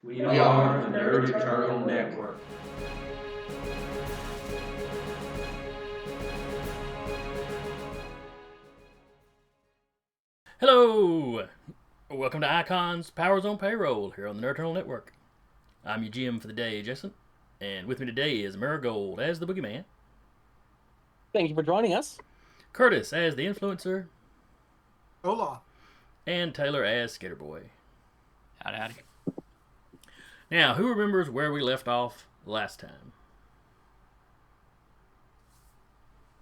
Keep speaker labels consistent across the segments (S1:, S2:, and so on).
S1: We are the Nerdy Turtle Network.
S2: Hello! Welcome to Icons Powers on Payroll here on the Nerd Turtle Network. I'm your GM for the day, Jason, and with me today is Marigold as the Boogieman,
S3: Thank you for joining us.
S2: Curtis as the Influencer,
S4: Hola.
S2: and Taylor as Skater Boy.
S5: Howdy, howdy.
S2: Now, who remembers where we left off last time?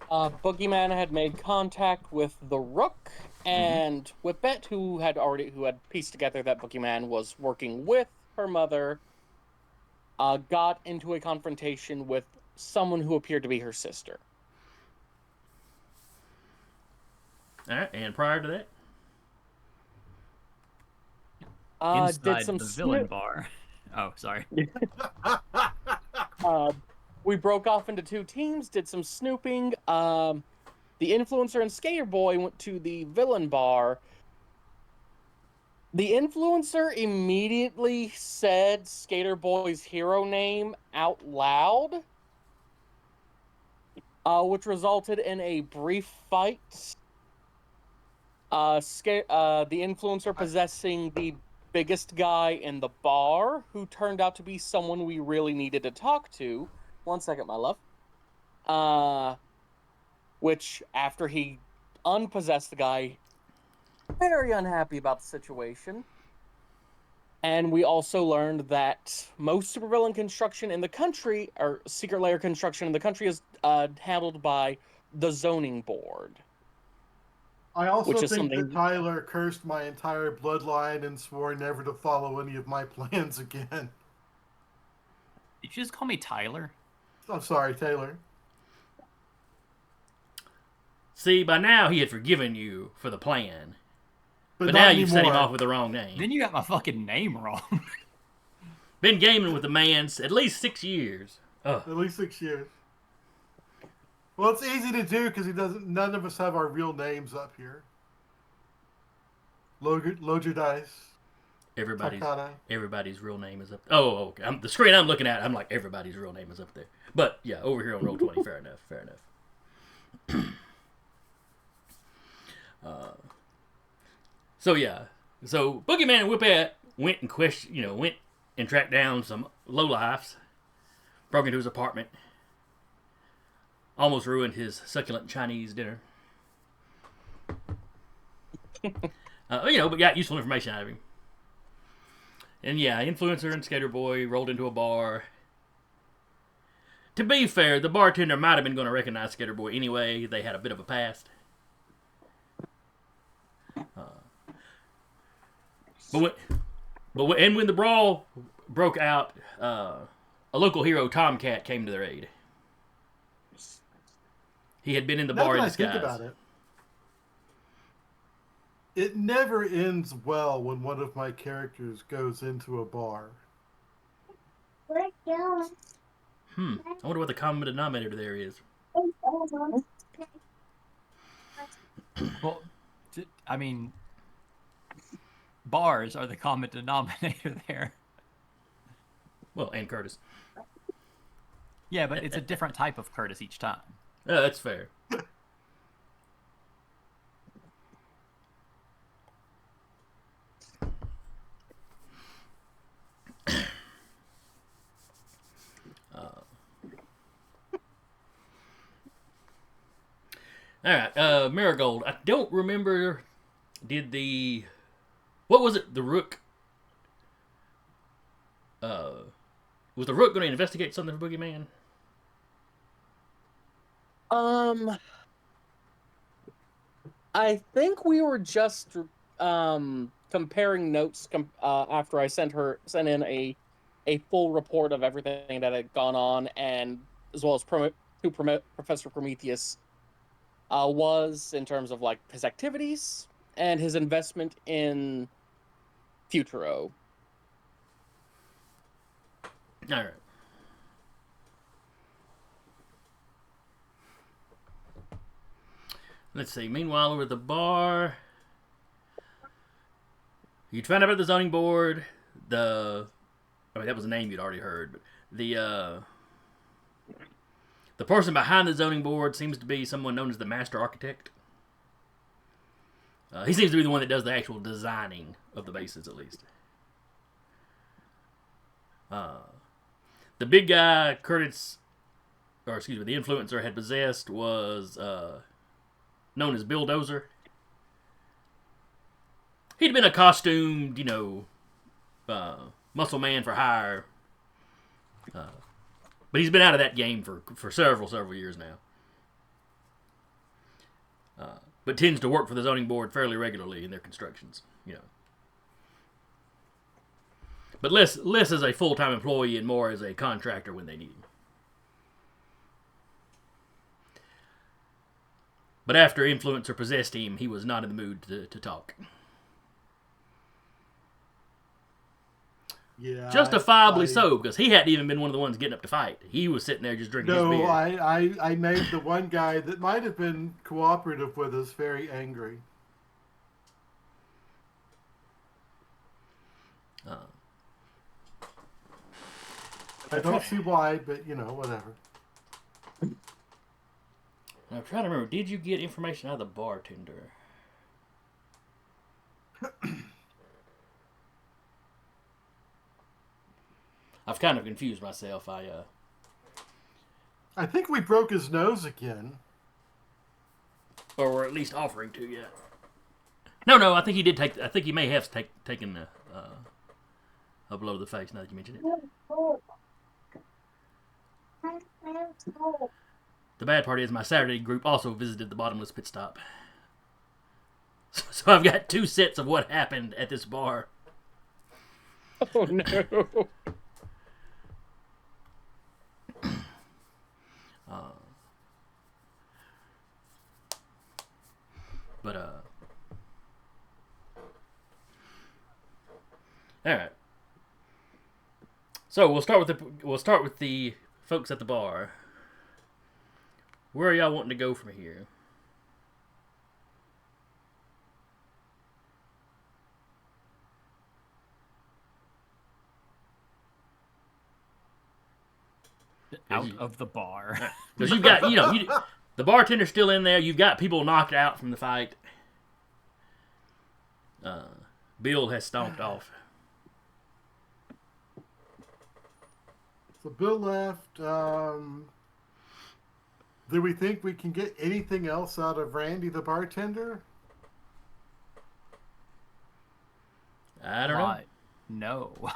S3: Boogieman had made contact with the Rook and Whipette, who had pieced together that Boogieman was working with her mother, got into a confrontation with someone who appeared to be her sister.
S2: Alright, and prior to that?
S5: Inside the villain bar. Oh, sorry.
S3: We broke off into two teams, did some snooping. The Influencer and Skater Boy went to the villain bar. The Influencer immediately said Skater Boy's hero name out loud, which resulted in a brief fight. The Influencer possessing the biggest guy in the bar, who turned out to be someone we really needed to talk to. 1 second, my love. Which, after he unpossessed the guy, very unhappy about the situation. And we also learned that most supervillain construction in the country, or secret layer construction in the country, is handled by the zoning board.
S4: I also
S3: Which is
S4: think
S3: something-
S4: that Tyler cursed my entire bloodline and swore never to follow any of my plans again.
S5: Did you just call me Tyler?
S4: I'm sorry, Taylor.
S2: See, by now he had forgiven you for the plan. But
S4: not
S2: now you've set him
S4: anymore.
S2: off with the wrong name.
S5: Then you got my fucking name wrong.
S2: Been gaming with the man at least 6 years. Ugh.
S4: At least 6 years. Well, it's easy to do because none of us have our real names up here. Load your dice.
S2: Everybody's real name is up. Oh, okay. The screen I'm looking at, I'm like, everybody's real name is up there. But yeah, over here on Roll20, fair enough. So Boogieman and Whipette went and tracked down some lowlifes, broke into his apartment, almost ruined his succulent Chinese dinner. But got useful information out of him. And yeah, Influencer and Skater Boy rolled into a bar. To be fair, the bartender might have been going to recognize Skater Boy anyway. They had a bit of a past. But when the brawl broke out, a local hero, Tomcat, came to their aid. He had been in the bar in disguise.
S4: Think about it. It never ends well when one of my characters goes into a bar.
S2: I wonder what the common denominator there is.
S5: Well, I mean, bars are the common denominator there.
S2: Well, and Curtis.
S5: Yeah, but it's a different type of Curtis each time.
S2: That's fair. Alright, Marigold. I don't remember. What was it? The Rook. Was the Rook going to investigate something for Boogieman?
S3: I think we were just comparing notes after I sent in a full report of everything that had gone on, and as well as who Professor Prometheus was in terms of like his activities and his investment in Futuro.
S2: All right. Let's see. Meanwhile, over at the bar, you'd find out about the zoning board. The I mean, that was a name you'd already heard. But the person behind the zoning board seems to be someone known as the master architect. He seems to be the one that does the actual designing of the bases, at least. The big guy the influencer had possessed was known as Bill Dozer. He'd been a costumed, muscle man for hire. But he's been out of that game for several years now. But tends to work for the zoning board fairly regularly in their constructions, But less as a full-time employee and more as a contractor when they need him. But after Influencer possessed him, he was not in the mood to talk.
S4: Yeah,
S2: justifiably so, because he hadn't even been one of the ones getting up to fight. He was sitting there just drinking his beer.
S4: No, I made the one guy that might have been cooperative with us very angry. I don't see why, but whatever.
S2: I'm trying to remember. Did you get information out of the bartender? I've kind of confused myself.
S4: I think we broke his nose again.
S2: Or we're at least offering to, yeah. No, I think he did take. I think he may have taken a blow to the face. Now that you mention it. The bad part is my Saturday group also visited the bottomless pit stop. So I've got 2 sets of what happened at this bar.
S3: Oh no.
S2: All right. So we'll start with the folks at the bar. Where are y'all wanting to go from here?
S5: Out of the bar.
S2: Because you've got, the bartender's still in there. You've got people knocked out from the fight. Bill has stomped off.
S4: So Bill left. Do we think we can get anything else out of Randy the bartender?
S2: I don't know.
S5: No.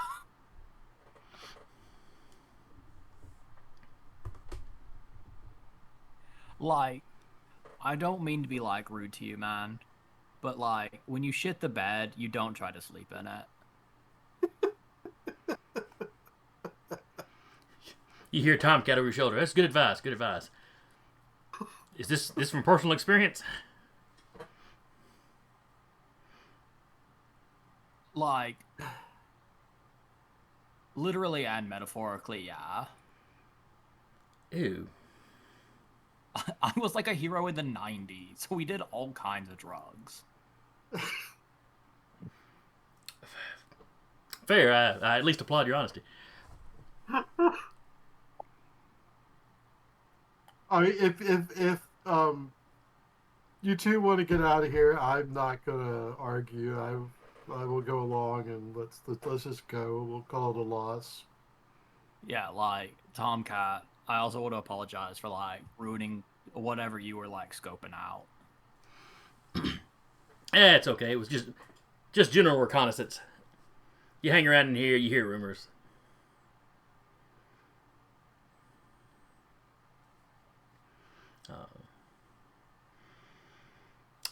S5: I don't mean to be rude to you, man, but when you shit the bed, you don't try to sleep in it.
S2: You hear Tomcat over your shoulder. That's good advice. Good advice. Is this from personal experience?
S5: Literally and metaphorically, yeah.
S2: Ew.
S5: I was a hero in the 90s, so we did all kinds of drugs.
S2: Fair. I at least applaud your honesty.
S4: I mean, if you two want to get out of here, I'm not gonna argue. I will go along and let's just go. We'll call it a loss.
S5: Yeah, Tomcat. I also want to apologize for ruining whatever you were scoping out.
S2: It's okay. It was just general reconnaissance. You hang around in here, you hear rumors.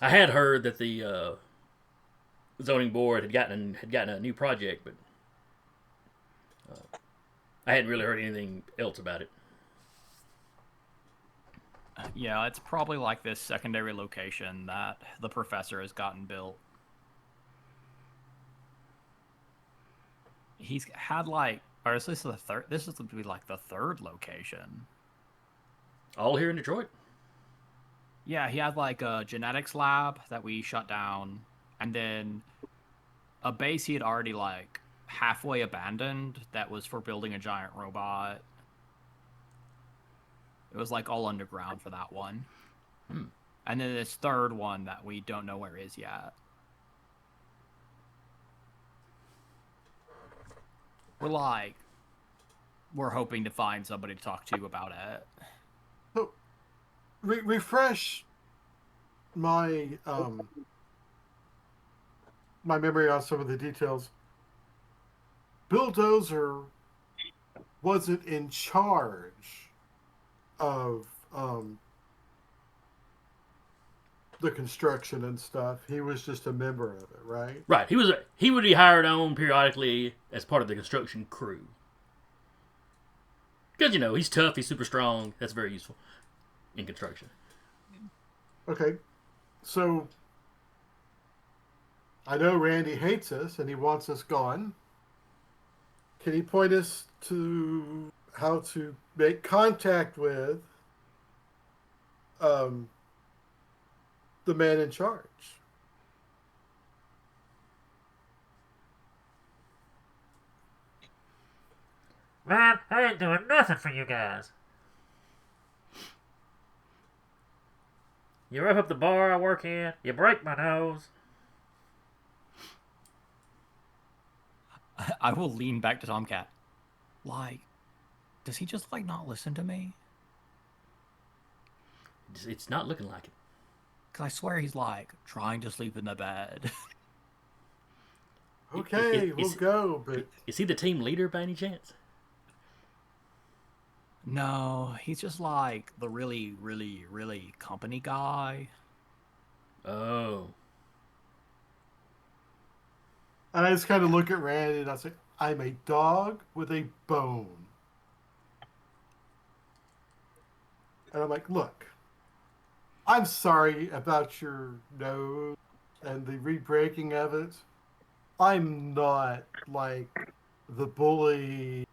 S2: I had heard that the zoning board had gotten a new project, but I hadn't really heard anything else about it.
S5: Yeah, it's probably this secondary location that the professor has gotten built. He's had or is this the third? This is to be the third location.
S2: All here in Detroit?
S5: Yeah, he had a genetics lab that we shut down, and then a base he had already halfway abandoned that was for building a giant robot. It was like all underground for that one. And then this third one that we don't know where is yet. We're hoping to find somebody to talk to about it.
S4: So, refresh my my memory on some of the details. Bulldozer wasn't in charge of the construction and stuff. He was just a member of it, right?
S2: Right. He would be hired on periodically as part of the construction crew. Because, he's tough, he's super strong. That's very useful in construction.
S4: Okay. So, I know Randy hates us and he wants us gone. Can you point us to how to make contact with the man in charge?
S6: Man, I ain't doing nothing for you guys. You rough up the bar I work in, you break my nose.
S5: I will lean back to Tomcat. Does he just not listen to me?
S2: It's not looking like it.
S5: Because I swear he's trying to sleep in the bed.
S4: Okay, we'll go, but...
S2: Is he the team leader by any chance?
S5: No, he's just the really, really, really company guy.
S2: Oh.
S4: And I just kind of look at Randy and I say, I'm a dog with a bone. And I'm like, look, I'm sorry about your nose and the re-breaking of it. I'm not like the bully,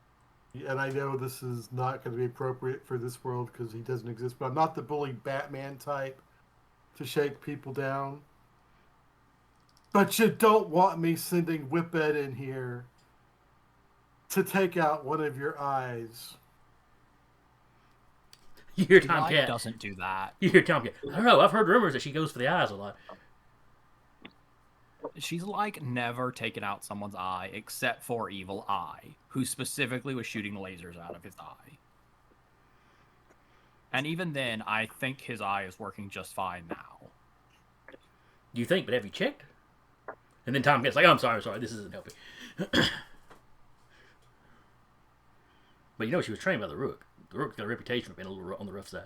S4: and I know this is not going to be appropriate for this world because he doesn't exist, but I'm not the bully Batman type to shake people down. But you don't want me sending Whipette in here to take out one of your eyes.
S2: You hear
S5: Eli
S2: Tomcat.
S5: doesn't do that.
S2: You hear Tomcat. I don't know. I've heard rumors that she goes for the eyes a lot.
S5: She's never taken out someone's eye except for Evil Eye, who specifically was shooting lasers out of his eye. And even then, I think his eye is working just fine now.
S2: Do you think? But have you checked? And then Tomcat's like, oh, I'm sorry, this isn't helping. But she was trained by the Rook. The Rook's got a reputation for being a little on the rough side.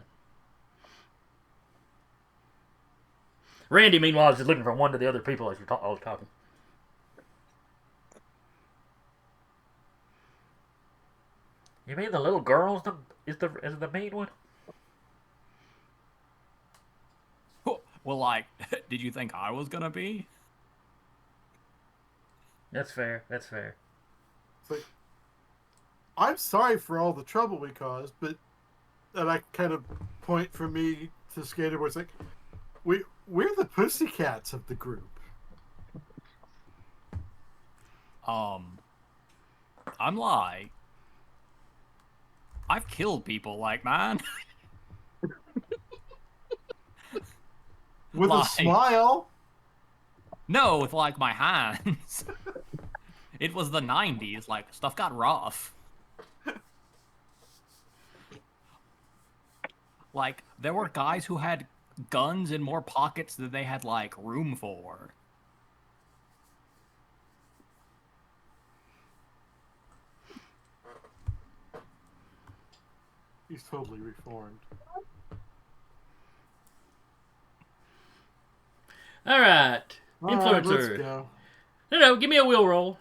S2: Randy, meanwhile, is just looking from one to the other people as you're all talking.
S6: You mean the little girl's is the main one?
S5: Well, did you think I was gonna be?
S6: That's fair.
S4: It's like, I'm sorry for all the trouble we caused, but... And I kind of point from me to Skater where it's like, we're the pussycats of the group.
S5: I'm I've killed people, man.
S4: With a smile.
S5: No, with my hands. It was the 90s, stuff got rough. There were guys who had guns in more pockets than they had room for.
S4: He's totally reformed.
S2: All right.
S4: All right,
S2: Influencer.
S4: let's go.
S2: No, give me a will roll.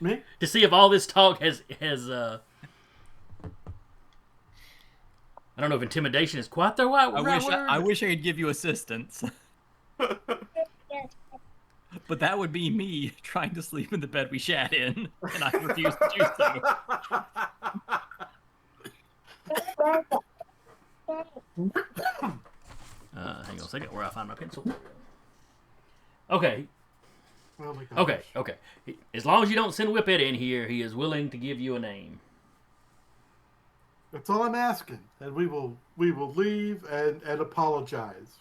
S4: Me?
S2: To see if all this talk has I don't know if intimidation is quite the right word.
S5: I wish I could give you assistance. But that would be me trying to sleep in the bed we shat in, and I refuse to do so.
S2: Hang on a second, where I find my pencil. Okay.
S4: Oh my gosh.
S2: Okay, okay. As long as you don't send Whipette in here, he is willing to give you a name.
S4: That's all I'm asking, and we will leave and apologize.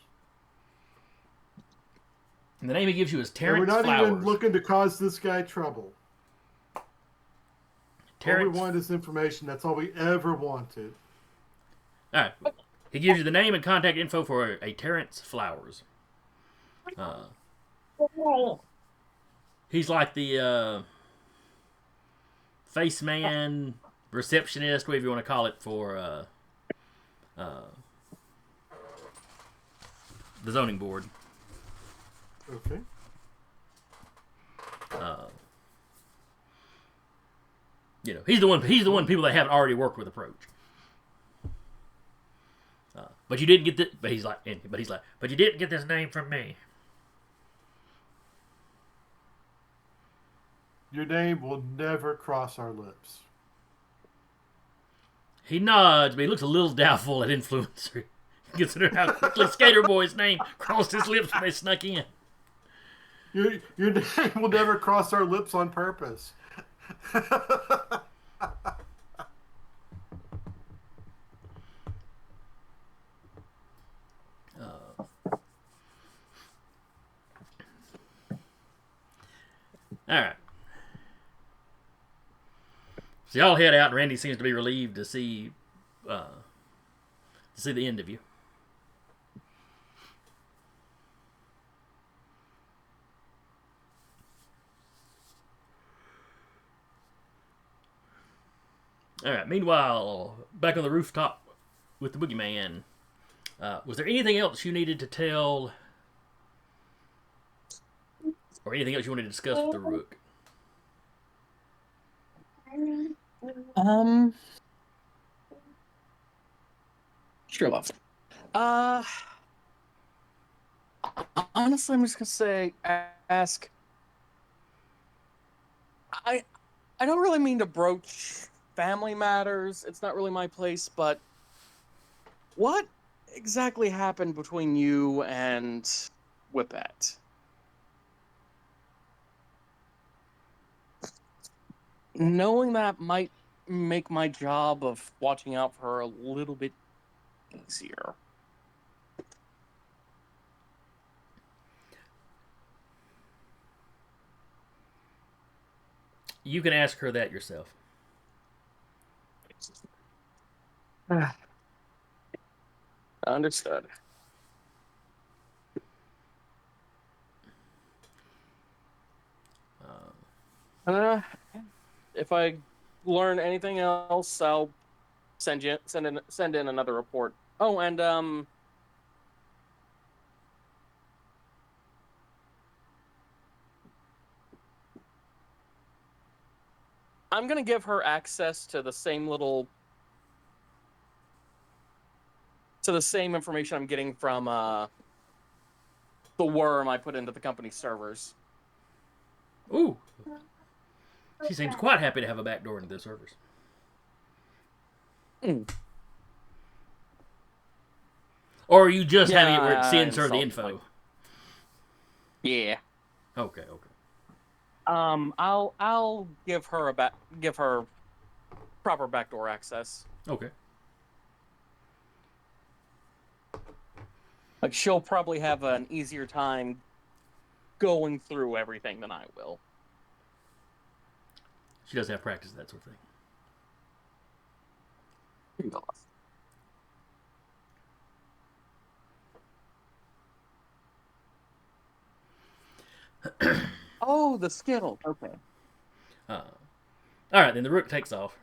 S2: And the name he gives you is
S4: And
S2: Terrence
S4: we're not
S2: Flowers.
S4: even looking to cause this guy trouble.
S2: Terrence.
S4: All we want is information. That's all we ever wanted.
S2: All right. He gives you the name and contact info for a Terrence Flowers. He's like the face man, receptionist, whatever you want to call it, for the zoning board.
S4: Okay.
S2: You know, he's the one people that haven't already worked with approach. But you didn't get the. But he's like, but you didn't get this name from me.
S4: Your name will never cross our lips.
S2: He nods, but he looks a little doubtful at influencer, considering how quickly Skater Boy's name crossed his lips when they snuck in.
S4: Your name will never cross our lips on purpose.
S2: All right. So y'all head out, and Randy seems to be relieved to see the end of you. All right. Meanwhile, back on the rooftop with the Boogieman, was there anything else you needed to tell, or anything else you wanted to discuss with the Rook?
S3: Sure, love. Honestly, I'm just gonna ask. I don't really mean to broach family matters. It's not really my place, but what exactly happened between you and Whipette? Knowing that might make my job of watching out for her a little bit easier.
S2: You can ask her that yourself.
S3: Understood. If I learn anything else, I'll send in another report. Oh, and I'm gonna give her access to the same information I'm getting from the worm I put into the company's servers.
S2: Ooh. She seems quite happy to have a backdoor into the servers. Or are you just having it where it sends her the info?
S3: Yeah.
S2: Okay.
S3: I'll give her proper backdoor access.
S2: Okay.
S3: Like, she'll probably have an easier time going through everything than I will.
S2: She does have practice, that sort of thing.
S3: Oh, the Skittle. Okay.
S2: All right, then the Rook takes off.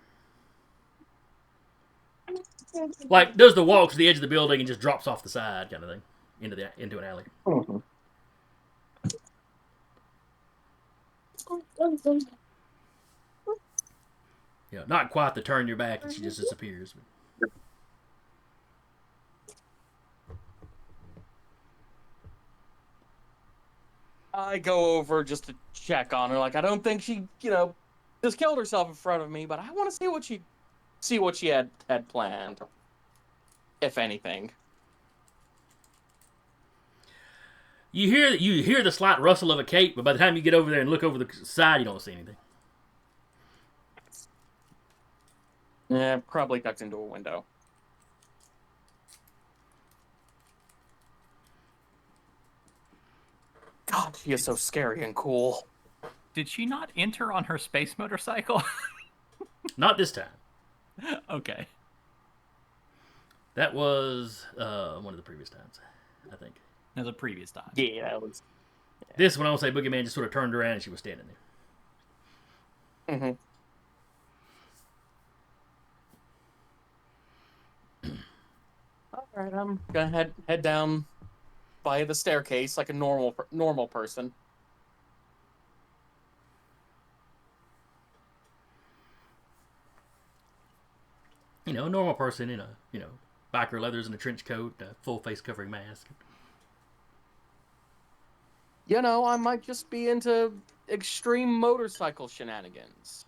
S2: Like, does the walk to the edge of the building and just drops off the side, kind of thing, into an alley.
S3: Mm-hmm.
S2: Yeah, not quite the turn your back and she just disappears.
S3: I go over just to check on her. Like, I don't think she, just killed herself in front of me, but I want to see what she had planned, if anything.
S2: You hear the slight rustle of a cape, but by the time you get over there and look over the side, you don't see anything.
S3: Yeah, probably ducked into a window. God, she is so scary and cool.
S5: Did she not enter on her space motorcycle?
S2: Not this time.
S5: Okay.
S2: That was one of the previous times, I think.
S5: As a previous time.
S3: Yeah, that was.
S2: This one, I will say, Boogieman just sort of turned around and she was standing there.
S3: Mm-hmm. All right, I'm gonna head down by the staircase like a normal person.
S2: You know, a normal person in a, biker leathers and a trench coat, a full face covering mask.
S3: You know, I might just be into extreme motorcycle shenanigans.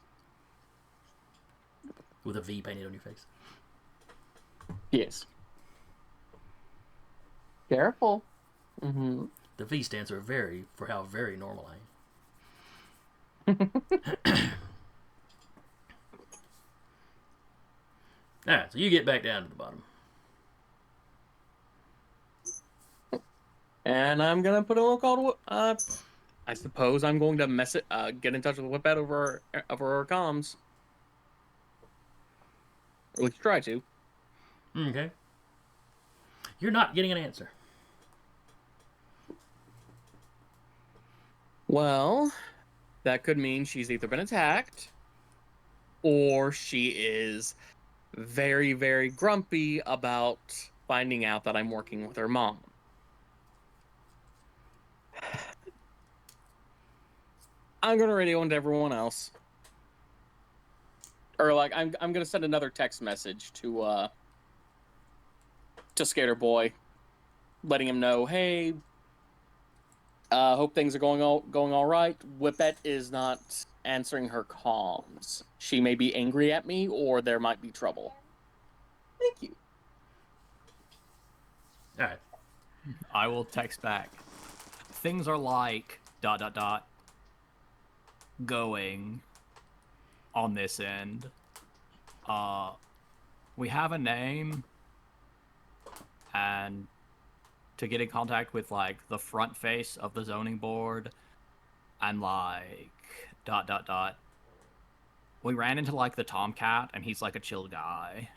S2: With a V painted on your face.
S3: Yes. Careful. Mm-hmm.
S2: The V stands for how very normal I am. Alright, so you get back down to the bottom.
S3: And I'm gonna put a little call to I suppose I'm going to get in touch with Whipette over our comms. Or at least try to.
S2: Okay. You're not getting an answer.
S3: Well, that could mean she's either been attacked, or she is very, very grumpy about finding out that I'm working with her mom. I'm gonna radio into everyone else. Or like I'm gonna send another text message to Skater Boy, letting him know, hey, hope things are going all right. Whipette is not answering her comms. She may be angry at me, or there might be trouble. Thank you.
S2: All right.
S5: I will text back. Things are like ... going on this end. We have a name, and to get in contact with like the front face of the zoning board, and like ... we ran into like the Tomcat, and he's like a chill guy.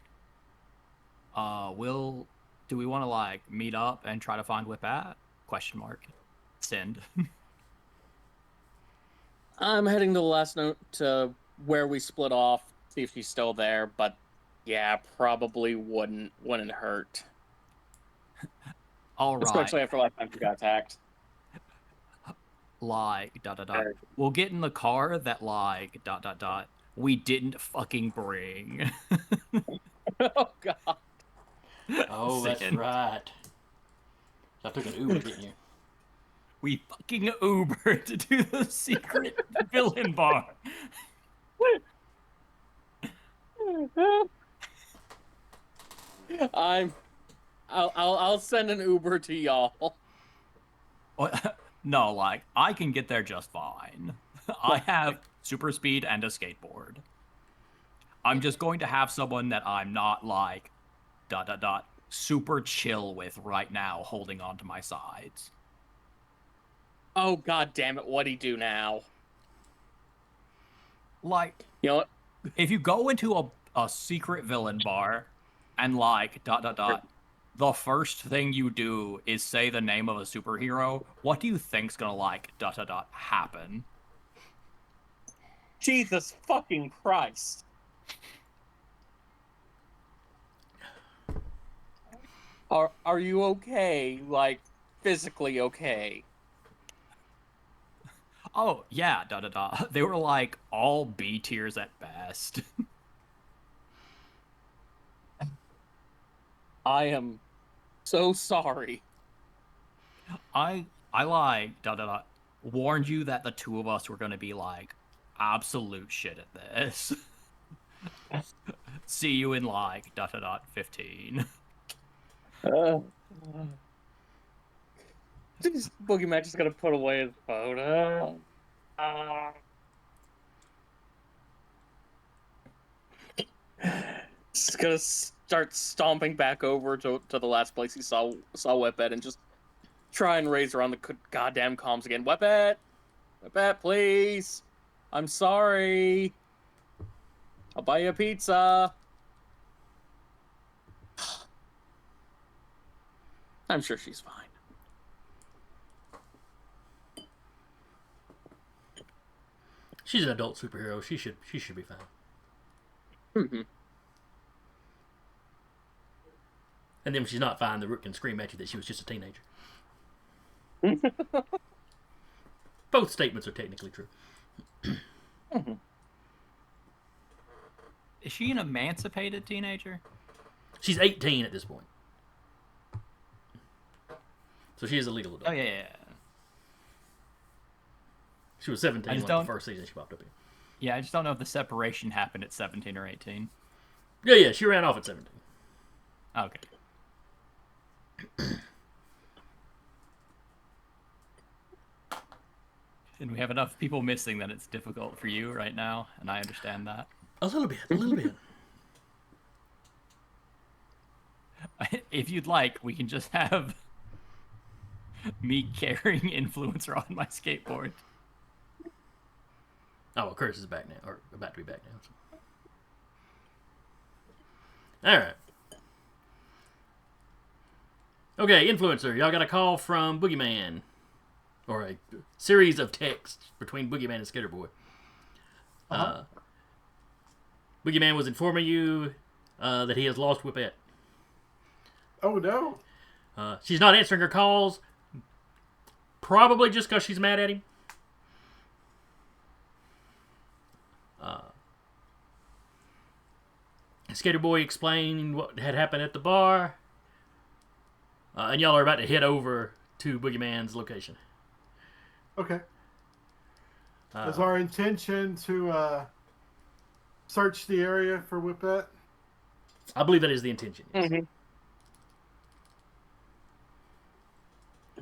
S5: Do we want to like meet up and try to find Whipette? ? Send.
S3: I'm heading to the last note to where we split off, see if she's still there, but yeah, probably wouldn't hurt.
S5: All right.
S3: Especially after last time she got attacked.
S5: Like ... We'll get in the car that like ... we didn't fucking bring.
S3: Oh god.
S2: Oh, that's
S5: Send.
S2: right. I took an Uber, didn't you?
S5: We fucking Ubered to do the secret villain bar.
S3: I'll send an Uber to y'all.
S5: No, like, I can get there just fine. I have super speed and a skateboard. I'm just going to have someone that I'm not like ... super chill with right now, holding on to my sides.
S3: Oh god damn it, what'd he do now?
S5: Like,
S3: You know what?
S5: if you go into a secret villain bar and like ... the first thing you do is say the name of a superhero, what do you think's gonna like ... happen?
S3: Jesus fucking Christ. Are you okay? Like, physically okay?
S5: Oh, yeah, ... They were like all B tiers at best.
S3: I am so sorry.
S5: I like ... warned you that the two of us were gonna be like absolute shit at this. See you in like ... 15.
S3: Boogieman just gonna put away his phone. Just gonna start stomping back over to the last place he saw Whipette and just try and raise her on the goddamn comms again. Whipette, please. I'm sorry. I'll buy you a pizza. I'm sure she's fine.
S2: She's an adult superhero. She should be fine.
S3: Mm-hmm.
S2: And then when she's not fine, the Rook can scream at you that she was just a teenager. Both statements are technically true.
S3: Mm-hmm.
S5: Is she an emancipated teenager?
S2: She's 18 at this point. So she is a legal adult.
S5: Oh, yeah.
S2: She was 17 like the first season she popped up in.
S5: Yeah, I just don't know if the separation happened at 17 or 18.
S2: Yeah, she ran off at 17.
S5: Okay. And we have enough people missing that it's difficult for you right now, and I understand that.
S2: A little bit.
S5: If you'd like, we can just have me carrying Influencer on my skateboard.
S2: Oh, well, Curtis is back now, or about to be back now. So. All right. Okay, Influencer, y'all got a call from Boogieman. Or a series of texts between Boogieman and Skater Boy. Boogieman was informing you that he has lost Whipette.
S4: Oh, no.
S2: She's not answering her calls. Probably just because she's mad at him. Skater Boy explained what had happened at the bar. And y'all are about to head over to Boogieman's location.
S4: Okay. Is our intention to search the area for Whipette?
S2: I believe that is the intention. Yes.
S3: Mm-hmm.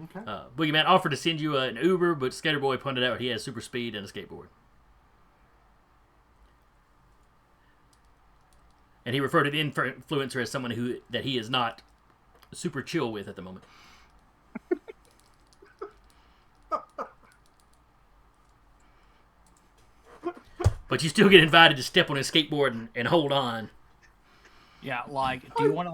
S4: Okay.
S2: Boogieman offered to send you an Uber, but Skater Boy pointed out he has super speed and a skateboard. And he referred to the influencer as someone that he is not super chill with at the moment. But you still get invited to step on his skateboard and hold on.
S5: Yeah, like, do you want to,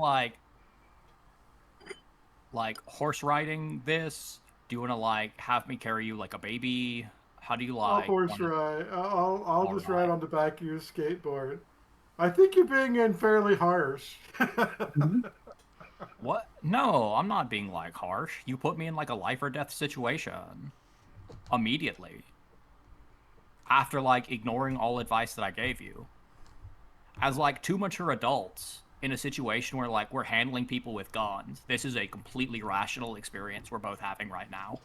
S5: like horse riding this? Do you want to, like, have me carry you like a baby? How do you
S4: I'll
S5: like?
S4: horse ride. I'll just
S5: Alright.
S4: ride on the back of your skateboard. I think you're being in fairly harsh.
S5: What? No, I'm not being, like, harsh. You put me in, like, a life or death situation. Immediately. After, like, ignoring all advice that I gave you. As, like, two mature adults in a situation where, like, we're handling people with guns, this is a completely rational experience we're both having right now.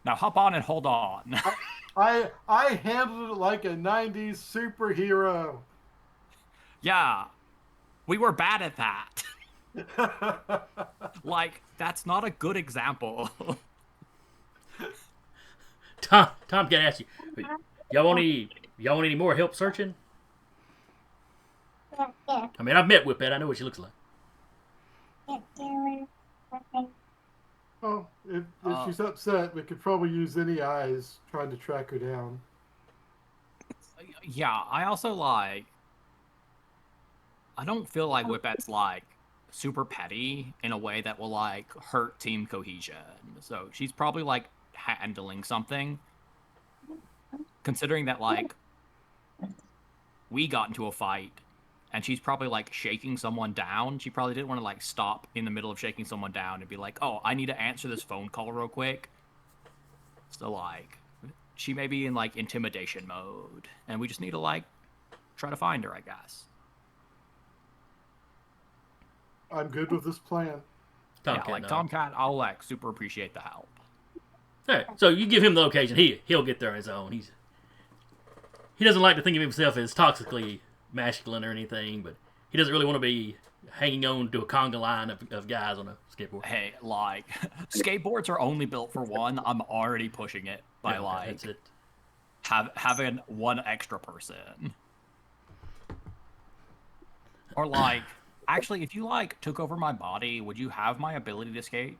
S5: Now hop on and hold on.
S4: I handled it like a 90s superhero.
S5: Yeah, we were bad at that. Like, that's not a good example.
S2: Tomcat asked you, y'all want any more help searching? I mean, I've met Whipette. I know what she looks like.
S4: Oh, if she's upset, we could probably use any eyes trying to track her down.
S5: Yeah, I also, like, I don't feel like Whippette's, like, super petty in a way that will, like, hurt team cohesion. So she's probably, like, handling something. Considering that, like, we got into a fight, and she's probably, like, shaking someone down. She probably didn't want to, like, stop in the middle of shaking someone down and be like, oh, I need to answer this phone call real quick. So, like, she may be in, like, intimidation mode. And we just need to, like, try to find her, I guess.
S4: I'm good with this plan.
S2: Tomcat,
S5: yeah, like,
S2: no.
S5: Tomcat, I'll, like, super appreciate the help.
S2: All right, so you give him the location. He'll get there on his own. He doesn't like to think of himself as toxically masculine or anything, but He doesn't really want to be hanging on to a conga line of guys on a skateboard.
S5: Hey, like, skateboards are only built for one. I'm already pushing it by
S2: Yeah, okay,
S5: like
S2: that's it.
S5: having one extra person. Or like, actually, if you like took over my body, would you have my ability to skate?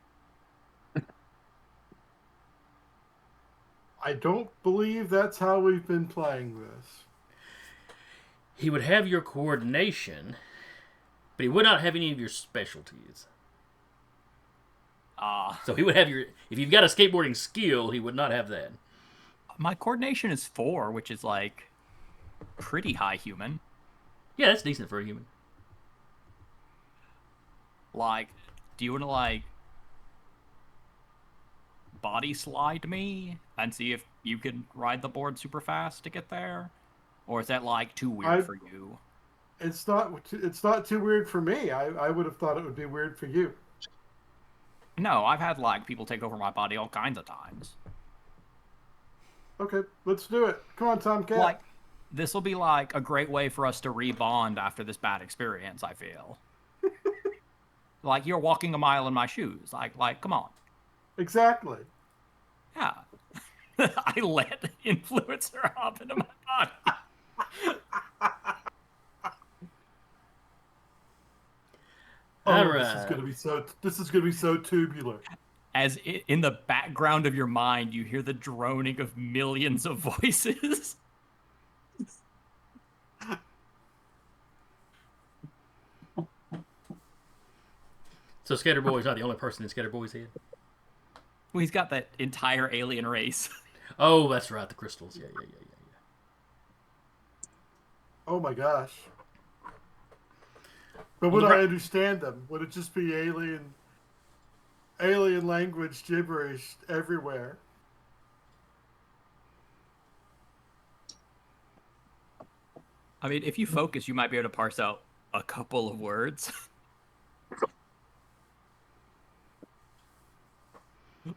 S4: I don't believe that's how we've been playing this.
S2: He would have your coordination, but he would not have any of your specialties. So he would have your... If you've got a skateboarding skill, he would not have that.
S5: My coordination is 4, which is like pretty high human.
S2: Yeah, that's decent for a human.
S5: Like, do you want to like body slide me and see if you can ride the board super fast to get there? Or is that like too weird for you?
S4: It's not too weird for me. I would have thought it would be weird for you.
S5: No, I've had like people take over my body all kinds of times.
S4: Okay, let's do it. Come on, Tomcat.
S5: Like, this will be like a great way for us to rebond after this bad experience, I feel. Like, you're walking a mile in my shoes. Like, come on.
S4: Exactly.
S5: Yeah. I let influencer hop into my body.
S2: All
S4: This is
S2: right.
S4: gonna be so tubular.
S5: As in the background of your mind, you hear the droning of millions of voices.
S2: So Skater Boy's not the only person in Skater Boy's head?
S5: Well, he's got that entire alien race.
S2: Oh, that's right, the crystals. Yeah.
S4: Oh my gosh. But would I understand them? Would it just be alien language gibberish everywhere?
S5: I mean, if you focus, you might be able to parse out a couple of words.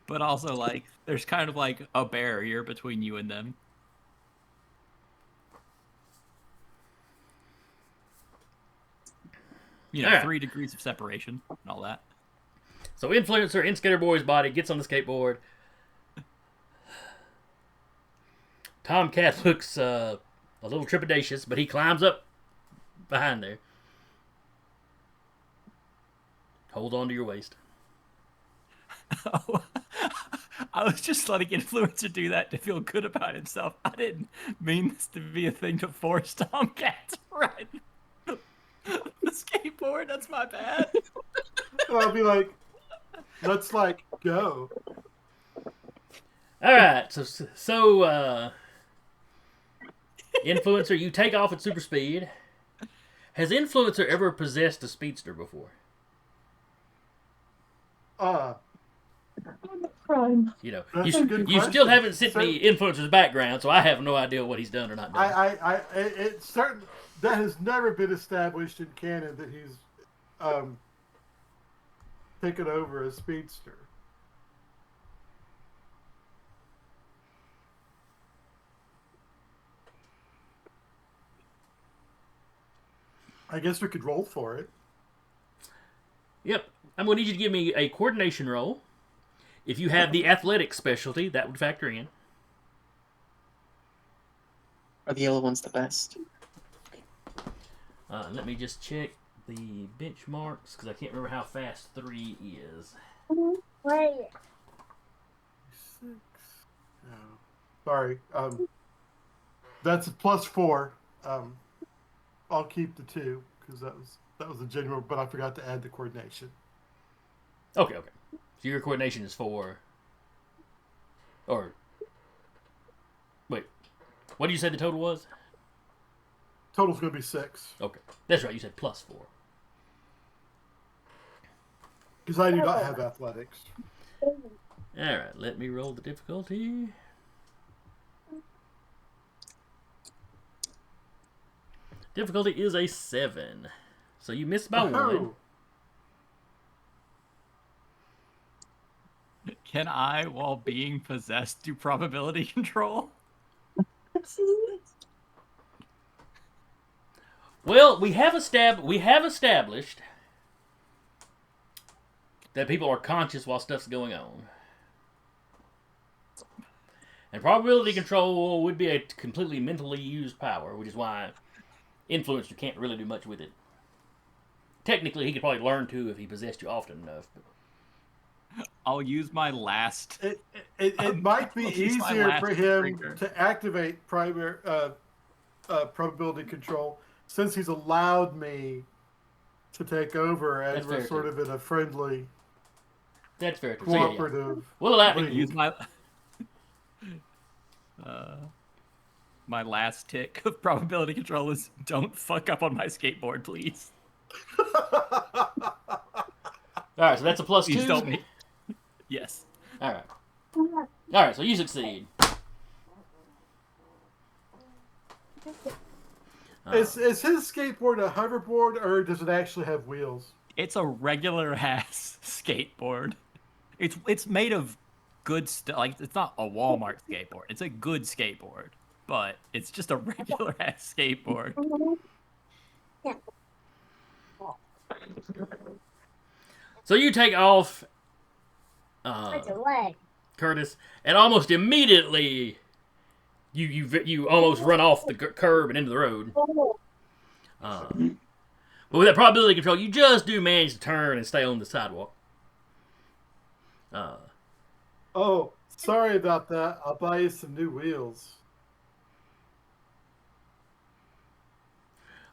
S5: But also, like, there's kind of like a barrier between you and them. You know,
S2: Alright.
S5: 3 degrees of separation and all that.
S2: So Influencer in Skater Boy's body gets on the skateboard. Tomcat looks a little trepidatious, but he climbs up behind there. Hold on to your waist.
S5: Oh, I was just letting Influencer do that to feel good about himself. I didn't mean this to be a thing to force Tomcat to ride the skateboard. That's my bad.
S4: And I'll be like, let's like go.
S2: All right, so Influencer, you take off at super speed. Has Influencer ever possessed a speedster before?
S7: Crime.
S2: You know,
S4: That's a good
S2: you still
S4: question.
S2: haven't sent me Influencer's background, so I have no idea what he's done or not done.
S4: It's certain that has never been established in canon that he's taken over a speedster. I guess we could roll for it.
S2: Yep, I'm going to need you to give me a coordination roll. If you have the athletic specialty, that would factor in.
S3: Are the yellow ones the best?
S2: Let me just check the benchmarks, because I can't remember how fast 3 is.
S7: Wait.
S4: 6. No. Sorry. That's a +4. I'll keep the 2 because that was a general, but I forgot to add the coordination.
S2: Okay. So your coordination is 4. Or wait, what did you say the total was?
S4: Total's gonna be 6
S2: Okay, that's right. You said +4.
S4: because I do not have athletics.
S2: All right, let me roll the difficulty. Difficulty is a 7, so you missed by 1.
S4: Oh,
S5: Can I, while being possessed, do probability control?
S2: Well, we have established that people are conscious while stuff's going on. And probability control would be a completely mentally used power, which is why Influencer can't really do much with it. Technically, he could probably learn to if he possessed you often enough. But...
S5: I'll use my last.
S4: It might be
S5: I'll use my
S4: easier
S5: last
S4: for him
S5: trigger.
S4: to activate probability control since he's allowed me to take over as
S2: That's
S4: we're
S2: fair,
S4: sort
S2: too.
S4: of in a friendly,
S2: That's fair. So, yeah.
S4: cooperative.
S2: We'll allow
S4: league.
S5: Use my. My last tick of probability control is don't fuck up on my skateboard, please.
S2: Alright, so that's a plus
S5: Please
S2: 2?
S5: don't make. Yes.
S2: Alright. Alright, so you succeed.
S4: Is his skateboard a hoverboard or does it actually have wheels?
S5: It's a regular ass skateboard. It's made of good stuff. Like, it's not a Walmart skateboard. It's a good skateboard, but it's just a regular ass skateboard.
S2: So you take off,
S7: What's a leg?
S2: Curtis, and almost immediately you almost run off the curb and into the road. But with that probability control, you just do manage to turn and stay on the sidewalk.
S4: Oh, sorry about that. I'll buy you some new wheels.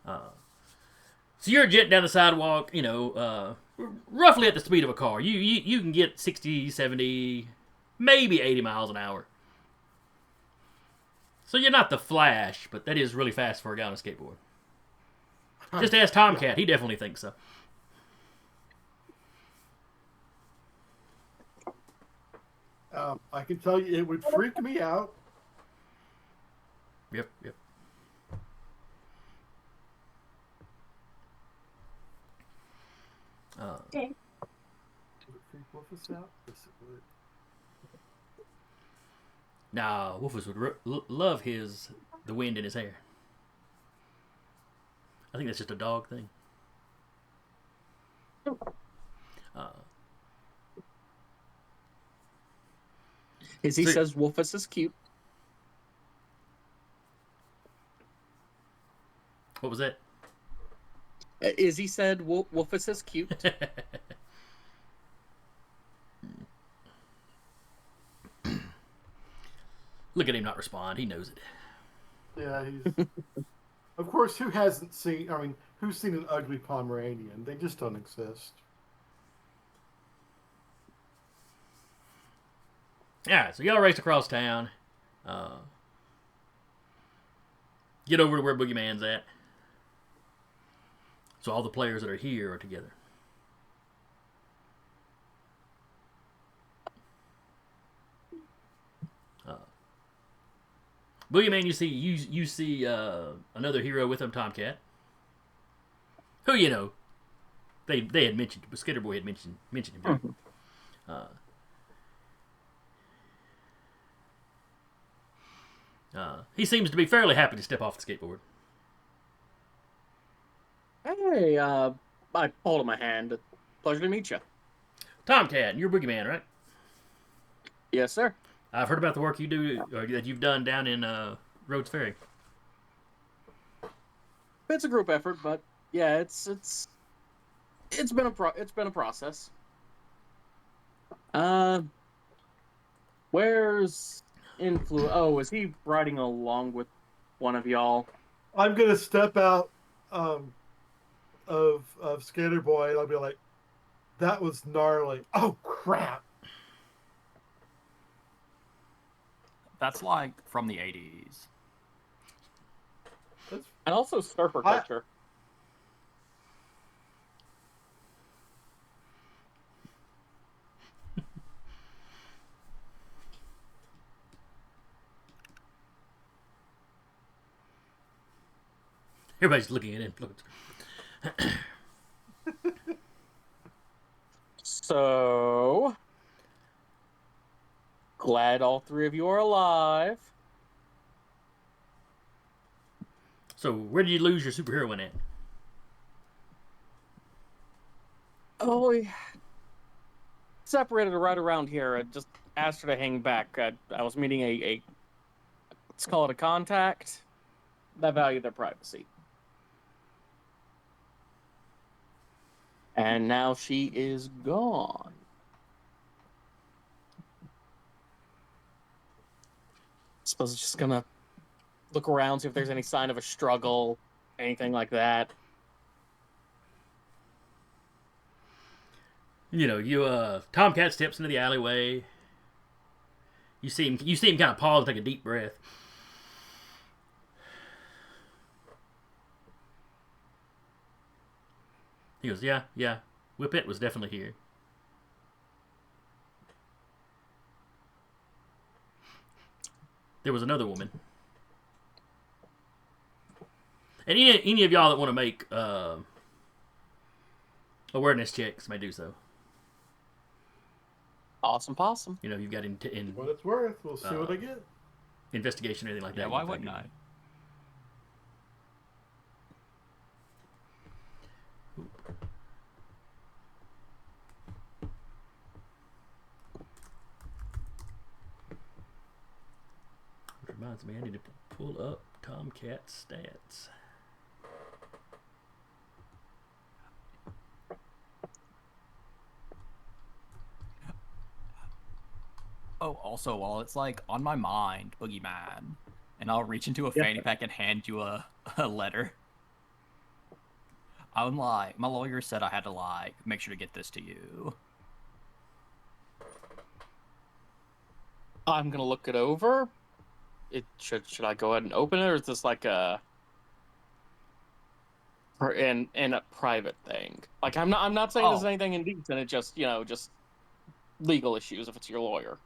S2: So you're jetting down the sidewalk, roughly at the speed of a car. You can get 60, 70, maybe 80 miles an hour. So you're not the Flash, but that is really fast for a guy on a skateboard. Just ask Tomcat. He definitely thinks so.
S4: I can tell you it would freak me out.
S2: Yep.
S7: Okay.
S4: Would it freak Wolfus out? Yes, it would.
S2: Nah, Wolfus would love the wind in his hair. I think that's just a dog thing.
S3: Izzy
S2: So-
S3: says Wolfus is cute.
S2: What was that?
S3: Izzy said Wolfus is cute.
S2: Look at him not respond. He knows it.
S4: Yeah, he's. Of course, who hasn't seen? I mean, who's seen an ugly Pomeranian? They just don't exist.
S2: Alright, so y'all race across town. Get over to where Boogieman's at. So all the players that are here are together. Boogieman, you see another hero with him, Tomcat. Who they had mentioned, Skater Boy had mentioned him. He seems to be fairly happy to step off the skateboard.
S3: Hey, I hold him my hand. Pleasure to meet you.
S2: Tomcat, you're Boogieman, right?
S3: Yes, sir.
S2: I've heard about the work you do, or that you've done down in Rhodes Ferry.
S3: It's a group effort, but yeah, it's been a process. Where's Oh, is he riding along with one of y'all?
S4: I'm gonna step out of Skater Boy and I'll be like, "That was gnarly." Oh crap!
S5: That's like from the 80s.
S4: That's,
S3: And also surfer culture.
S2: Everybody's looking at influence.
S3: So glad all three of you are alive.
S2: So where did you lose your superhero at?
S3: Oh, we separated right around here. I just asked her to hang back. I was meeting a let's call it a contact that valued their privacy. And now she is gone. Suppose it's just gonna look around, see if there's any sign of a struggle, anything like that.
S2: Tomcat steps into the alleyway. You see him kind of pause, take a deep breath. He goes, yeah, Whipette was definitely here. There was another woman. And any of y'all that want to make awareness checks may do so.
S3: Awesome possum.
S2: You've got in
S4: What it's worth. We'll see what I get.
S2: investigation or anything like that.
S5: Yeah, why wouldn't I?
S2: Which reminds me, I need to pull up Tomcat's stats.
S5: Oh, also, while it's like on my mind, Boogieman, and I'll reach into a fanny pack and hand you a letter. I'm like, my lawyer said I had to like make sure to get this to you.
S3: I'm gonna look it over. Should I go ahead and open it, or is this like a in a private thing? Like I'm not saying there's anything indecent. It just just legal issues if it's your lawyer.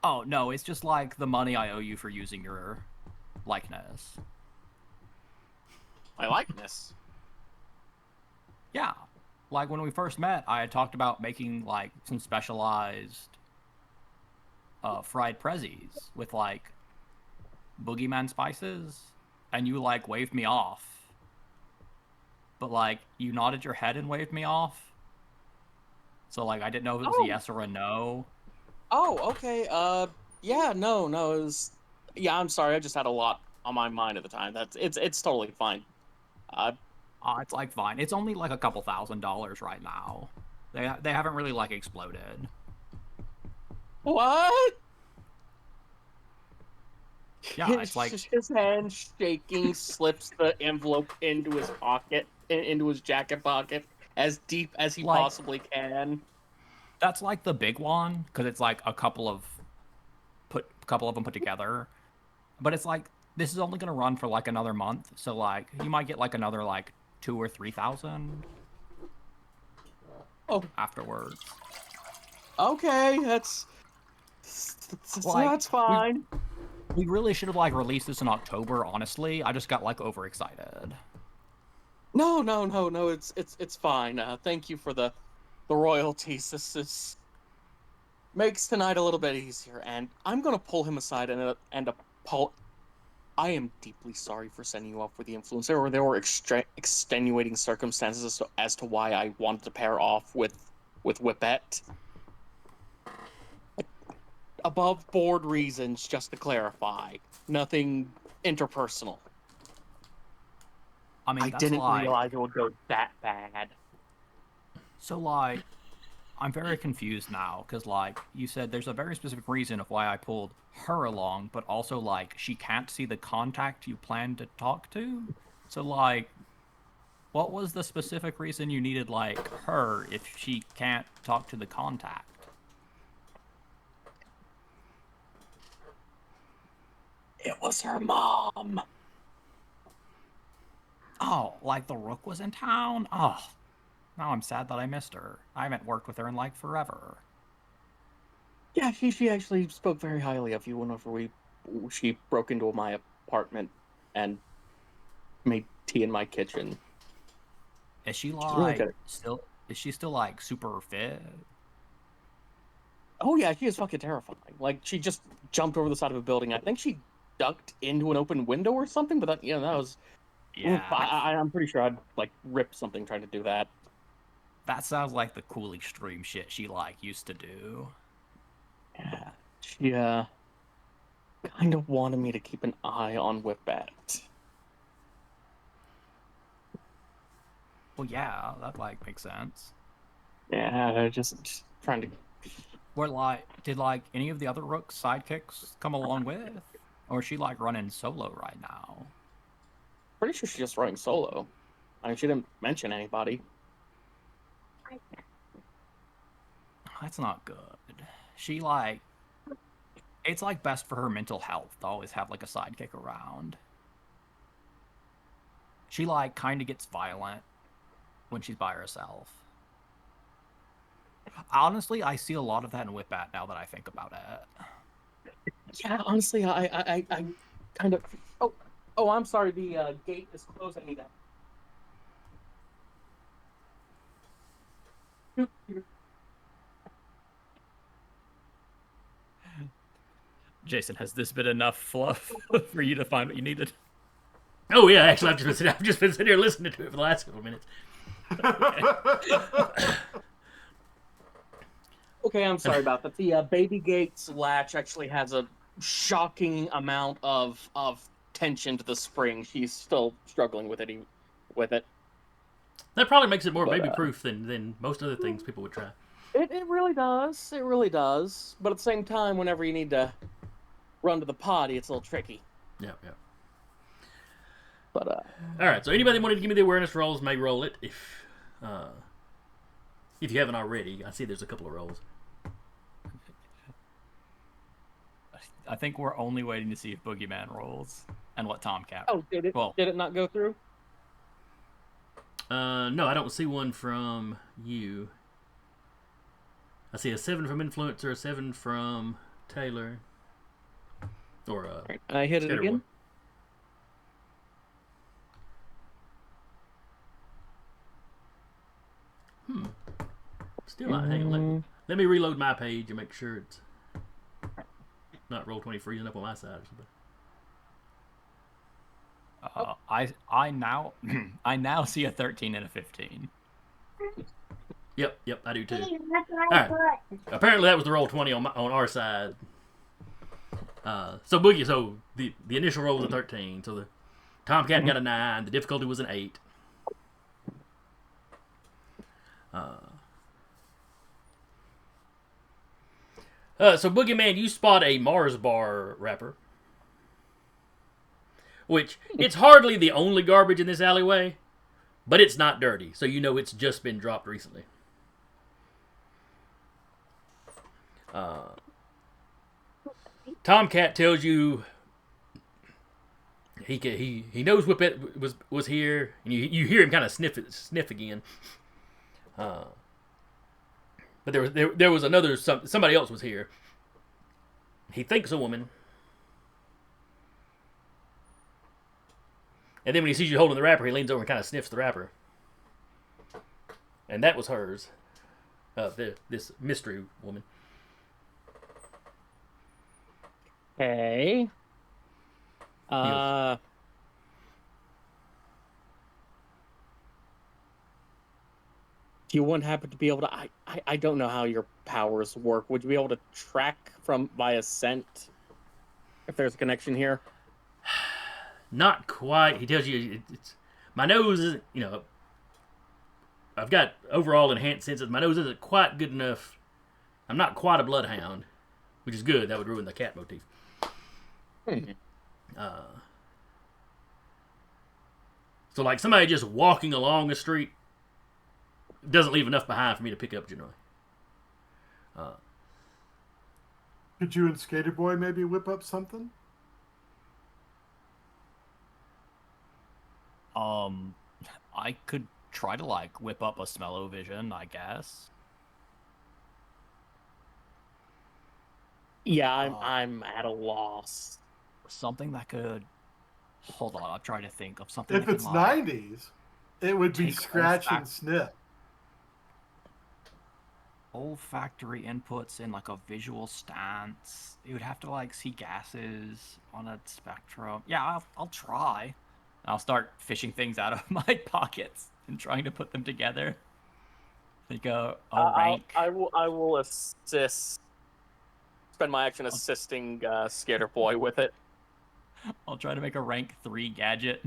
S5: Oh no, it's just like the money I owe you for using your likeness.
S3: My likeness.
S5: Yeah, like when we first met, I had talked about making like some specialized fried prezzies with like Boogieman spices, and you like waved me off. But like you nodded your head and waved me off. So like I didn't know if it was a yes or a no.
S3: Oh, okay. Yeah, no, it was. Yeah, I'm sorry. I just had a lot on my mind at the time. It's totally fine.
S5: It's like fine. It's only like a couple $1,000s right now. They haven't really like exploded.
S3: What?
S5: Yeah, it's like
S3: his hand shaking, slips the envelope into his pocket, into his jacket pocket, as deep as he possibly can.
S5: That's like the big one because it's like a couple of them put together. But it's like this is only gonna run for like another month, so like you might get like another like 2,000 or 3,000.
S3: Oh,
S5: afterwards.
S3: Okay, that's fine.
S5: We really should have like released this in October. Honestly, I just got like overexcited.
S3: No. It's fine. Thank you for the royalties. This makes tonight a little bit easier, and I'm gonna pull him aside and I am deeply sorry for sending you off with the influencer. There were extenuating circumstances as to why I wanted to pair off with Whipette. Above board reasons, just to clarify. Nothing interpersonal.
S5: I mean,
S3: I didn't realize it would go that bad.
S5: So, like, I'm very confused now, because, like, you said there's a very specific reason of why I pulled her along, but also, like, she can't see the contact you plan to talk to? So, like, what was the specific reason you needed, like, her if she can't talk to the contact?
S3: It was her mom.
S5: Oh, like the Rook was in town? Oh, now I'm sad that I missed her. I haven't worked with her in, like, forever.
S3: Yeah, she actually spoke very highly of you whenever she broke into my apartment and made tea in my kitchen.
S5: Is she, like, is she still, like, super fit?
S3: Oh yeah, she is fucking terrifying. Like, she just jumped over the side of a building. I think she ducked into an open window or something, but that was
S5: Yeah,
S3: I'm pretty sure I'd like rip something trying to do that.
S5: that sounds like the cool extreme shit she like used to do.
S3: Yeah, she kind of wanted me to keep an eye on Whipette.
S5: Well, yeah, that like makes sense.
S3: Yeah, just trying to.
S5: Were like, did like any of the other Rook's sidekicks come along with, or is she like running solo right now?
S3: Pretty sure she's just running solo. I mean, she didn't mention anybody.
S5: That's not good. She like, it's like best for her mental health to always have like a sidekick around. She like kind of gets violent when she's by herself. Honestly, I see a lot of that in Whipette now that I think about it.
S3: Yeah, honestly, I kind of. Oh, I'm sorry. The gate is closed. I need that.
S5: Jason, has this been enough fluff for you to find what you needed?
S2: Oh yeah, actually, I've just been sitting here listening to it for the last couple of minutes.
S3: Okay, I'm sorry about that. The baby gate's latch actually has a shocking amount of tension to the spring. She's still struggling with it.
S2: That probably makes it more
S3: But,
S2: baby-proof than most other things people would try.
S3: It really does. It really does. But at the same time, whenever you need to run to the potty, it's a little tricky.
S2: Yeah, yeah.
S3: But
S2: All right. So anybody wanted to give me the awareness rolls may roll it if you haven't already. I see there's a couple of rolls.
S5: I think we're only waiting to see if Boogieman rolls and what Tomcat.
S3: oh, did it not go through?
S2: No, I don't see one from you. I see a 7 from Influencer, a 7 from Taylor, or
S3: Right, I hit it
S2: Skater
S3: again.
S2: Boy. Still not. Hang on. Let me reload my page and make sure it's not Roll20 freezing up on my side or something.
S5: I now I now see a 13 and a 15.
S2: Yep, I do too.
S7: Hey, that's what
S2: All
S7: I
S2: right.
S7: put.
S2: Apparently that was the Roll20 on our side. So Boogie, so the initial roll was a 13. So the Tomcat got a 9. The difficulty was an 8. So Boogieman, you spot a Mars bar wrapper, which it's hardly the only garbage in this alleyway, but it's not dirty, so you know it's just been dropped recently. Tomcat tells you he knows Whippet was here, and you hear him kind of sniff again. But there was another somebody else was here. He thinks a woman, and then when he sees you holding the wrapper, he leans over and kind of sniffs the wrapper, and that was hers. This mystery woman.
S3: Okay. Do you wouldn't happen to be able to? I don't know how your powers work. Would you be able to track from via scent if there's a connection here?
S2: Not quite. He tells you it's my nose isn't. I've got overall enhanced senses. My nose isn't quite good enough. I'm not quite a bloodhound, which is good. That would ruin the cat motif. So like somebody just walking along the street doesn't leave enough behind for me to pick up generally.
S4: Could you and Skater Boy maybe whip up something?
S5: I could try to like whip up a smell-o-vision, I guess.
S3: Yeah, I'm at a loss.
S5: Something that could. Hold on, I'm trying to think of something.
S4: If
S5: that
S4: it's
S5: could, like,
S4: 90s, it would be
S5: take
S4: scratch and
S5: olfac-
S4: sniff.
S5: olfactory inputs in like a visual stance. You would have to like see gases on a spectrum. Yeah, I'll try. I'll start fishing things out of my pockets and trying to put them together. Like a rank.
S3: I will assist. Spend my action assisting Skater Boy with it.
S5: I'll try to make a rank 3 gadget.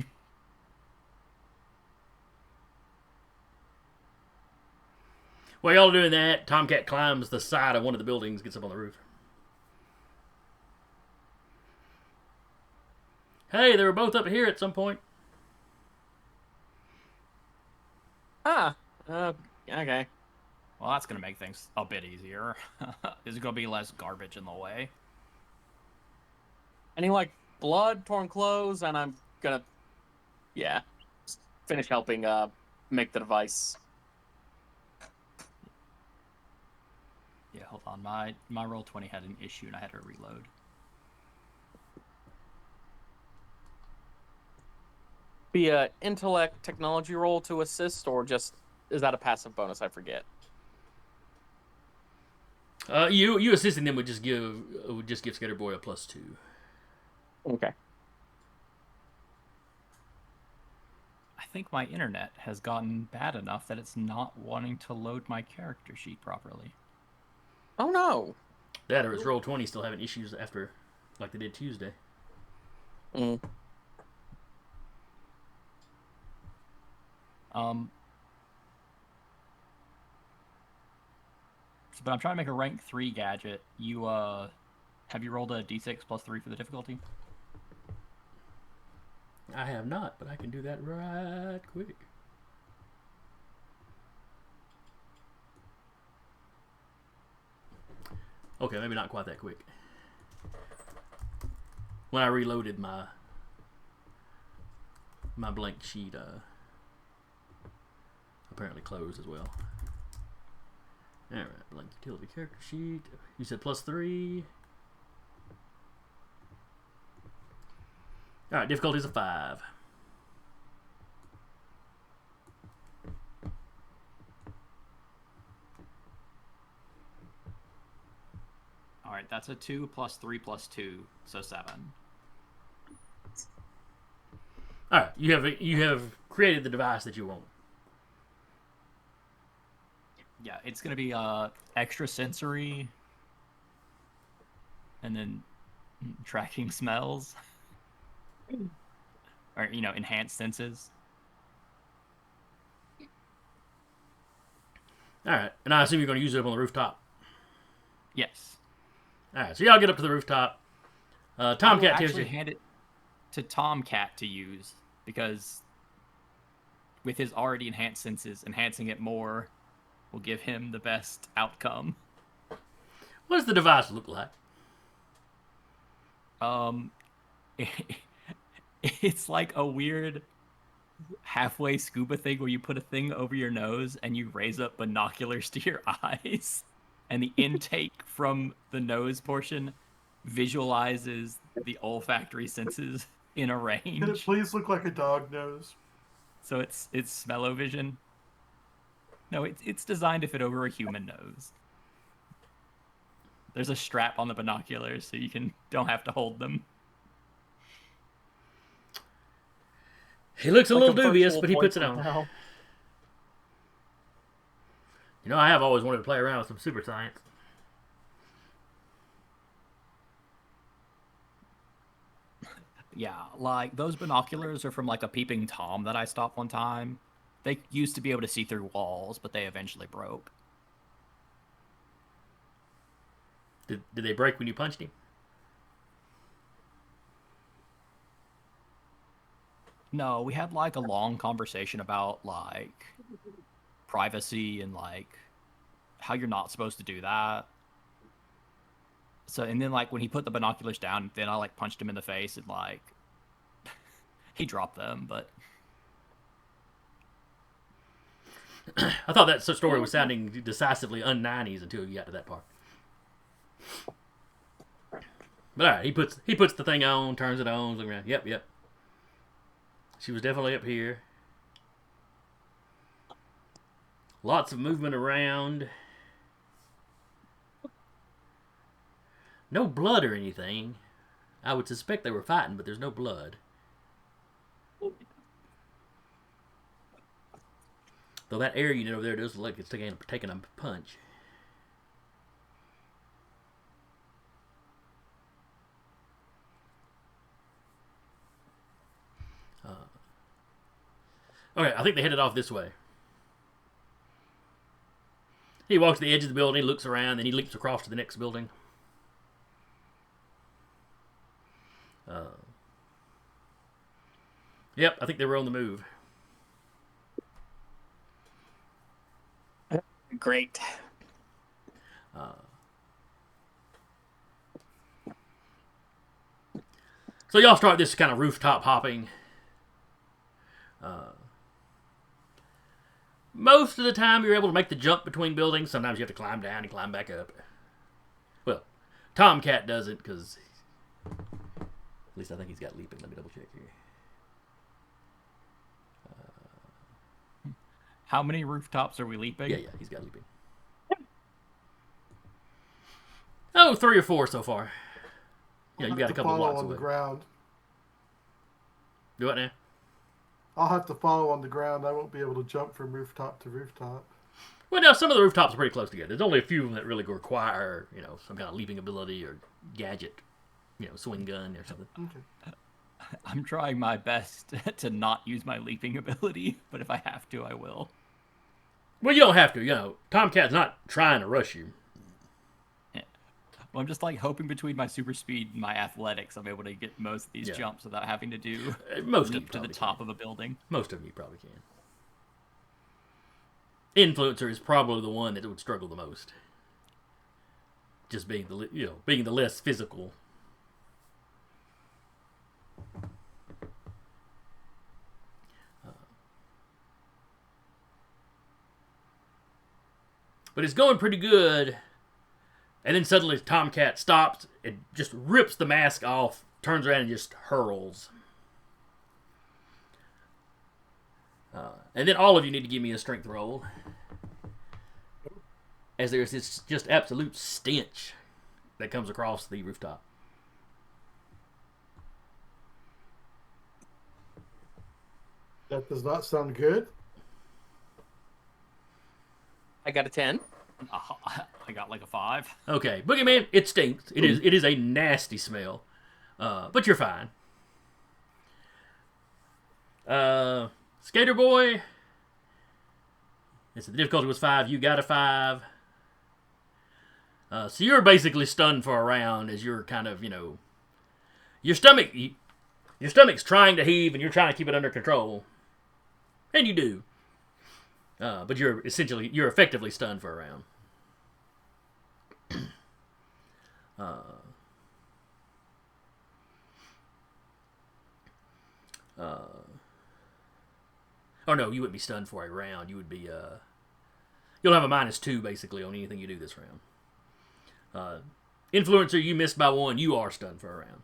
S2: While y'all are doing that, Tomcat climbs the side of one of the buildings, gets up on the roof. Hey, they were both up here at some point.
S3: Okay.
S5: Well, that's going to make things a bit easier. There's going to be less garbage in the way.
S3: Any, like, blood, torn clothes, and I'm gonna, finish helping make the device.
S5: Yeah, hold on. My Roll20 had an issue, and I had to reload.
S3: Be a intellect technology roll to assist, or just is that a passive bonus? I forget.
S2: You assisting them would just give Skater Boy a +2.
S3: Okay.
S5: I think my internet has gotten bad enough that it's not wanting to load my character sheet properly.
S3: Oh no.
S2: That or it's Roll20 still having issues after, like they did Tuesday.
S3: Mm.
S5: But I'm trying to make a rank 3 gadget. You have you rolled a d6 +3 for the difficulty?
S2: I have not, but I can do that right quick. Okay, maybe not quite that quick. When I reloaded my blank sheet, apparently closed as well. All right, blank utility character sheet. You said +3. All right, difficulty is a 5.
S5: All right, that's a 2 +3 +2, so 7.
S2: All right, you have created the device that you want.
S5: Yeah, it's gonna be extra sensory, and then tracking smells, or enhanced senses.
S2: All right, and I assume you're going to use it up on the rooftop.
S5: Yes.
S2: All right, so y'all get up to the rooftop. Tomcat
S5: I will
S2: tells
S5: actually
S2: you.
S5: hand it to Tomcat to use, because with his already enhanced senses, enhancing it more will give him the best outcome.
S2: What does the device look like?
S5: It's like a weird halfway scuba thing where you put a thing over your nose and you raise up binoculars to your eyes, and the intake from the nose portion visualizes the olfactory senses in a range.
S4: Can it please look like a dog nose?
S5: So it's smell-o-vision. No, it's designed to fit over a human nose. There's a strap on the binoculars so you don't have to hold them.
S2: He looks a
S3: Like
S2: little
S3: a
S2: dubious,
S3: virtual
S2: but he puts it
S3: point
S2: on.
S3: now.
S2: You know, I have always wanted to play around with some super science.
S5: Yeah, like those binoculars are from like a peeping Tom that I stopped one time. They used to be able to see through walls, but they eventually broke.
S2: Did they break when you punched him?
S5: No, we had like a long conversation about like privacy and like how you're not supposed to do that. So, and then like when he put the binoculars down, then I like punched him in the face and like he dropped them, but
S2: I thought that story was sounding decisively un-90s until you got to that part. But all right, he puts the thing on, turns it on, looking around. Yep. She was definitely up here. Lots of movement around. No blood or anything. I would suspect they were fighting, but there's no blood. Though that air unit over there does look like it's taking a punch. Okay, I think they headed off this way. He walks to the edge of the building, looks around, then he leaps across to the next building. Yep, I think they were on the move.
S3: Great.
S2: So y'all start this kind of rooftop hopping. Most of the time, you're able to make the jump between buildings. Sometimes you have to climb down and climb back up. Well, Tomcat doesn't, because at least I think he's got leaping. Let me double check here.
S5: How many rooftops are we leaping?
S2: Yeah, he's got leaping. Oh, 3 or 4 so far. Yeah, you got a couple
S4: follow
S2: blocks
S4: on
S2: away.
S4: the ground.
S2: Do what now?
S4: I'll have to follow on the ground. I won't be able to jump from rooftop to rooftop.
S2: Well, now some of the rooftops are pretty close together. There's only a few of them that really require, some kind of leaping ability or gadget, swing gun or something.
S4: Okay.
S5: I'm trying my best to not use my leaping ability, but if I have to, I will.
S2: Well, you don't have to. Tomcat's not trying to rush you.
S5: Yeah. Well, I'm just hoping between my super speed and my athletics, I'm able to get most of these jumps without having to do
S2: Most of
S5: leap
S2: you
S5: to the
S2: probably
S5: top
S2: can.
S5: of a building.
S2: Most of you probably can. Influencer is probably the one that would struggle the most. Just being the less physical. But it's going pretty good. And then suddenly Tomcat stops and just rips the mask off, turns around and just hurls. And then all of you need to give me a strength roll. As there's this just absolute stench that comes across the rooftop.
S4: That does not sound good.
S3: I got a 10.
S5: I got a 5.
S2: Okay, Boogieman, it stinks. It is a nasty smell. But you're fine. Skater Boy. The difficulty was 5. You got a 5. So you're basically stunned for a round as you're kind of, your stomach's trying to heave and you're trying to keep it under control. And you do. But you're effectively stunned for a round. Oh no, you wouldn't be stunned for a round. You would be, you'll have a -2 basically on anything you do this round. Influencer, you missed by 1. You are stunned for a round.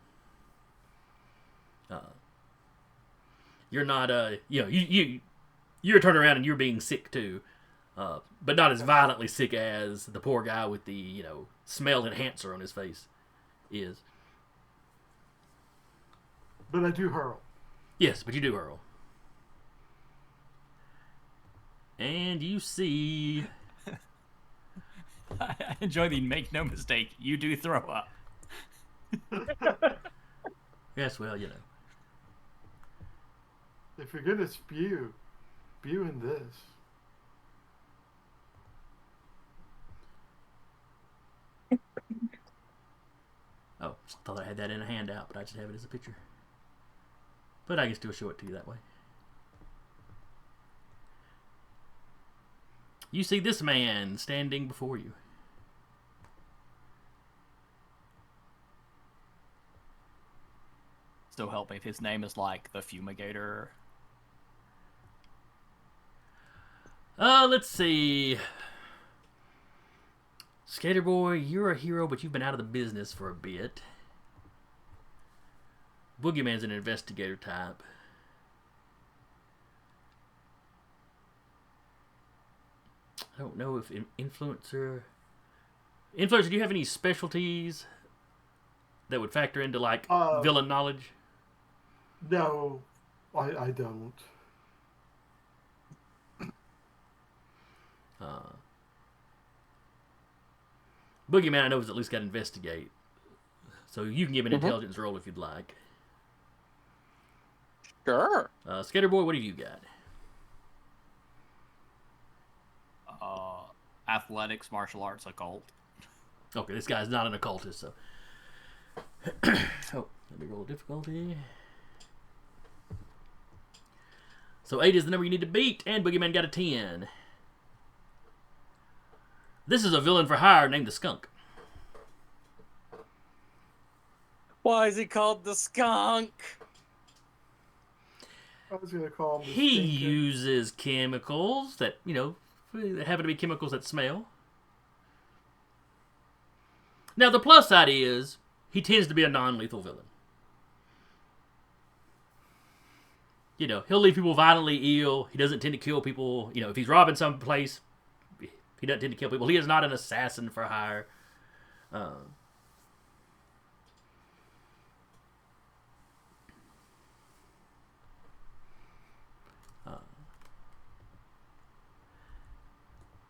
S2: You're not, you're turning around and you're being sick too. But not as violently sick as the poor guy with the, smell enhancer on his face is.
S4: But I do hurl.
S2: Yes, but you do hurl. And you see...
S5: I enjoy the make no mistake, you do throw up.
S2: Yes, well,
S4: If you're gonna spew in this.
S2: Oh, I thought I had that in a handout, but I just have it as a picture. But I can still show it to you that way. You see this man standing before you.
S5: So help me if his name is the Fumigator.
S2: Let's see. Skater Boy, you're a hero, but you've been out of the business for a bit. Boogieman's an investigator type. I don't know if Influencer... Influencer, do you have any specialties that would factor into, villain knowledge?
S4: No, I don't.
S2: Boogieman, I know, has at least got to investigate. So you can give an
S3: Mm-hmm.
S2: intelligence roll if you'd like.
S3: Sure.
S2: Skater Boy, what have you got?
S5: Athletics, martial arts, occult.
S2: Okay, this guy's not an occultist, so. Oh, let me roll difficulty. So 8 is the number you need to beat, and Boogeyman got a 10. This is a villain for hire named the Skunk.
S3: Why is he called the Skunk?
S4: I was gonna call him. The
S2: He
S4: stinker.
S2: uses chemicals that, happen to be chemicals that smell. Now, the plus side is he tends to be a non-lethal villain. He'll leave people violently ill. He doesn't tend to kill people. If he's robbing some place, he doesn't tend to kill people. He is not an assassin for hire.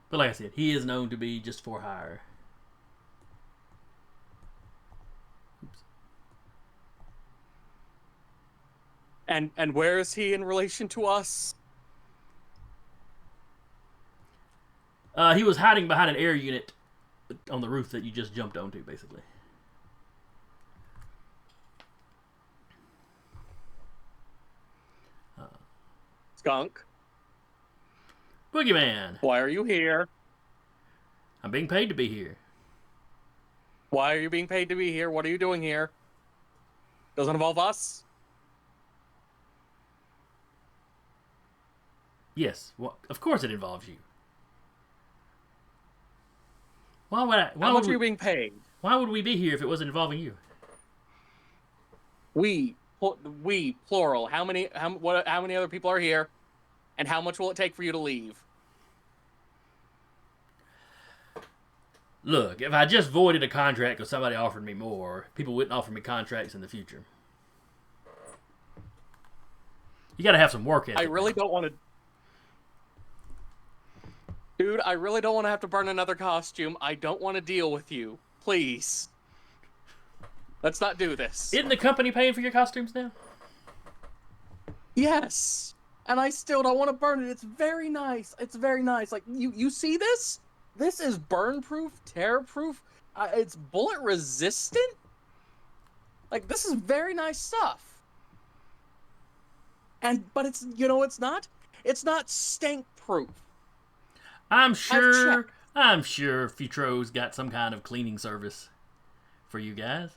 S2: But like I said, he is known to be just for hire.
S3: And where is he in relation to us?
S2: He was hiding behind an air unit on the roof that you just jumped onto, basically.
S3: Skunk,
S2: Boogeyman,
S3: why are you here?
S2: I'm being paid to be here.
S3: Why are you being paid to be here? What are you doing here? Doesn't involve us?
S2: Yes, well, of course it involves you. Why would I?
S3: How much are you being paid?
S2: Why would we be here if it wasn't involving you?
S3: We, plural. How many other people are here? And how much will it take for you to leave?
S2: Look, if I just voided a contract because somebody offered me more, people wouldn't offer me contracts in the future. You got to have some work ethic.
S3: I really don't want to. Dude, I really don't want to have to burn another costume. I don't want to deal with you. Please. Let's not do this.
S2: Isn't the company paying for your costumes now?
S3: Yes. And I still don't want to burn it. It's very nice. It's very nice. Like, you see this? This is burn-proof, tear-proof. It's bullet-resistant. Like, this is very nice stuff. But it's, it's not? It's not stank-proof.
S2: I'm sure Futro's got some kind of cleaning service for you guys.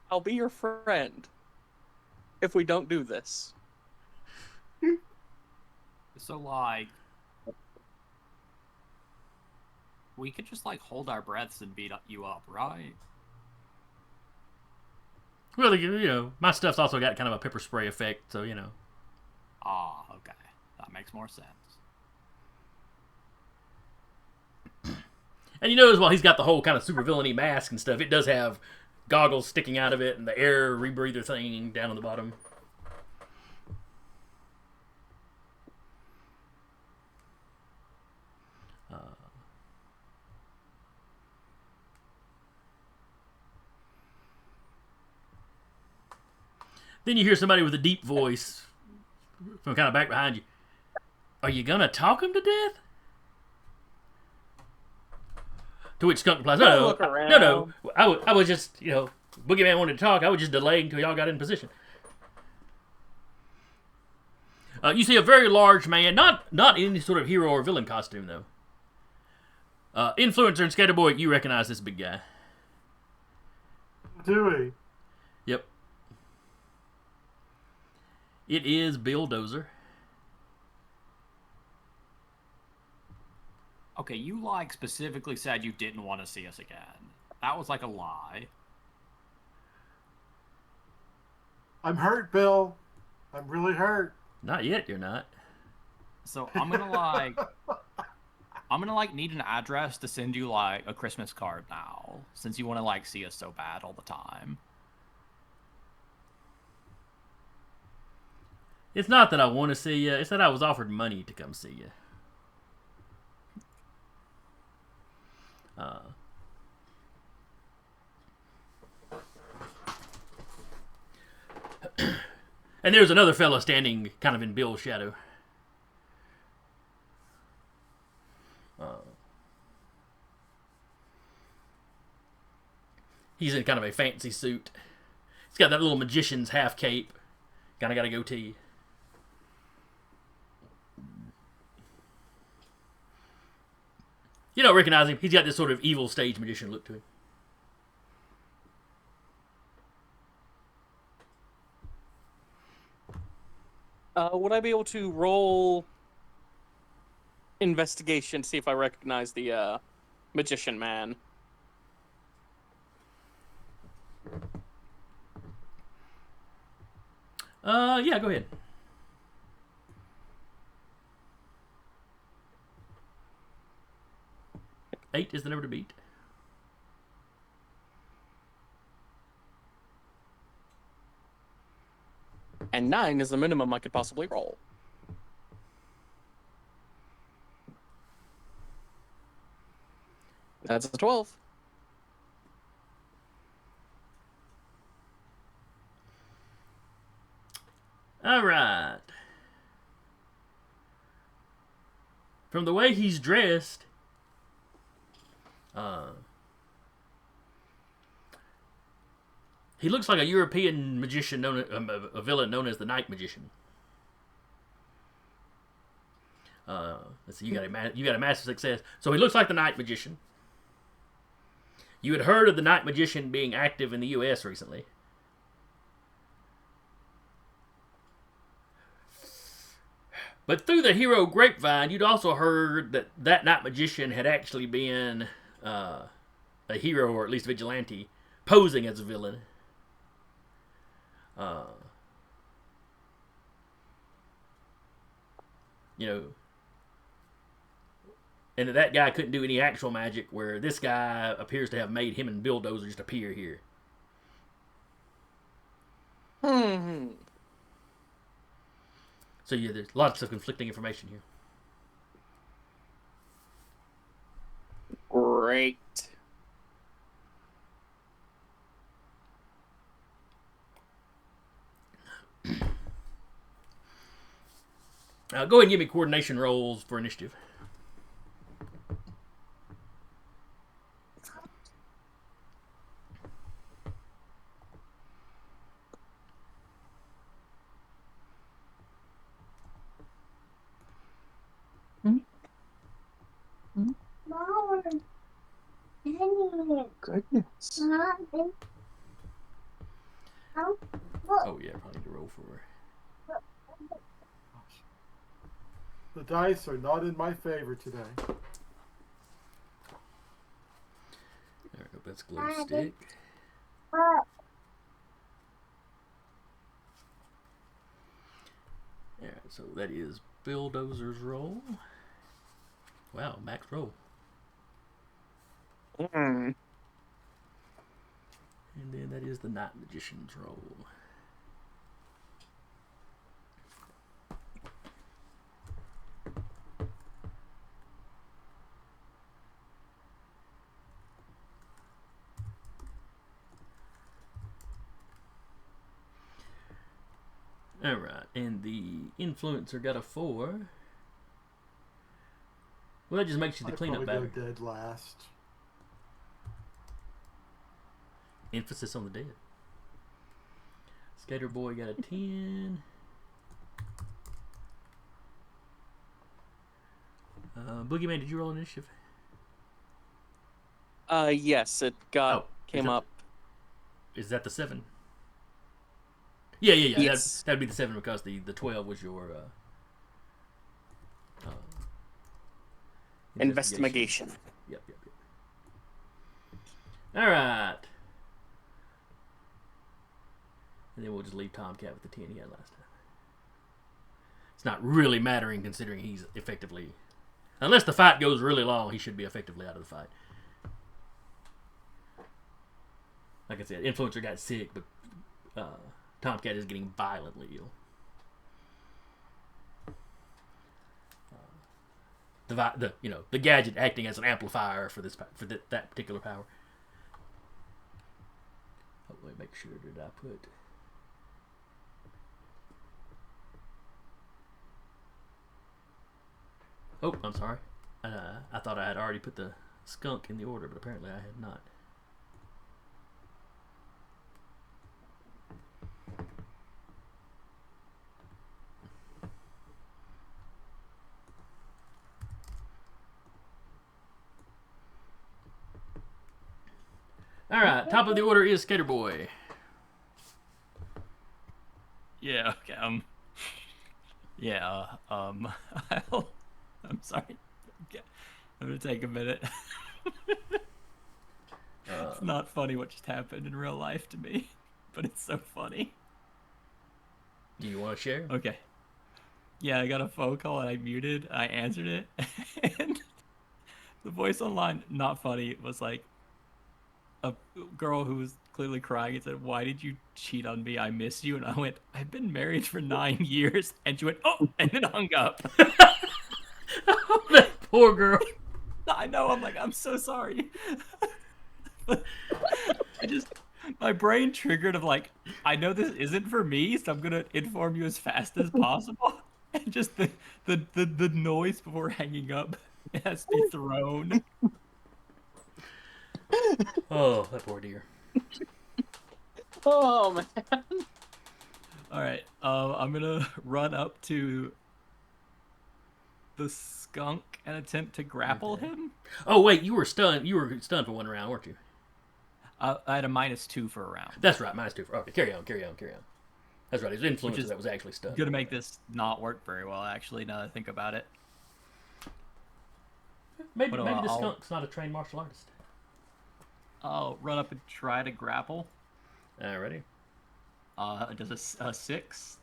S3: I'll be your friend if we don't do this.
S5: So, we could just, hold our breaths and beat you up, right?
S2: Well, my stuff's also got kind of a pepper spray effect, so,
S5: Ah, okay. That makes more sense.
S2: And as well, he's got the whole kind of supervillainy mask and stuff. It does have goggles sticking out of it and the air rebreather thing down on the bottom. Then you hear somebody with a deep voice from kind of back behind you. Are you gonna talk him to death? To which Skunk replies,
S3: Don't look around.
S2: no. I was just, Boogeyman wanted to talk. I was just delaying until y'all got in position. You see a very large man, not in any sort of hero or villain costume, though. Influencer and Skater Boy, you recognize this big guy.
S4: Do we?
S2: Yep. It is Bill Dozer.
S5: Okay, you, specifically said you didn't want to see us again. That was, a lie.
S4: I'm hurt, Bill. I'm really hurt.
S2: Not yet, you're not.
S5: So, I'm gonna, need an address to send you, a Christmas card now, since you want to, see us so bad all the time.
S2: It's not that I want to see you. It's that I was offered money to come see you. And there's another fella standing kind of in Bill's shadow. He's in kind of a fancy suit. He's got that little magician's half cape. Kind of got a goatee. You don't recognize him. He's got this sort of evil stage magician look to him.
S3: Would I be able to roll investigation to see if I recognize the magician man?
S2: Yeah, go ahead. Eight is the number to beat.
S3: And 9 is the minimum I could possibly roll. That's a 12.
S2: All right. From the way he's dressed, he looks like a European magician, a villain known as the Night Magician. Let's see, you got a massive success. So he looks like the Night Magician. You had heard of the Night Magician being active in the U.S. recently. But through the hero grapevine, you'd also heard that Night Magician had actually been a hero, or at least vigilante, posing as a villain. And that guy couldn't do any actual magic, where this guy appears to have made him and Bulldozer just appear here. So yeah, there's lots of conflicting information here.
S3: Great.
S2: Go ahead and give me coordination rolls for initiative.
S7: Mom, Daddy,
S3: Goodness.
S7: Mommy. Oh, look.
S2: Oh yeah, probably need to roll for.
S4: The dice are not in my favor today.
S2: Alright, that's glow stick.
S7: Look.
S2: Alright, so that is Bulldozer's roll. Wow, max roll.
S3: Mm.
S2: And then that is the Night Magician's roll. Alright, and the Influencer got a 4. Well, that just makes you the cleanup
S4: probably
S2: batter.
S4: go dead last.
S2: Emphasis on the dead. Skater Boy got a 10. Boogieman, did you roll initiative?
S3: Yes, it came up.
S2: Is that the 7? Yeah.
S3: Yes.
S2: That'd be the 7 because the 12 was your
S3: Investigation.
S2: Yep. All right. And then we'll just leave Tomcat with the 10 he had last time. It's not really mattering considering he's effectively... Unless the fight goes really long, he should be effectively out of the fight. Like I said, Influencer got sick, but Tomcat is getting violently ill. the gadget acting as an amplifier for that particular power. Oh, wait, make sure did I put. Oh, I'm sorry. I thought I had already put the skunk in the order, but apparently I had not. All right, top of the order is Skater Boy.
S5: Yeah. Okay. Yeah. I'm sorry. Okay, I'm gonna take a minute. It's not funny what just happened in real life to me, but it's so funny.
S2: Do you want to share?
S5: Okay. Yeah, I got a phone call and I muted. I answered it, and the voice online, not funny, was like a girl who was clearly crying and said, "Why did you cheat on me? I miss you." And I went, "I've been married for 9 years." And she went, "Oh," and then hung up.
S2: That poor girl.
S5: I know. I'm like, I'm so sorry. My brain triggered of like, I know this isn't for me, so I'm gonna inform you as fast as possible. And just the noise before hanging up, it has to be thrown.
S2: Oh, that poor dear.
S3: Oh man.
S5: All right, I'm gonna run up to the skunk and attempt to grapple him.
S2: Oh wait, you were stunned. You were stunned for one round, weren't you?
S5: I had a -2 for a round.
S2: That's right, -2. Okay, carry on. That's right. His influencer that was actually stunned.
S5: Gonna make this not work very well, actually. Now that I think about it.
S2: Maybe
S5: But,
S2: the skunk's not a trained martial artist.
S5: I'll run up and try to grapple.
S2: Alrighty.
S5: Does a 6?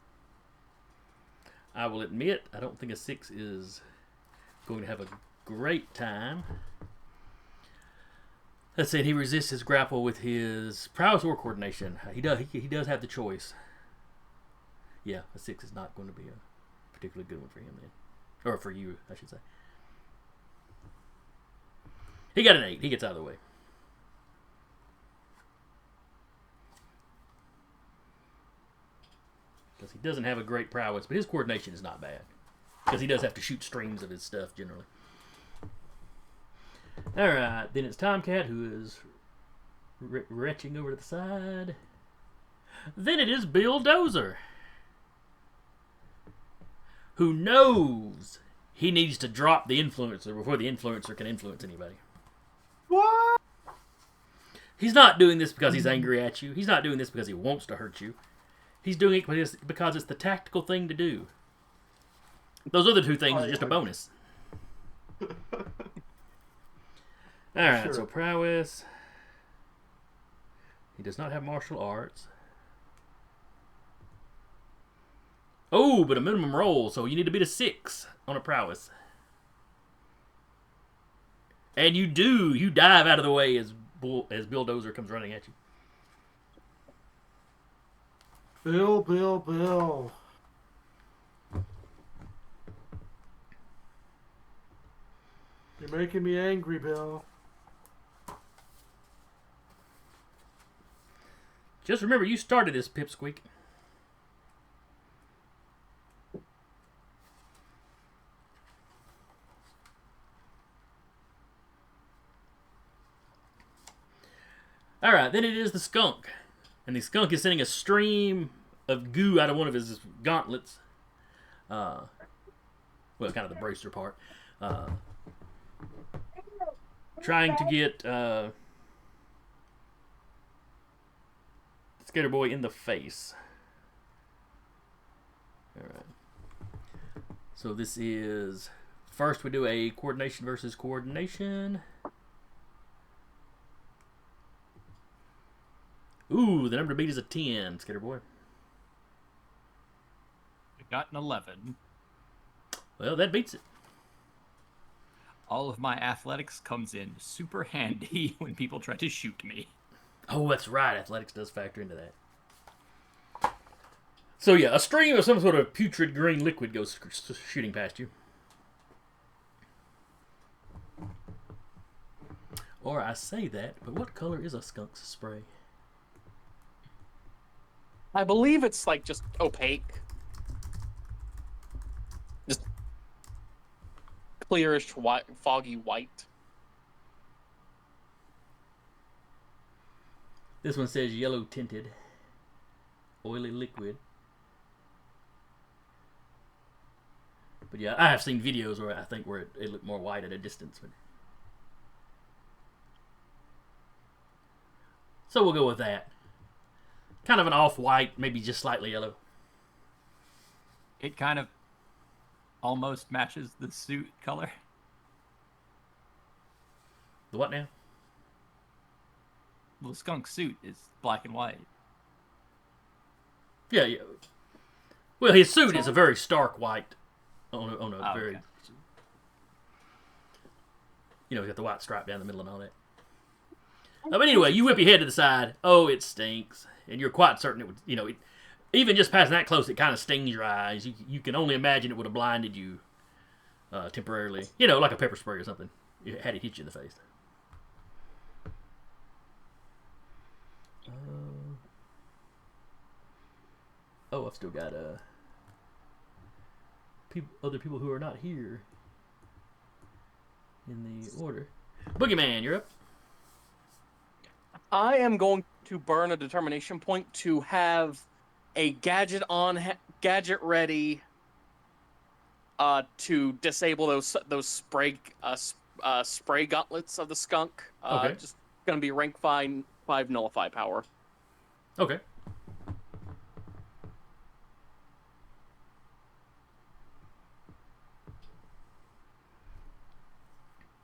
S2: I will admit, I don't think a 6 is going to have a great time. Let's say he resists his grapple with his prowess or coordination. He does have the choice. Yeah, a 6 is not going to be a particularly good one for him then. Or for you, I should say. He got an 8. He gets out of the way. Because he doesn't have a great prowess, but his coordination is not bad. Because he does have to shoot streams of his stuff, generally. Alright, then it's Tomcat, who is retching over to the side. Then it is Bill Dozer, who knows he needs to drop the influencer before the influencer can influence anybody.
S4: What?
S2: He's not doing this because he's angry at you. He's not doing this because he wants to hurt you. He's doing it because it's the tactical thing to do. Those other two things are just a bonus. Alright,
S4: Sure.
S2: so prowess. He does not have martial arts. Oh, but a minimum roll, so you need to beat a 6 on a prowess. And you do. You dive out of the way as Bill Dozer comes running at you.
S4: Bill. You're making me angry, Bill.
S2: Just remember, you started this, Pipsqueak. Alright, then it is the skunk. And the skunk is sending a stream of goo out of one of his gauntlets. Well, kind of the bracer part. Trying to get Skater Boy in the face. Alright. So this is... First we do a coordination versus coordination. Ooh, the number to beat is a 10, Skater Boy.
S5: I got an 11.
S2: Well, that beats it.
S5: All of my athletics comes in super handy when people try to shoot me.
S2: Oh, that's right. Athletics does factor into that. So yeah, a stream of some sort of putrid green liquid goes shooting past you. Or I say that, but what color is a skunk's spray?
S3: I believe it's like just opaque. Just clearish white, foggy white.
S2: This one says yellow tinted, oily liquid. But yeah, I have seen videos where I think where it looked more white at a distance. But... So we'll go with that. Kind of an off-white, maybe just slightly yellow.
S5: It kind of almost matches the suit color.
S2: The what now?
S5: Well, the skunk suit is black and white.
S2: Yeah, yeah. Well, his suit is a very stark white. On a
S5: Oh,
S2: very...
S5: okay.
S2: You know, he's got the white stripe down the middle and all that. But anyway, you whip your head to the side. Oh, it stinks. And you're quite certain it would, you know, even just passing that close, it kind of stings your eyes. You can only imagine it would have blinded you temporarily. You know, like a pepper spray or something. You had it hit you in the face. Oh, I've still got other people who are not here in the order. Boogieman, you're up.
S3: I am going to burn a determination point to have a gadget on, gadget ready, to disable those spray spray gauntlets of the skunk.
S2: Okay.
S3: Just gonna be rank 5 nullify power.
S2: Okay.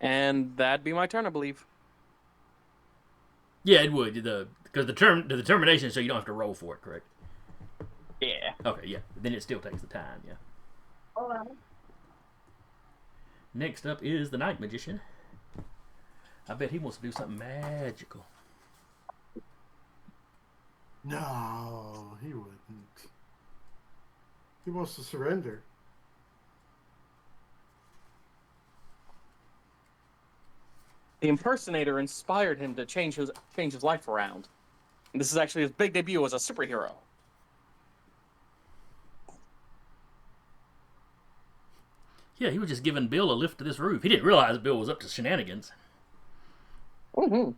S3: And that'd be my turn, I believe.
S2: Yeah, it would. Because the determination is so you don't have to roll for it, correct?
S3: Yeah.
S2: Okay, yeah. Then it still takes the time, yeah. Next up is the Night Magician. I bet he wants to do something magical.
S4: No, he wouldn't. He wants to surrender.
S3: The impersonator inspired him to change his life around. And this is actually his big debut as a superhero.
S2: Yeah, he was just giving Bill a lift to this roof. He didn't realize Bill was up to shenanigans.
S3: Mm-hmm.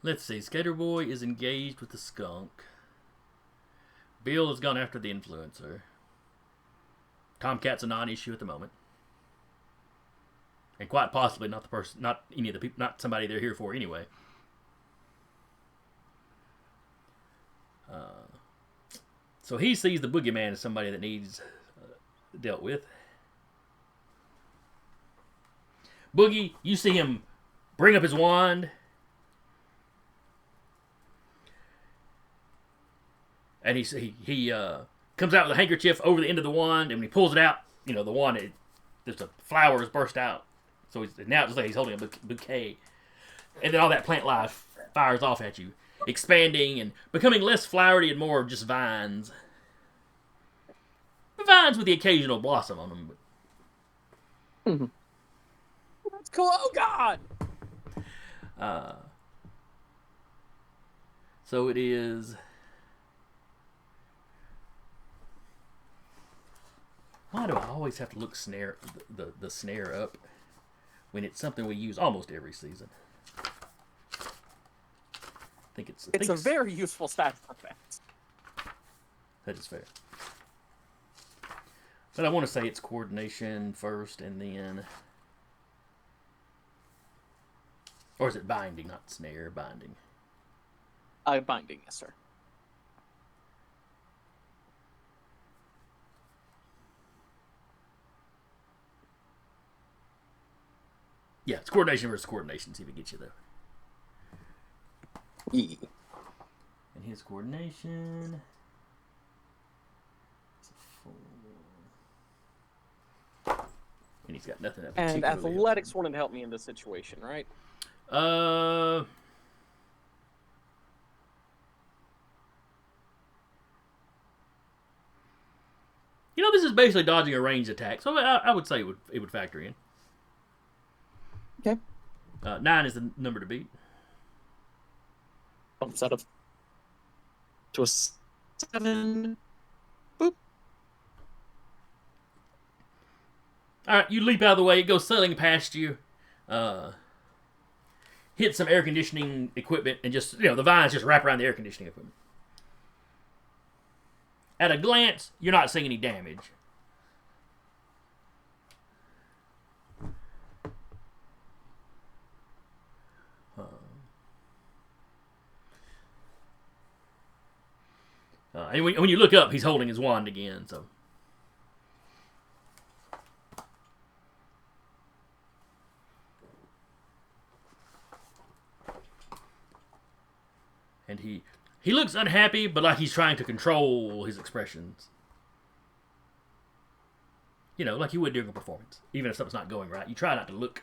S2: Let's see. Skater Boy is engaged with the skunk. Bill has gone after the influencer. Tomcat's a non-issue at the moment, and quite possibly not the person, not any of the people, not somebody they're here for anyway. So he sees the Boogeyman as somebody that needs dealt with. Boogie, you see him bring up his wand, and he comes out with a handkerchief over the end of the wand, and when he pulls it out, you know, the wand, there's a flowers burst out. So now it's like he's holding a bouquet, and then all that plant life fires off at you, expanding and becoming less flowery and more of just vines. Vines with the occasional blossom on them.
S3: Mm-hmm. That's cool. Oh God!
S2: So it is. Why do I always have to look the snare up when it's something we use almost every season? I think it's
S3: a very useful stat effect.
S2: That is fair. But I want to say it's coordination first and then... Or is it binding, not snare, binding?
S3: Binding, yes, sir.
S2: Yeah, it's coordination versus coordination. See if it gets you there.
S3: Yeah.
S2: And his coordination... And he's got nothing that
S3: And
S2: particularly
S3: athletics wouldn't help me in this situation, right?
S2: You know, this is basically dodging a ranged attack, so I would say it would factor in.
S3: Okay.
S2: 9 is the number to beat.
S3: Bumps out of to a 7. Boop.
S2: All right, you leap out of the way. It goes sailing past you. Hit some air conditioning equipment, and just the vines just wrap around the air conditioning equipment. At a glance, you're not seeing any damage. And when you look up, he's holding his wand again. So, and he looks unhappy, but like he's trying to control his expressions. Like you would during a performance. Even if something's not going right, you try not to look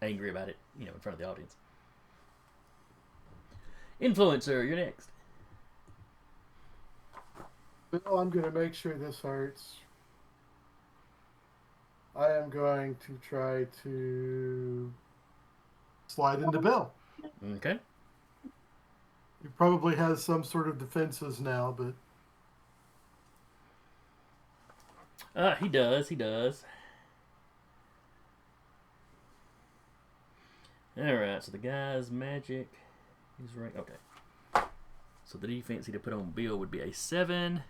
S2: angry about it, in front of the audience. Influencer, you're next.
S4: Bill, I'm going to make sure this hurts. I am going to try to slide into Bill.
S2: Okay.
S4: He probably has some sort of defenses now, but...
S2: He does. Alright, so the guy's magic is right. Okay. So the defense he'd put on Bill would be a 7.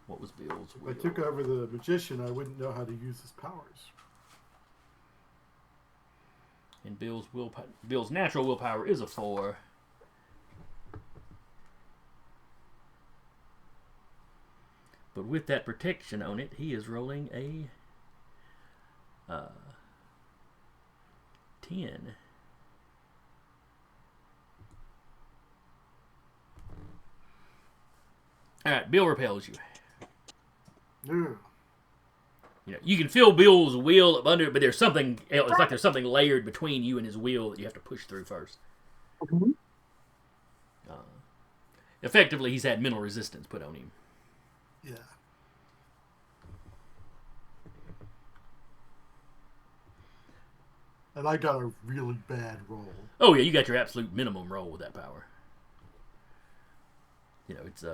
S2: What was Bill's will?
S4: If I took over the magician, I wouldn't know how to use his powers.
S2: And Bill's natural willpower is a 4. But with that protection on it, he is rolling a 10. All right, Bill repels you.
S4: Ugh.
S2: You can feel Bill's will up under it, but there's something. It's like there's something layered between you and his will that you have to push through first.
S3: Mm-hmm.
S2: Effectively, he's had mental resistance put on him.
S4: Yeah. And I got a really bad roll.
S2: Oh yeah, you got your absolute minimum roll with that power. It's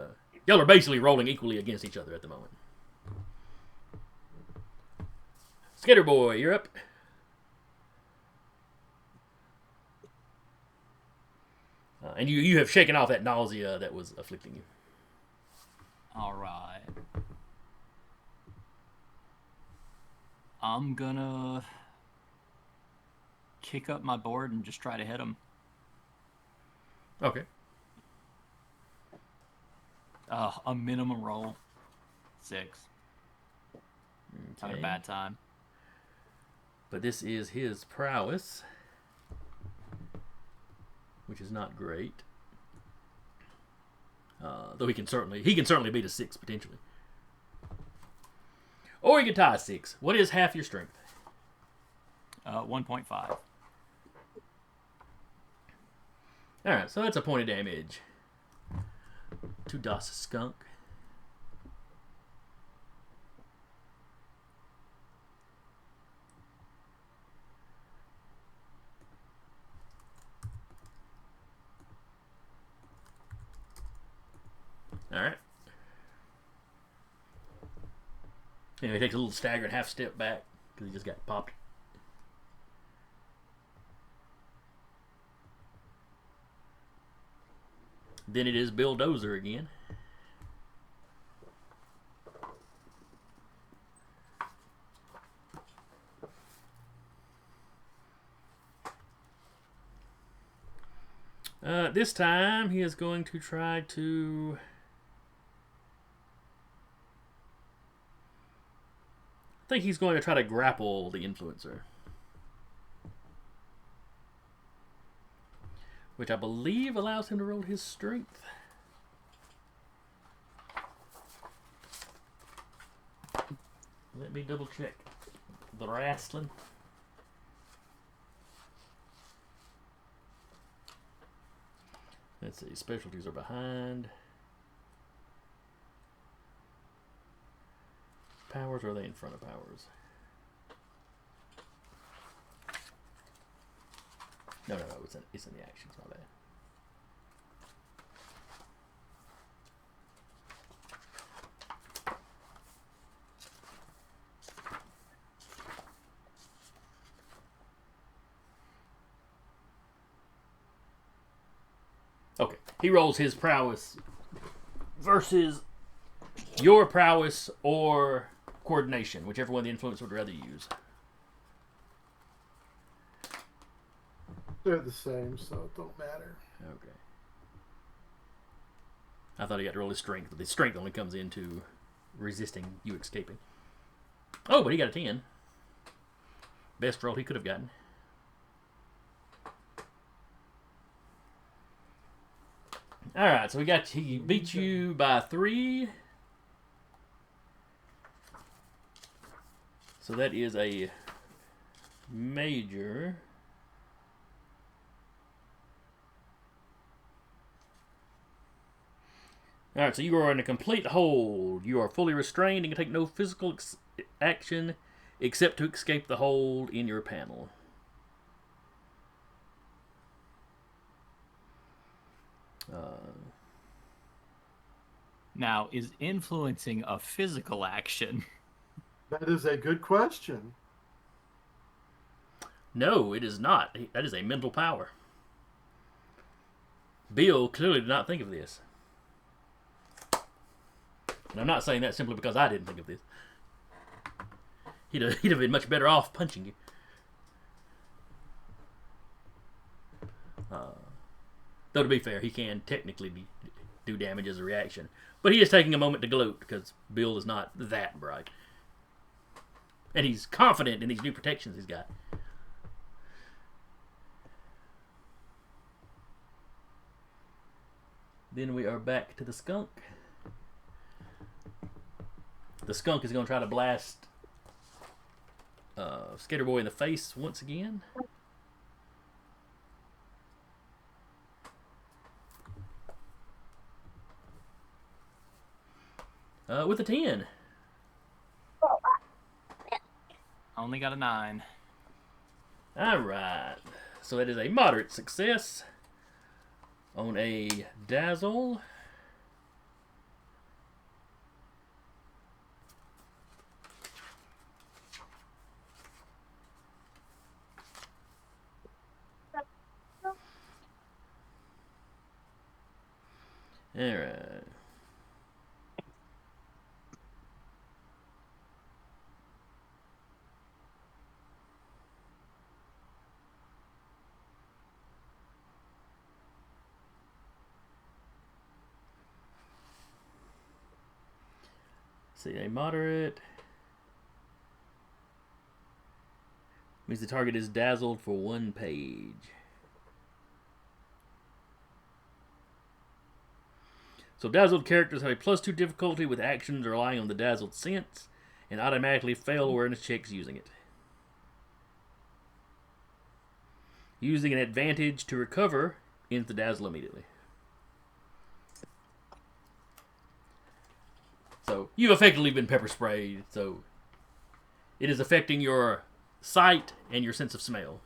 S2: y'all are basically rolling equally against each other at the moment. Skater boy, you're up. And you have shaken off that nausea that was afflicting you.
S5: All right. I'm gonna kick up my board and just try to hit him.
S2: Okay.
S5: A minimum roll. 6. Not a
S2: Okay.
S5: bad time.
S2: But this is his prowess, which is not great. Though he can certainly beat a 6 potentially, or he can tie a 6. What is half your strength?
S5: 1.5.
S2: All right, so that's a point of damage to Das Skunk. All right. He takes a little staggered half step back because he just got popped. Then it is Bill Dozer again. This time he is going to try to... I think he's going to try to grapple the influencer, which I believe allows him to roll his strength. Let me double check the wrestling. Let's see. Specialties are behind. Powers, or are they in front of powers? No, it's in the actions, my bad. Okay, he rolls his prowess versus your prowess or coordination, whichever one the influencer would rather use.
S4: They're the same, so it don't matter.
S2: Okay. I thought he got to roll his strength, but the strength only comes into resisting you escaping. Oh, but he got a 10. Best roll he could have gotten. Alright, so he beat you by 3. So that is a major. Alright, so you are in a complete hold. You are fully restrained and can take no physical action except to escape the hold in your panel.
S5: Now, is influencing a physical action?
S4: That is a good question.
S2: No, it is not. That is a mental power. Bill clearly did not think of this. And I'm not saying that simply because I didn't think of this. He'd have been much better off punching you. Though to be fair, he can technically do damage as a reaction. But he is taking a moment to gloat because Bill is not that bright. And he's confident in these new protections he's got. Then we are back to the skunk. The skunk is going to try to blast Skater Boy in the face once again. With a 10.
S5: Only got a 9.
S2: Alright. So that is a moderate success on a dazzle. Alright. See, a moderate means the target is dazzled for 1 page. So dazzled characters have a +2 difficulty with actions relying on the dazzled sense and automatically fail awareness checks using it. Using an advantage to recover ends the dazzle immediately. So you've effectively been pepper sprayed, so it is affecting your sight and your sense of smell.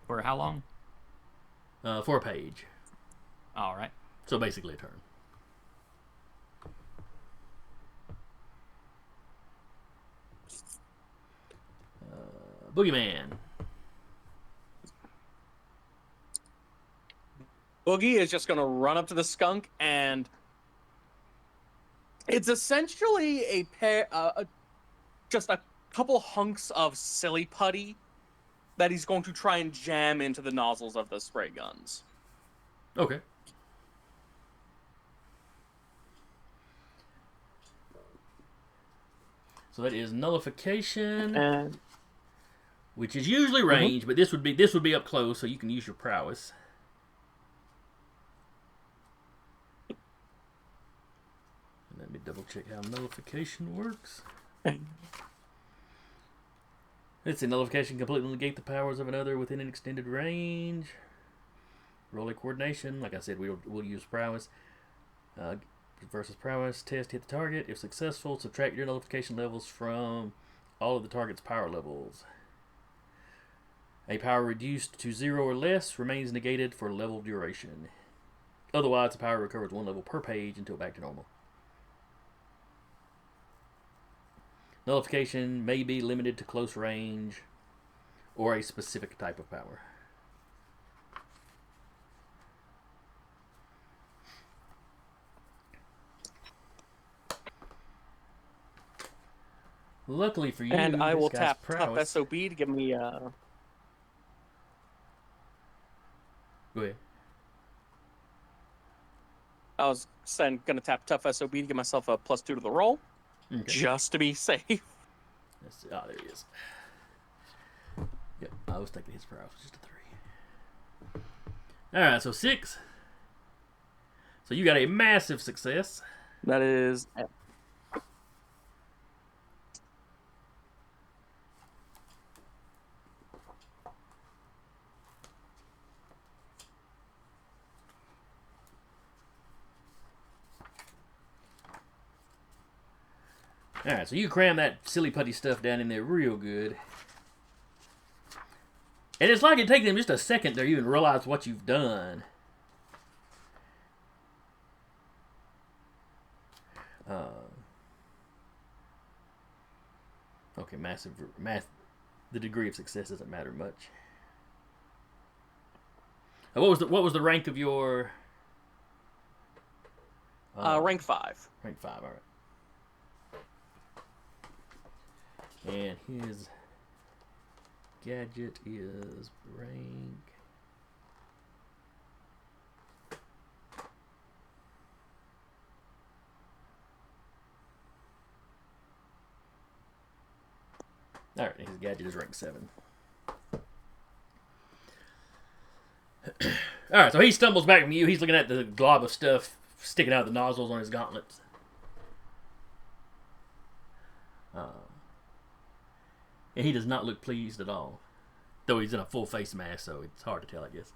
S5: For how long?
S2: For a page.
S5: All right.
S2: So basically a turn. Boogieman.
S3: Boogie is just going to run up to the skunk, and it's essentially a pair, just a couple hunks of silly putty that he's going to try and jam into the nozzles of the spray guns.
S2: Okay. So that is nullification, which is usually range, but this would be up close, so you can use your prowess. Let me double check how nullification works. It's a nullification completely negate the powers of another within an extended range. Roll a coordination. Like I said, we'll use prowess. Versus prowess test, hit the target. If successful, subtract your nullification levels from all of the target's power levels. A power reduced to 0 or less remains negated for level duration. Otherwise, the power recovers 1 level per page until back to normal. Nullification may be limited to close range or a specific type of power. Luckily for you,
S3: And I
S2: this
S3: will
S2: guy's
S3: tap
S2: prowess.
S3: SOB to give me
S2: Go ahead.
S3: I was gonna tap tough SOB to give myself a +2 to the roll,
S2: Okay.
S3: just to be safe.
S2: Let's see. Oh, there he is. Yep, I was thinking his prowess was just a 3. Alright, so 6. So you got a massive success.
S3: That is.
S2: Alright, so you cram that silly putty stuff down in there real good. And it's like it takes them just a second to even realize what you've done. Okay, math. The degree of success doesn't matter much. What was the rank of your?
S3: Rank 5.
S2: Rank 5. All right. And his gadget is rank. All right, his gadget is rank 7. All right, so he stumbles back from you. He's looking at the glob of stuff sticking out of the nozzles on his gauntlets. And he does not look pleased at all. Though he's in a full face mask, so it's hard to tell, I guess.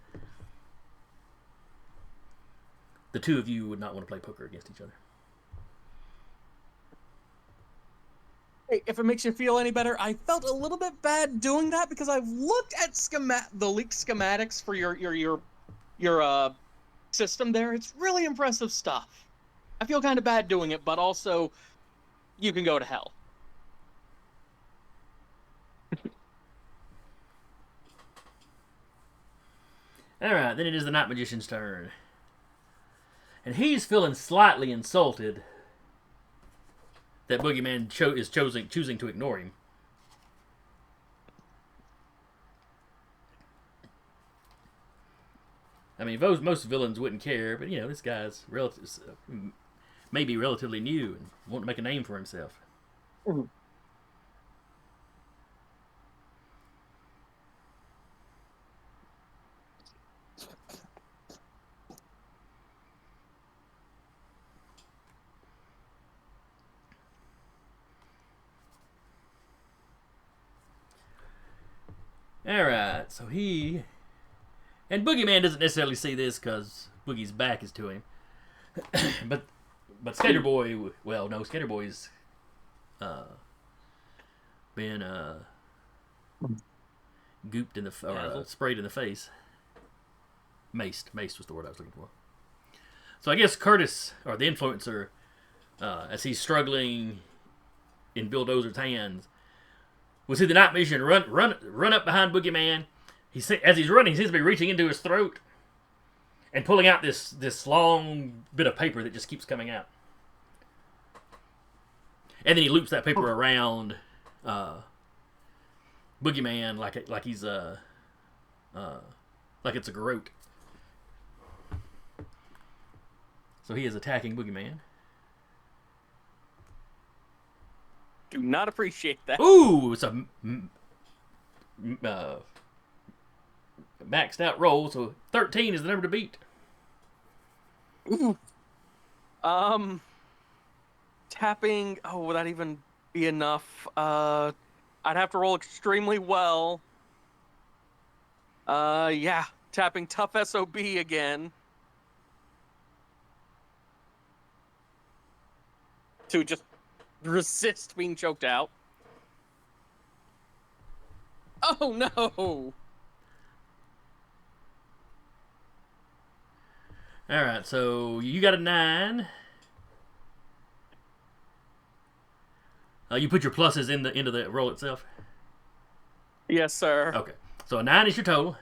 S2: The two of you would not want to play poker against each other.
S3: Hey, if it makes you feel any better, I felt a little bit bad doing that because I've looked at the leaked schematics for your system there. It's really impressive stuff. I feel kind of bad doing it, but also you can go to hell.
S2: Alright, then it is the Night Magician's turn. And he's feeling slightly insulted that Boogieman is choosing to ignore him. I mean, most villains wouldn't care, but, you know, this guy's maybe relatively new and wants to make a name for himself.
S3: Mm-hmm.
S2: Alright, so he... And Boogieman doesn't necessarily see this because Boogie's back is to him. but Skater Boy... Well, no, Skater Boy's... been... gooped in the... Or sprayed in the face. Maced. Maced was the word I was looking for. So I guess Curtis, or the influencer, as he's struggling in Bill Dozer's hands... We see the Night Magician run up behind Boogieman. As he's running, he seems to be reaching into his throat and pulling out this long bit of paper that just keeps coming out. And then he loops that paper around Boogieman like he's like it's a garrote. So he is attacking Boogieman.
S3: Do not appreciate that.
S2: Ooh, it's a maxed out roll, so 13 is the number to beat.
S3: Ooh. Tapping. Oh, would that even be enough? I'd have to roll extremely well. Yeah. Tapping tough SOB again. To just resist being choked out. Oh no!
S2: Alright, so you got a 9. You put your pluses into the roll itself?
S3: Yes, sir.
S2: Okay. So a 9 is your total.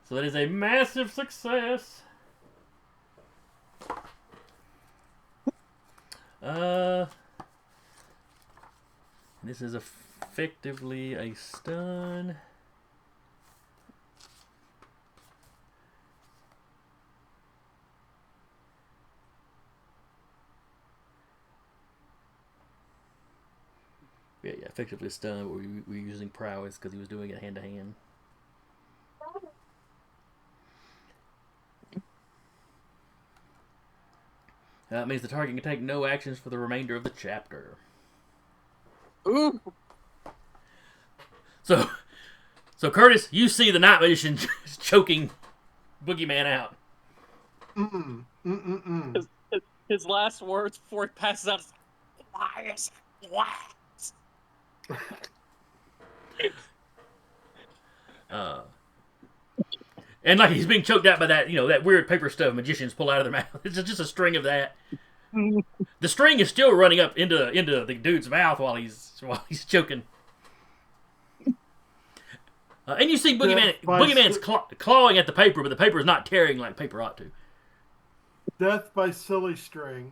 S2: So that is a massive success. This is effectively a stun. Yeah, effectively a stun, but we were using prowess because he was doing it hand to hand. That means the target can take no actions for the remainder of the chapter.
S3: Ooh.
S2: So Curtis, you see the Night Magician choking Boogieman out.
S3: His last words before he passes out is, "Why is it what?"
S2: And like he's being choked out by that, that weird paper stuff magicians pull out of their mouth. It's just a string of that. The string is still running up into the dude's mouth while he's choking. And you see Boogieman's clawing at the paper, but the paper is not tearing like paper ought to.
S4: Death by silly string.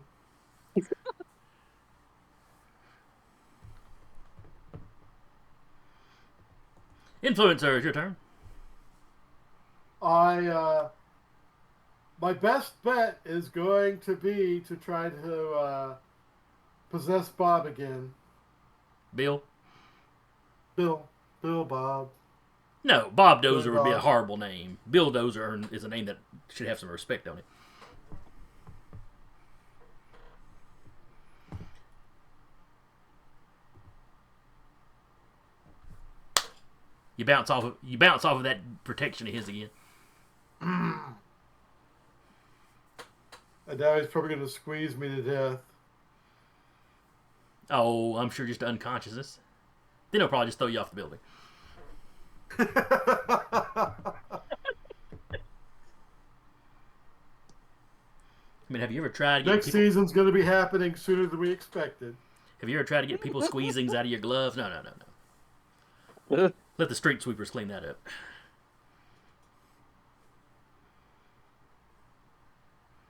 S2: Influencer, it's your turn.
S4: My best bet is going to be to try to possess Bob again.
S2: Bill?
S4: Bill, Bob.
S2: No, Bob Dozer would be a horrible name. Bill Dozer is a name that should have some respect on it. You bounce off of that protection of his again.
S4: And now he's probably going to squeeze me to death.
S2: Oh, I'm sure just unconsciousness. Then he'll probably just throw you off the building. I mean, have you ever tried to get
S4: Next season's going to be happening sooner than we expected.
S2: Have you ever tried to get people squeezings out of your gloves? No. Let the street sweepers clean that up.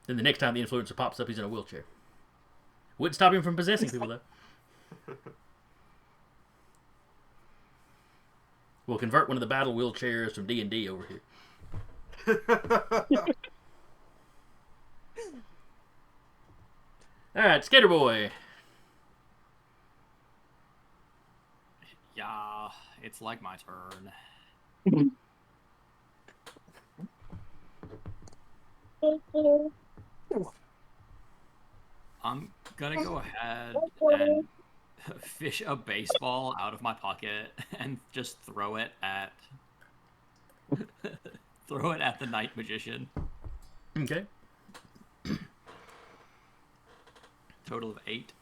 S2: Then the next time the influencer pops up, he's in a wheelchair. Wouldn't stop him from possessing people, though. We'll convert one of the battle wheelchairs from D&D over here. Alright, Skater Boy.
S5: Yeah, it's like my turn.
S7: Thank you.
S5: I'm gonna go ahead and fish a baseball out of my pocket and just throw it at the Night Magician.
S2: Okay.
S5: Total of 8.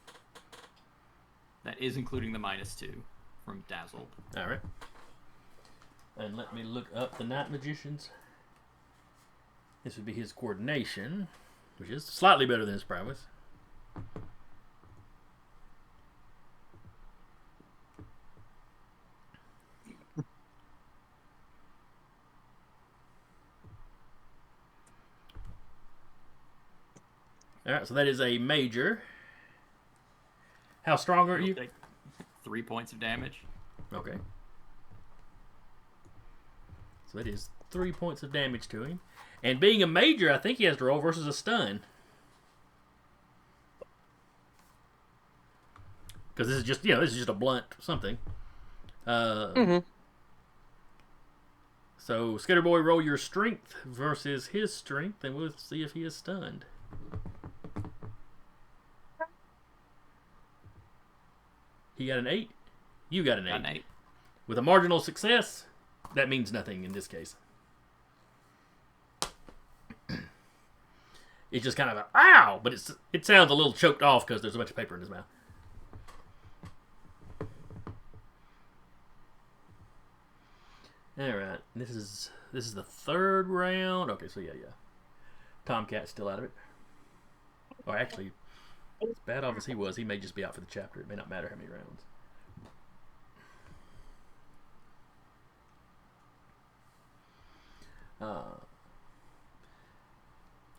S5: That is including the -2 from Dazzled.
S2: Alright. And let me look up the Night Magician's. This would be his coordination, which is slightly better than his prowess. Alright, so that is a major. How strong are you?
S5: Take 3 points of damage.
S2: Okay. So that is 3 points of damage to him. And being a major, I think he has to roll versus a stun. Because this is just a blunt something. So, Skater Boy, roll your strength versus his strength, and we'll see if he is stunned. He got an 8. You got an 8.
S5: Got an 8.
S2: With a marginal success, that means nothing in this case. It's just kind of a ow, but it sounds a little choked off because there's a bunch of paper in his mouth. All right, this is the third round. Okay, so yeah. Tomcat's still out of it. Or actually, as bad off as he was, he may just be out for the chapter. It may not matter how many rounds.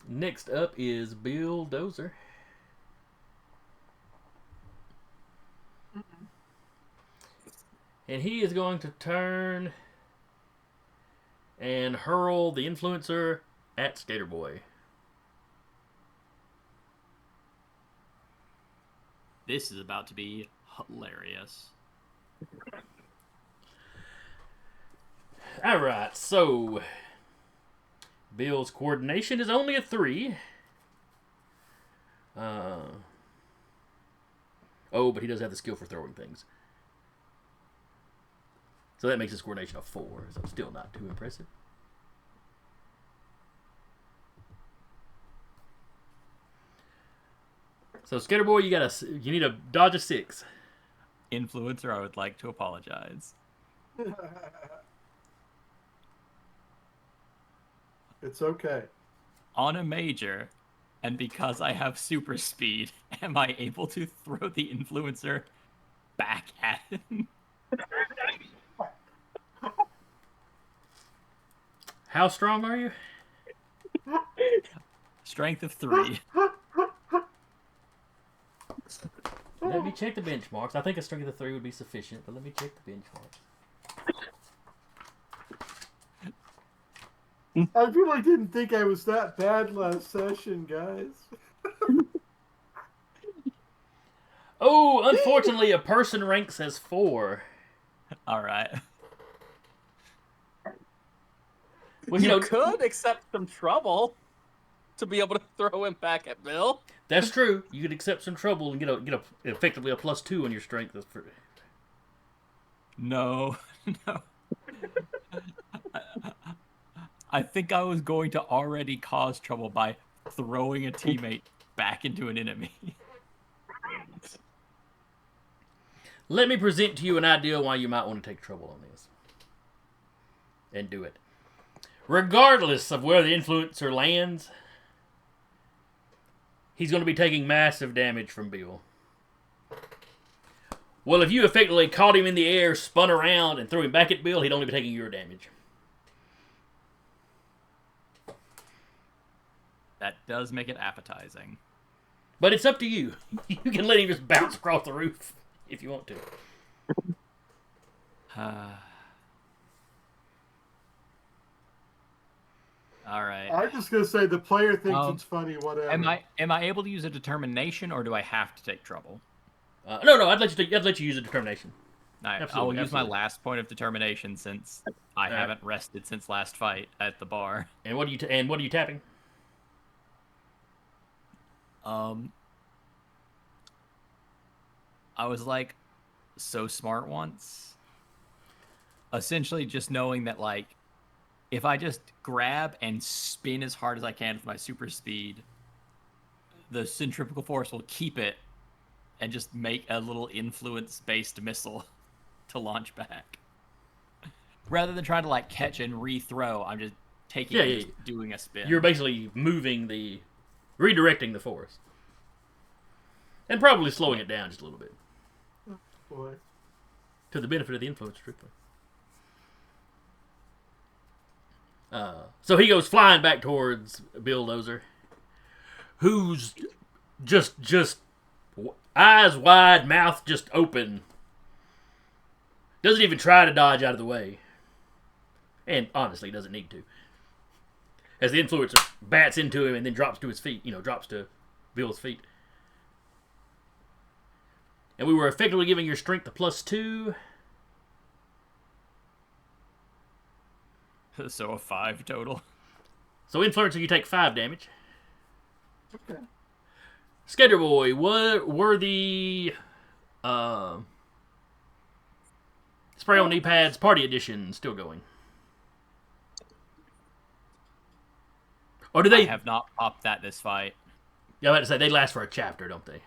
S2: Next up is Bill Dozer. And he is going to turn and hurl the influencer at Skater Boy.
S5: This is about to be hilarious.
S2: Alright, so Bill's coordination is only a 3. Oh, but he does have the skill for throwing things. So that makes his coordination a 4. So still not too impressive. So Skater Boy, you need to dodge a 6.
S5: Influencer, I would like to apologize.
S4: It's okay.
S5: On a major, and because I have super speed, am I able to throw the influencer back at him?
S2: How strong are you?
S5: Strength of 3.
S2: Let me check the benchmarks. I think a strength of 3 would be sufficient, but let me check the benchmarks.
S4: I really didn't think I was that bad last session, guys.
S2: Oh, unfortunately, a person ranks as 4.
S5: All right.
S2: Well,
S3: You could accept some trouble to be able to throw him back at Bill.
S2: That's true. You could accept some trouble and get effectively a +2 on your strength.
S5: No. I think I was going to already cause trouble by throwing a teammate back into an enemy.
S2: Let me present to you an idea why you might want to take trouble on this. And do it. Regardless of where the influencer lands, he's going to be taking massive damage from Bill. Well, if you effectively caught him in the air, spun around, and threw him back at Bill, he'd only be taking your damage.
S5: That does make it appetizing.
S2: But it's up to you. You can let him just bounce across the roof if you want to.
S5: All right.
S4: I'm just gonna say the player thinks it's funny, whatever.
S5: Am I able to use a determination, or do I have to take trouble?
S2: No. I'd let you use a determination.
S5: All right,
S2: Absolutely,
S5: I will use my
S2: absolutely.
S5: last point of determination since I haven't rested since last fight at the bar.
S2: And what are you tapping?
S5: I was like so smart once. Essentially, just knowing that like, if I just grab and spin as hard as I can with my super speed, the centrifugal force will keep it and just make a little influence-based missile to launch back. Rather than trying to like catch and rethrow, I'm just taking it, just doing a spin.
S2: You're basically redirecting the force. And probably slowing it down just a little bit.
S4: Boy.
S2: To the benefit of the influence, strictly. So he goes flying back towards Bill Dozer, who's just eyes wide, mouth just open. Doesn't even try to dodge out of the way. And honestly, doesn't need to. As the influencer bats into him and then drops to his feet, drops to Bill's feet. And we were effectively giving your strength a +2.
S5: So a 5 total.
S2: So influencer, you take 5 damage.
S4: Okay.
S2: Skater Boy, were the Spray on knee pads, party edition, still going. Or do
S5: I
S2: they?
S5: have not popped that this fight.
S2: Yeah, I was about to say they last for a chapter, don't they?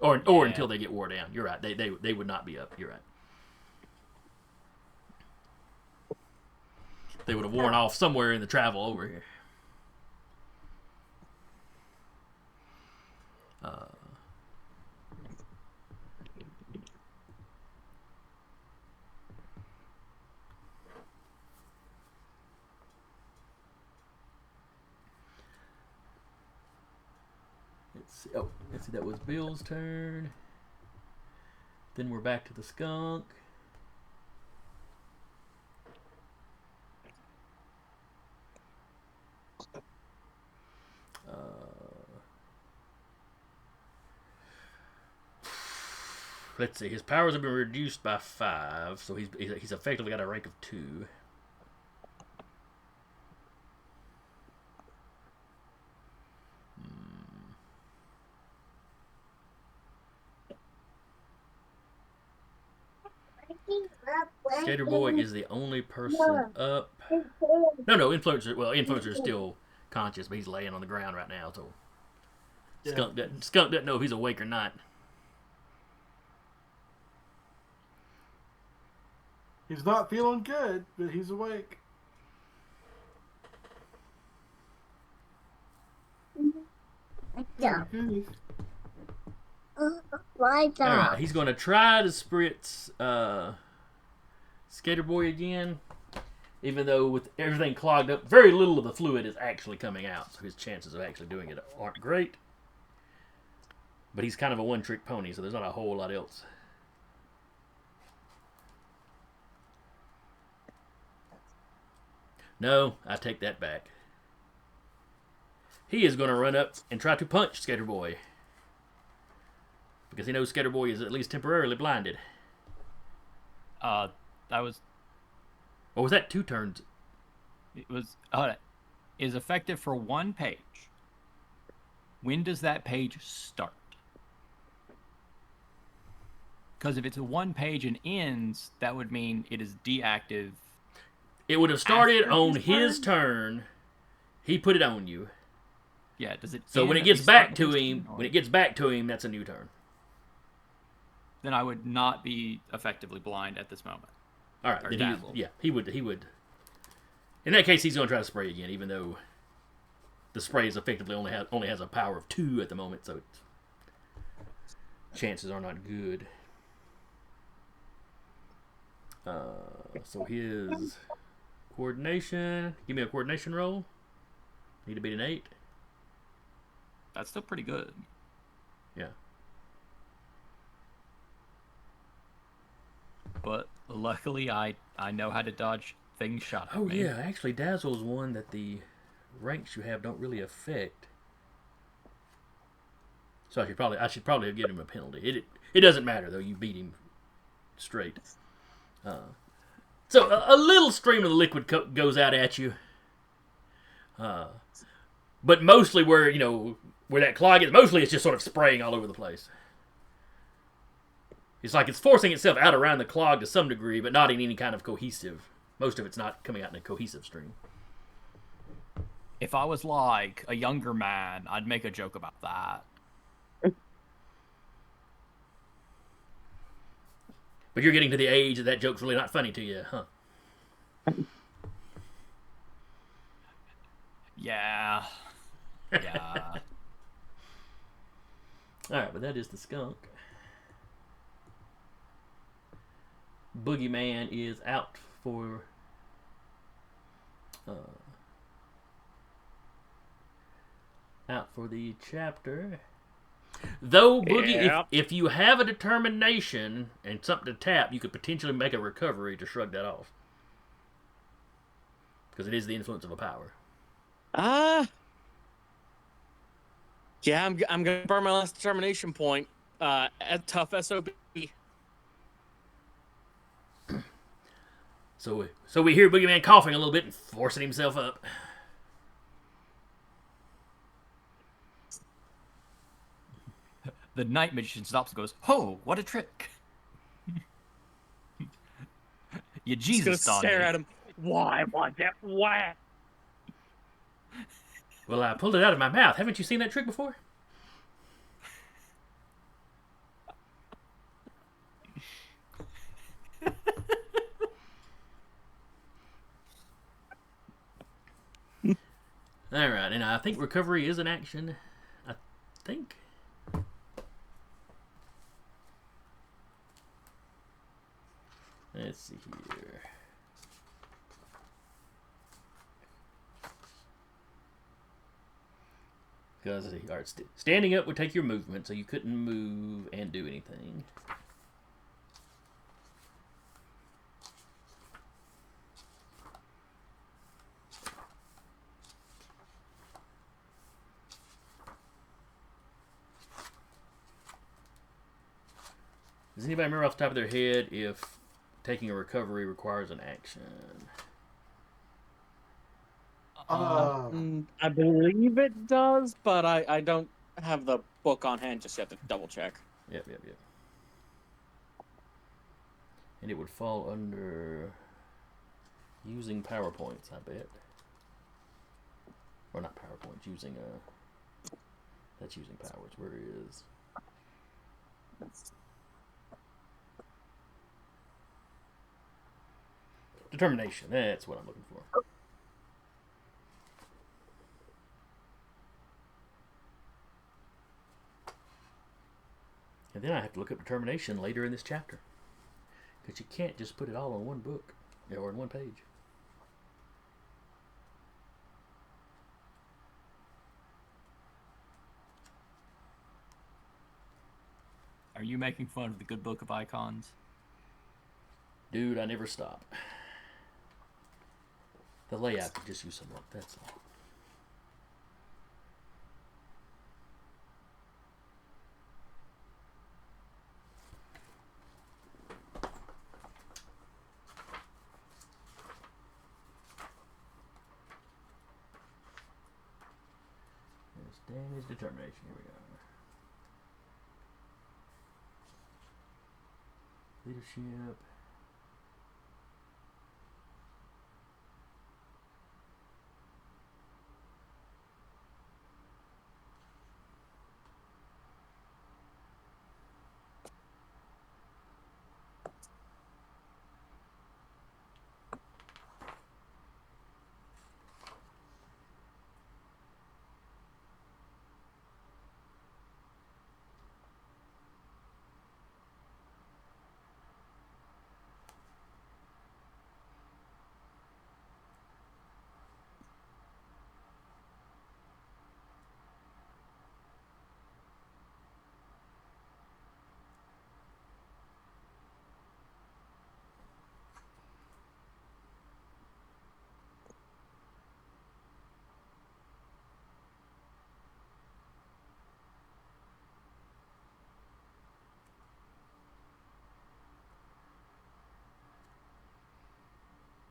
S2: Or
S5: Yeah.
S2: until they get wore down. You're right. They would not be up. You're right. They would have worn off somewhere in the travel over here. Let's see. That was Bill's turn. Then we're back to the skunk. Let's see. His powers have been reduced by 5, so he's effectively got a rank of 2. Skater Boy is the only person up. No, Influencer. Well, Influencer is still conscious, but he's laying on the ground right now, so
S4: Yeah.
S2: Skunk doesn't know if he's awake or not.
S4: He's not feeling good, but he's awake.
S7: Yeah.
S4: Okay.
S7: Lie
S2: All right,
S7: down.
S2: he's going to try to spritz Skater Boy again, even though with everything clogged up, very little of the fluid is actually coming out, so his chances of actually doing it aren't great. But he's kind of a one-trick pony, so there's not a whole lot else. No, I take that back. He is going to run up and try to punch Skater Boy, because he knows Skater Boy is at least temporarily blinded.
S5: That was
S2: Or was that 2 turns?
S5: it was is effective for 1 page. When does that page start? Because if it's a 1 page and ends, that would mean it is deactive.
S2: It would have started
S5: After
S2: on
S5: his
S2: his turn. He put it on you.
S5: Yeah, does it?
S2: So when
S5: end
S2: it
S5: at
S2: gets
S5: the start
S2: back
S5: of
S2: to
S5: his
S2: him,
S5: turn, or-
S2: when it gets back to him, that's a new turn.
S5: then I would not be effectively blind at this moment.
S2: All right.
S5: Or
S2: Then
S5: dazzled.
S2: he would. In that case, he's going to try to spray again, even though the spray is effectively only has a power of 2 at the moment, so chances are not good. So his coordination. Give me a coordination roll. Need to beat an 8.
S5: That's still pretty good.
S2: Yeah.
S5: But luckily, I know how to dodge things shot at
S2: Oh
S5: me.
S2: yeah, actually, Dazzle's one that the ranks you have don't really affect. So I should probably have given him a penalty. It doesn't matter though. You beat him straight. So a little stream of the liquid goes out at you. But mostly where that clog is, mostly it's just sort of spraying all over the place. It's like it's forcing itself out around the clog to some degree, but not in any kind of cohesive. Most of it's not coming out in a cohesive stream.
S5: If I was like a younger man, I'd make a joke about that.
S2: But you're getting to the age that joke's really not funny to you, huh?
S5: Yeah. Yeah.
S2: Alright, but that is the skunk. Boogieman is out for the chapter. Though Boogie,
S3: Yeah.
S2: if you have a determination and something to tap, you could potentially make a recovery to shrug that off, because it is the influence of a power.
S3: Yeah, I'm gonna burn my last determination point. At tough SOB.
S2: So we hear Boogieman coughing a little bit and forcing himself up.
S5: The night magician stops and goes, "Oh, what a trick!" You
S3: Just gonna
S5: Jesus on
S3: stare
S5: me.
S3: at him. Why was it wet?
S2: Well, I pulled it out of my mouth. Haven't you seen that trick before? All right, and I think recovery is an action. I think. Let's see here. Because, all right, standing up would take your movement, so you couldn't move and do anything. Does anybody remember off the top of their head if taking a recovery requires an action?
S3: I believe it does, but I don't have the book on hand just yet to double check.
S2: Yep. And it would fall under using PowerPoints, I bet. Or not PowerPoints, using that's using powers. Where is determination? That's what I'm looking for. And then I have to look up determination later in this chapter. Because you can't just put it all on one book or in one page.
S5: Are you making fun of the good book of icons?
S2: Dude, I never stop. The layout could just use some work, that's all. Damage determination. Here we go. Leadership.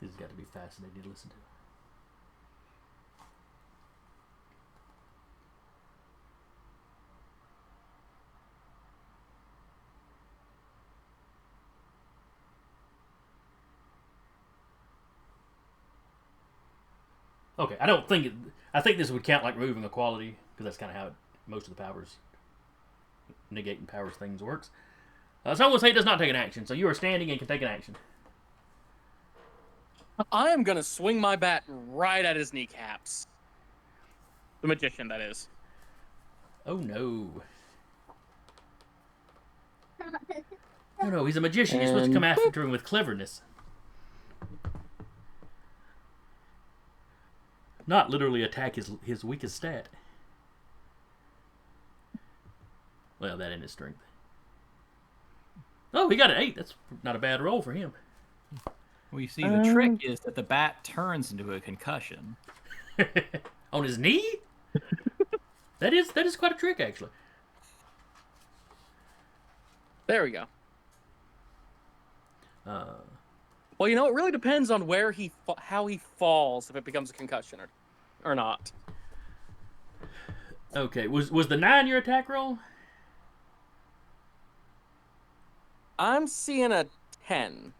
S2: This has got to be fascinating to listen to. Okay, I don't think it. I think this would count like removing a quality because that's kind of how most of the powers, negating powers things works. So I will say it does not take an action. So you are standing and can take an action.
S3: I am gonna swing my bat right at his kneecaps. The magician, that is.
S2: Oh no! No, he's a magician. You're supposed to come after him with cleverness, not literally attack his weakest stat. Well, that and his strength. Oh, he got an 8. That's not a bad roll for him.
S5: Well, you see, the trick is that the bat turns into a concussion.
S2: On his knee? That is quite a trick, actually.
S3: There we go.
S2: Uh,
S3: Well, you know, it really depends on where how he falls if it becomes a concussion or not.
S2: okay, was the 9 your attack roll?
S3: I'm seeing a 10.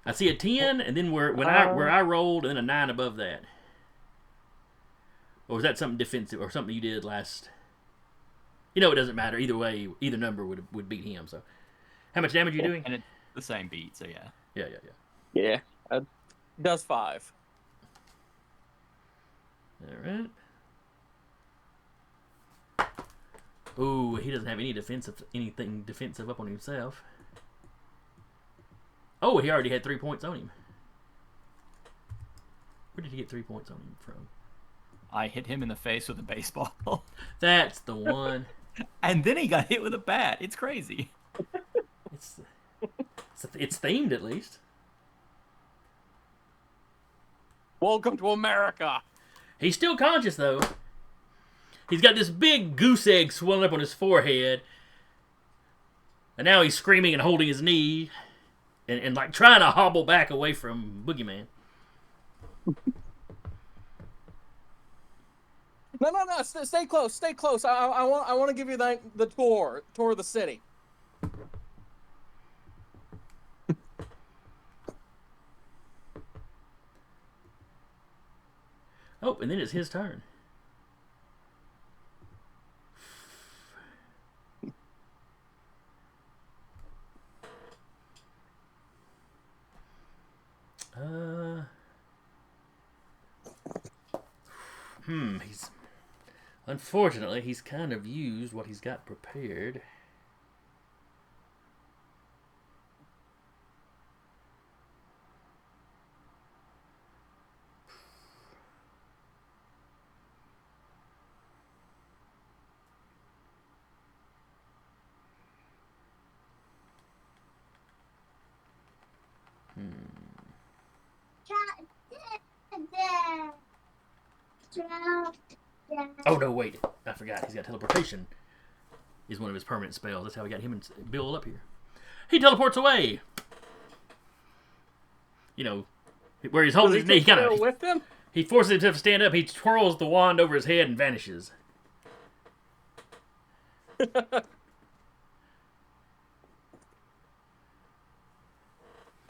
S2: I see a 10, and then where I rolled, and then a 9 above that. Or was that something defensive, or something you did last? You know, it doesn't matter. Either way, either number would beat him. So, how much damage are you doing?
S5: And it's the same beat, so yeah.
S3: Yeah. Does 5.
S2: All right. Ooh, he doesn't have anything defensive up on himself. Oh, he already had 3 points on him. Where did he get 3 points on him from?
S5: I hit him in the face with a baseball.
S2: That's the one.
S5: And then he got hit with a bat. It's crazy.
S2: It's themed at least.
S3: Welcome to America.
S2: He's still conscious though. He's got this big goose egg swelling up on his forehead, and now he's screaming and holding his knee, and like trying to hobble back away from Boogieman.
S3: No. Stay close. Stay close. I want to give you the tour of the city.
S2: Oh, and then it's his turn. Unfortunately, he's kind of used what he's got prepared. Oh no, wait. I forgot. He's got teleportation. Is one of his permanent spells. That's how we got him and Bill up here. He teleports away. You know, where he's holding his knee. He forces himself to stand up. He twirls the wand over his head and vanishes.
S4: Scared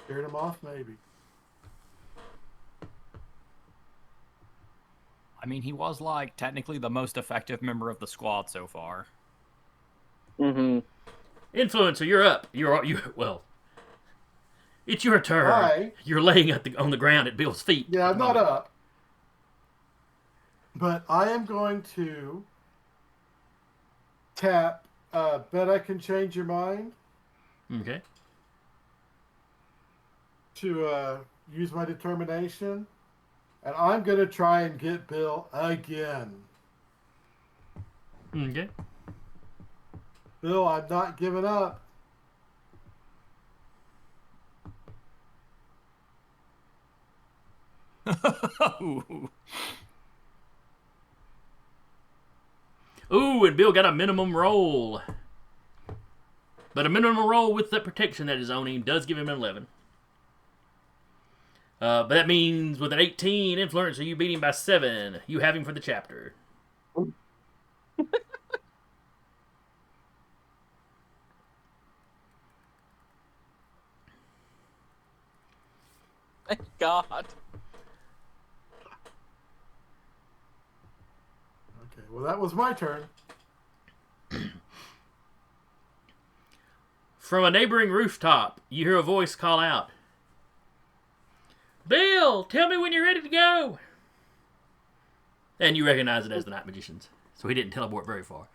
S4: him off, maybe.
S5: I mean, he was like technically the most effective member of the squad so far.
S3: Mm-hmm.
S2: Influencer, you're up. Well, it's your turn.
S4: Hi.
S2: You're laying on the ground at Bill's feet.
S4: Yeah, I'm not up. But I am going to tap Bet I Can Change Your Mind
S2: Okay.
S4: to use my determination. And I'm going to try and get Bill again.
S2: Okay.
S4: Bill, I'm not giving up.
S2: Ooh, and Bill got a minimum roll. But a minimum roll with the protection that is on him does give him an 11. But that means with an 18 influencer, you beat him by 7. You have him for the chapter.
S3: Thank God.
S4: Okay, well, that was my turn.
S2: From a neighboring rooftop, you hear a voice call out, "Bill, tell me when you're ready to go." And you recognize it as the Night Magicians. So he didn't teleport very far.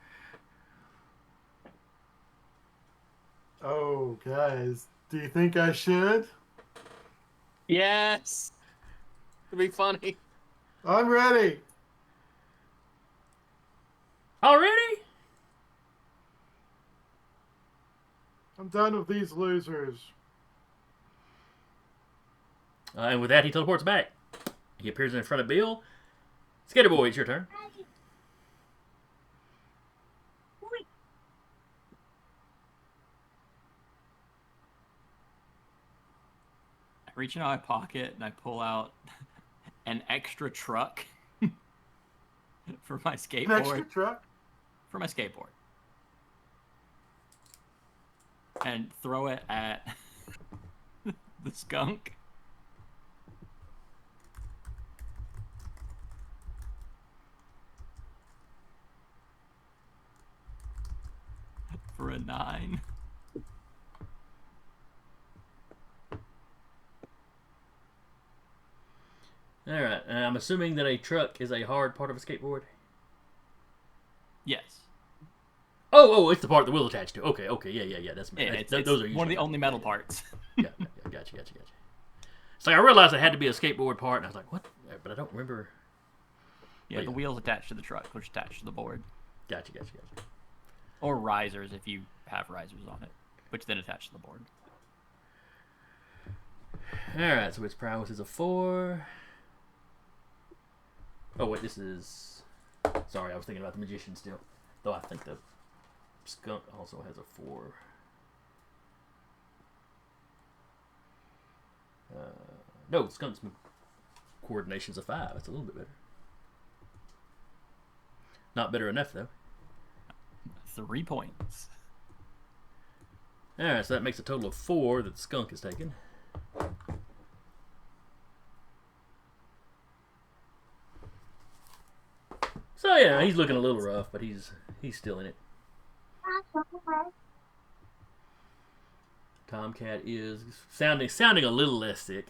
S4: Oh, guys, do you think I should?
S3: Yes. It'd be funny.
S4: I'm ready.
S2: Already?
S4: I'm done with these losers.
S2: And with that, he teleports back. He appears in front of Bill. Skater Boy, it's your turn.
S5: I reach into my pocket and I pull out an extra truck for my skateboard.
S4: An extra truck?
S5: For my skateboard. And throw it at the skunk. For a 9.
S2: All right. I'm assuming that a truck is a hard part of a skateboard.
S5: Yes.
S2: Oh, it's the part the wheel attached to. Okay, yeah. That's
S5: Yeah,
S2: that's-
S5: it's
S2: those are
S5: one of
S2: usually
S5: the only metal parts.
S2: Yeah, gotcha. So I realized it had to be a skateboard part, and I was like, what? But I don't remember.
S5: Yeah,
S2: But
S5: the
S2: yeah.
S5: wheel's attached to the truck, which is attached to the board.
S2: Gotcha.
S5: Or risers if you have risers on it, which then attach to the board.
S2: All right, so its prowess is a 4. Oh wait, this is. Sorry, I was thinking about the magician still. Though I think the skunk also has a 4. No, skunk's coordination's a 5. That's a little bit better. Not better enough though.
S5: 3 points.
S2: All right, so that makes a total of 4 that the skunk is taking. So yeah, he's looking a little rough, but he's still in it. Tomcat is sounding a little less sick.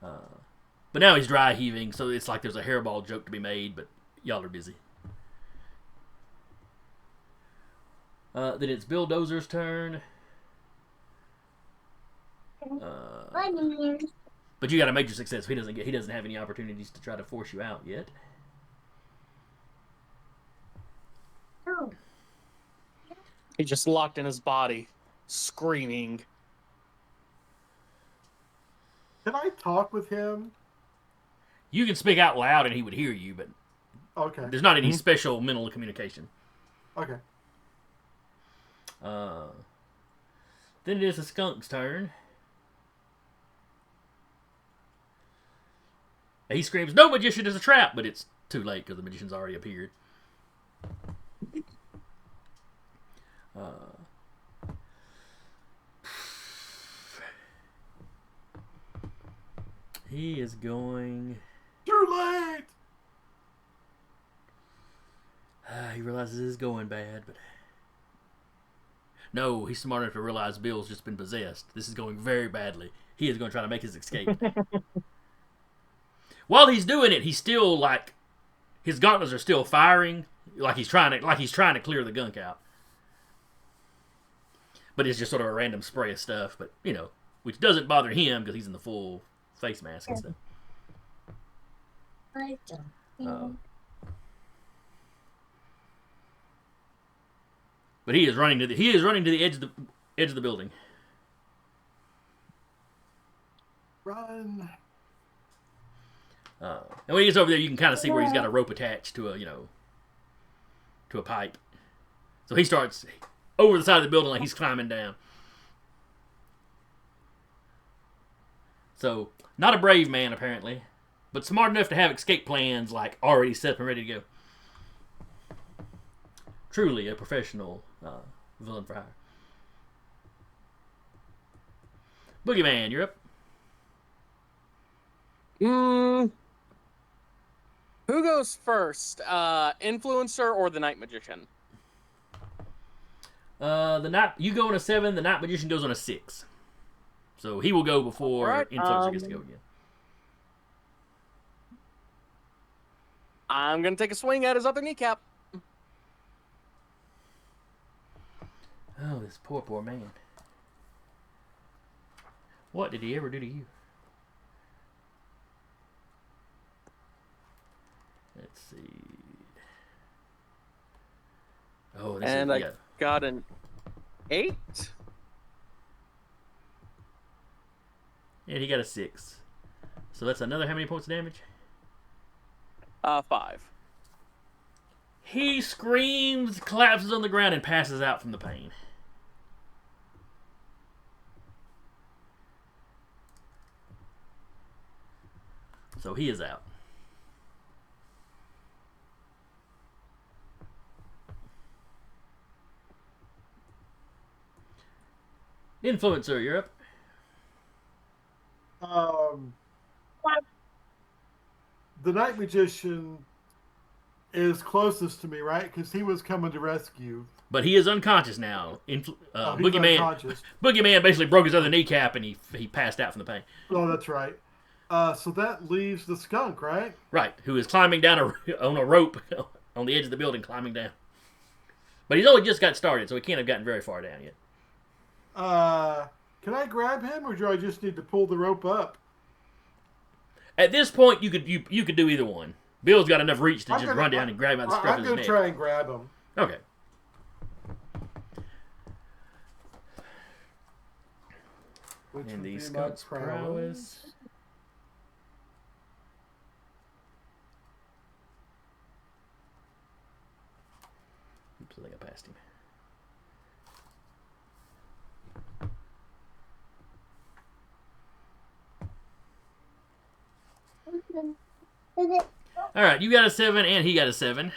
S2: But now he's dry heaving, so it's like there's a hairball joke to be made, but y'all are busy. Then it's Bulldozer's turn. But you got a major success. He doesn't have any opportunities to try to force you out yet.
S3: He just locked in his body, screaming.
S4: Can I talk with him?
S2: You can speak out loud and he would hear you, but
S4: Okay.
S2: there's not any special mental communication.
S4: Okay.
S2: Then it is the skunk's turn. He screams, "No, magician is a trap!" But it's too late because the magician's already appeared. He is going...
S4: Too late!
S2: He realizes it's going bad, but... No, he's smart enough to realize Bill's just been possessed. This is going very badly. He is going to try to make his escape. While he's doing it, he's still like... His gauntlets are still firing, like he's trying to clear the gunk out. But it's just sort of a random spray of stuff, but, you know, which doesn't bother him because he's in the full face mask and stuff. But he is running to the edge of the building.
S4: Run.
S2: And when he gets over there, you can kind of see where he's got a rope attached to a pipe. So he starts over the side of the building like he's climbing down. So, not a brave man, apparently. But smart enough to have escape plans, like, already set up and ready to go. Truly a professional villain for hire. Boogieman, you're up.
S3: Who goes first? Influencer or the Night Magician?
S2: You go on a 7, the Night Magician goes on a 6. So he will go before
S3: Alright,
S2: Influencer gets to go again.
S3: I'm gonna take a swing at his other kneecap.
S2: Oh, this poor man. What did he ever do to you? Let's see. Oh, this
S3: And
S2: is...
S3: I
S2: Yeah.
S3: got an 8.
S2: And he got a 6. So that's another how many points of damage?
S3: 5.
S2: He screams, collapses on the ground, and passes out from the pain. So he is out. Influencer, you're up.
S4: Um, the night magician is closest to me, right? Because he was coming to rescue.
S2: But he is unconscious now.
S4: He's
S2: Boogieman
S4: unconscious.
S2: basically broke his other kneecap and he passed out from the pain.
S4: Oh, that's right. So that leaves the skunk, right?
S2: Right, who is climbing down on a rope on the edge of the building, climbing down. But he's only just got started, so he can't have gotten very far down yet.
S4: Can I grab him, or do I just need to pull the rope up?
S2: At this point, you could do either one. Bill's got enough reach to just run down and grab him by the scruff of his neck.
S4: I'm going to try and grab him.
S2: Okay. And the skunk's prowess. Oops, I think I passed him. All right, you got a 7 and he got a 7.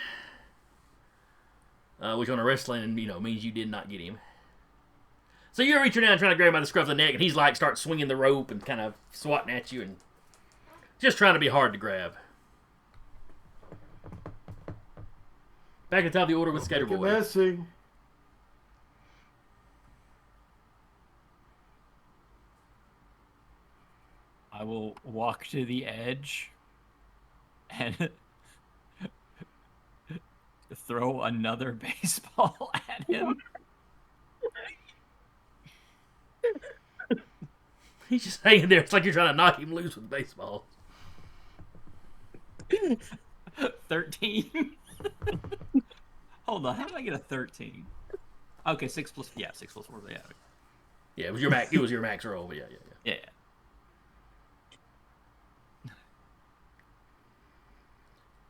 S2: Which on a wrestling, means you did not get him. So you're reaching down trying to grab him by the scruff of the neck, and he's like starts swinging the rope and kind of swatting at you and just trying to be hard to grab. Back at the top of the order with Skater Boy.
S4: Messing.
S5: I will walk to the edge and throw another baseball at him.
S2: He's just hanging there. It's like you're trying to knock him loose with baseball.
S5: 13. Hold on, how did I get a 13? Okay, 6 plus 4. Yeah.
S2: Yeah, it was your max. It was your max roll. But yeah.
S5: Yeah.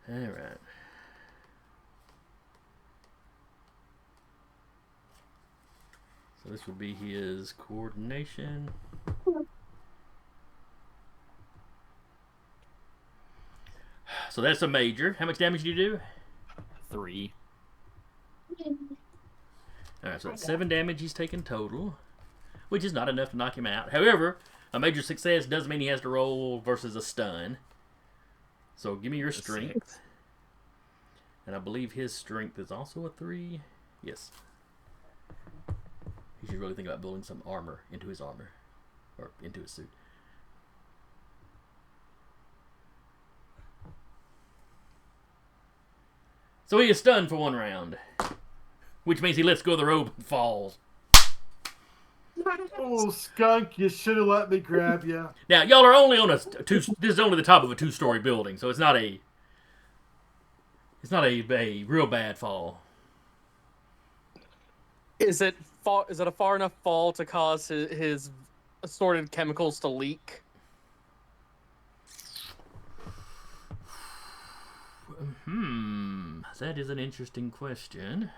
S2: All right. So this would be his coordination. So that's a major. How much damage do you do?
S5: 3.
S2: Alright, so that's 7 damage he's taken total, which is not enough to knock him out. However, a major success does mean he has to roll versus a stun. So give me your strength. And I believe his strength is also a 3. Yes. He should really think about building some armor into his armor. Or into his suit. So he is stunned for 1 round. Which means he lets go of the rope and falls.
S4: Oh, skunk, you should have let me grab you.
S2: Now, y'all are only on a this is only the top of a 2-story building, so it's not a real bad fall.
S3: Is it a far enough fall to cause his assorted chemicals to leak?
S2: That is an interesting question.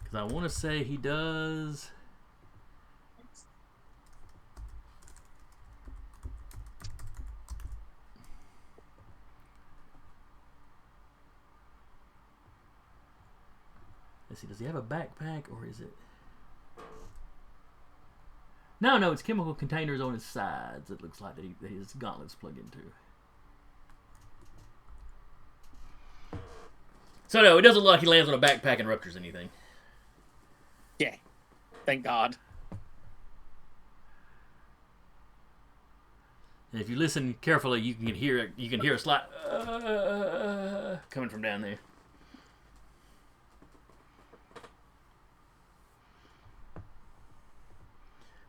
S2: Because I want to say he does. Let's see, does he have a backpack or is it? No, it's chemical containers on his sides. It looks like that his gauntlets plug into. So no, it doesn't look like he lands on a backpack and ruptures anything.
S3: Yeah, thank God.
S2: And if you listen carefully, you can hear it. You can hear a slight coming from down there.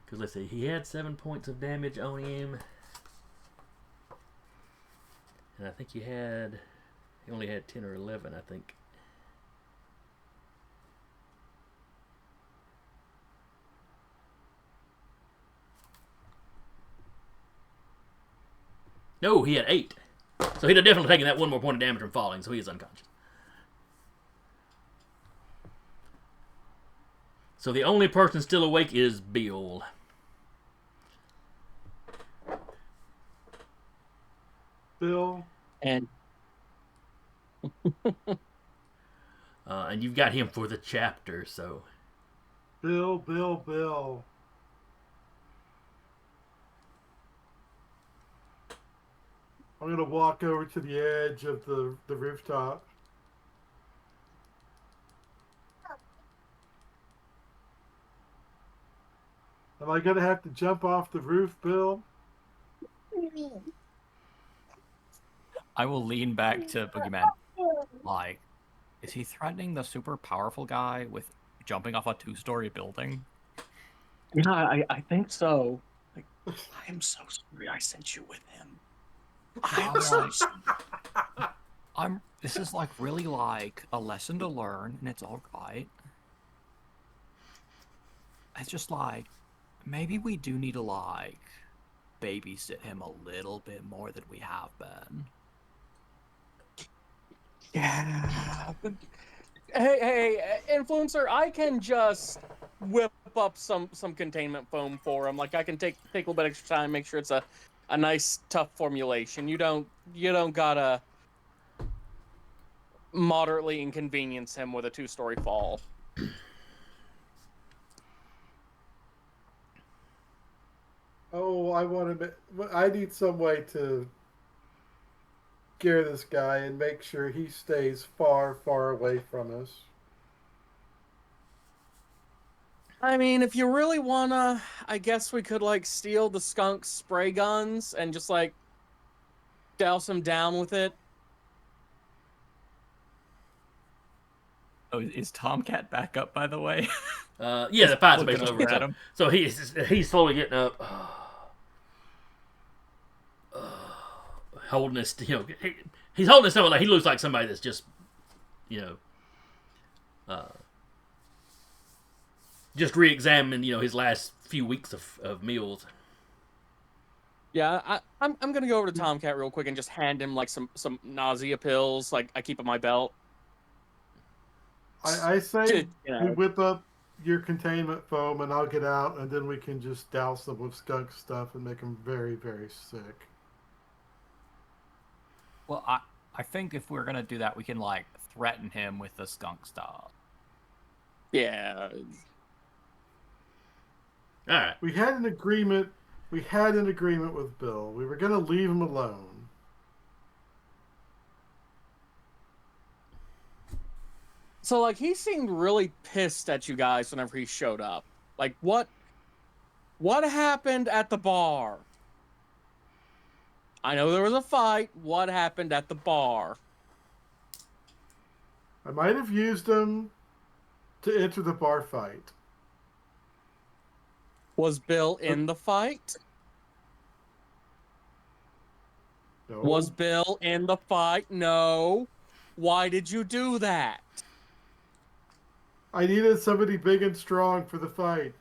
S2: Because let's see, he had 7 points of damage on him. And I think he only had 10 or 11, I think. No, he had 8. So he'd have definitely taken that 1 more point of damage from falling, so he is unconscious. So the only person still awake is Bill.
S4: Bill.
S3: And
S2: And you've got him for the chapter, so.
S4: Bill. I'm gonna walk over to the edge of the rooftop. Am I gonna have to jump off the roof, Bill?
S5: I will lean back to Boogieman. Like, is he threatening the super powerful guy with jumping off a 2-story building?
S3: Yeah, I think so. Like, I am so sorry I sent you with him.
S5: I'm like, this is like really like a lesson to learn, and it's all right. It's just like, maybe we do need to like babysit him a little bit more than we have been.
S3: Yeah. Hey, influencer, I can just whip up some containment foam for him. Like I can take a little bit extra time, make sure it's a nice tough formulation. You don't gotta moderately inconvenience him with a 2-story fall.
S4: Oh, I need some way to scare this guy and make sure he stays far away from us.
S3: I mean, if you really wanna, I guess we could like steal the skunk spray guns and just like douse him down with it.
S5: Oh, is Tomcat back up, by the way?
S2: Yeah, the fight's
S5: Looking
S2: basically
S5: over
S2: over.
S5: at him.
S2: So he's slowly getting up, holding his. He's holding his stomach like he looks like somebody that's just, just re-examining his last few weeks of meals.
S3: Yeah, I'm gonna go over to Tomcat real quick and just hand him like some nausea pills, like I keep in my belt.
S4: I say
S3: You know.
S4: we whip up your containment foam and I'll get out and then we can just douse them with skunk stuff and make them very sick.
S5: Well, I think if we're gonna do that, we can like threaten him with the skunk stuff.
S3: Yeah.
S2: All right.
S4: We had an agreement with Bill. We were going to leave him alone.
S3: So like he seemed really pissed at you guys whenever he showed up. Like what happened at the bar? I know there was a fight. What happened at the bar?
S4: I might have used him to enter the bar fight.
S3: Was Bill in the fight?
S4: No.
S3: Was Bill in the fight? No. Why did you do that?
S4: I needed somebody big and strong for the fight.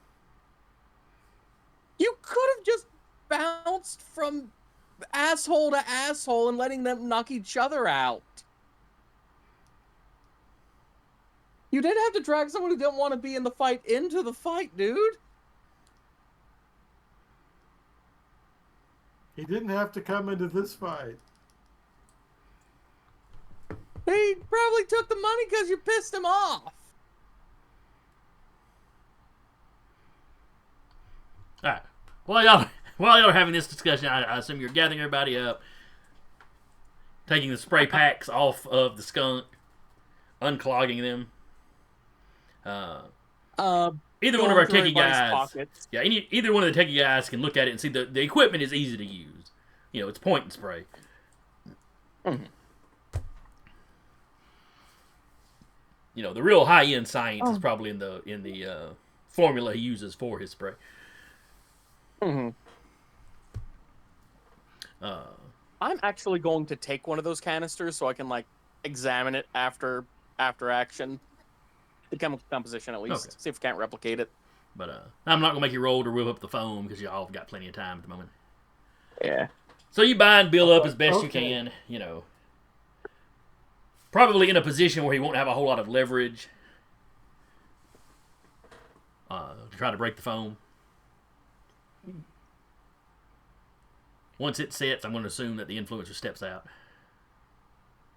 S3: You could have just bounced from asshole to asshole and letting them knock each other out. You didn't have to drag someone who didn't want to be in the fight into the fight, dude.
S4: He didn't have to come into this fight.
S3: He probably took the money because you pissed him off.
S2: All right. While y'all are having this discussion, I assume you're gathering everybody up, taking the spray packs off of the skunk, unclogging them. Either one of our techie guys, either one of the techie guys can look at it and see the equipment is easy to use. It's point and spray.
S3: Mm-hmm.
S2: The real high end science is probably in the formula he uses for his spray.
S3: Mm-hmm. I'm actually going to take one of those canisters so I can like examine it after action. The chemical composition, at least.
S2: Okay.
S3: See if we can't replicate it.
S2: But I'm not gonna make you roll to whip up the foam because y'all have got plenty of time at the moment.
S3: Yeah.
S2: So you bind Bill up as best you
S4: Okay.
S2: can. Probably in a position where he won't have a whole lot of leverage to try to break the foam. Once it sets, I'm going to assume that the influencer steps out.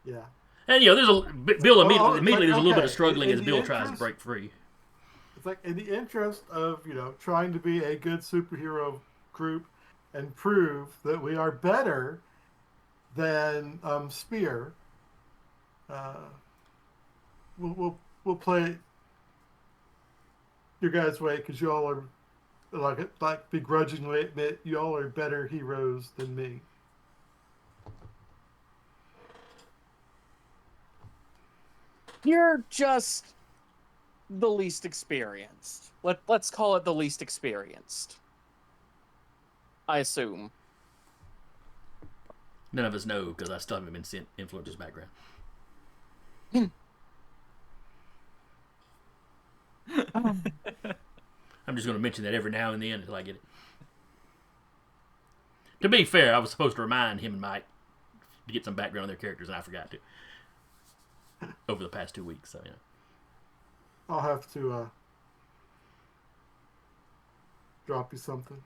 S4: Yeah.
S2: And there's Bill immediately there's a little bit of
S4: okay,
S2: struggling
S4: in
S2: as
S4: the
S2: Bill tries to
S4: interest-
S2: break free.
S4: It's like in the interest of trying to be a good superhero group and prove that we are better than Spear. We'll play it your guys' way because y'all are like begrudgingly admit y'all are better heroes than me.
S3: You're just the least experienced. Let's call it the least experienced. I assume.
S2: None of us know because I still haven't been sent Influencer's background. I'm just going to mention that every now and then until I get it. To be fair, I was supposed to remind him and Mike to get some background on their characters, and I forgot to. Over the past 2 weeks, so yeah.
S4: I'll have to drop you something.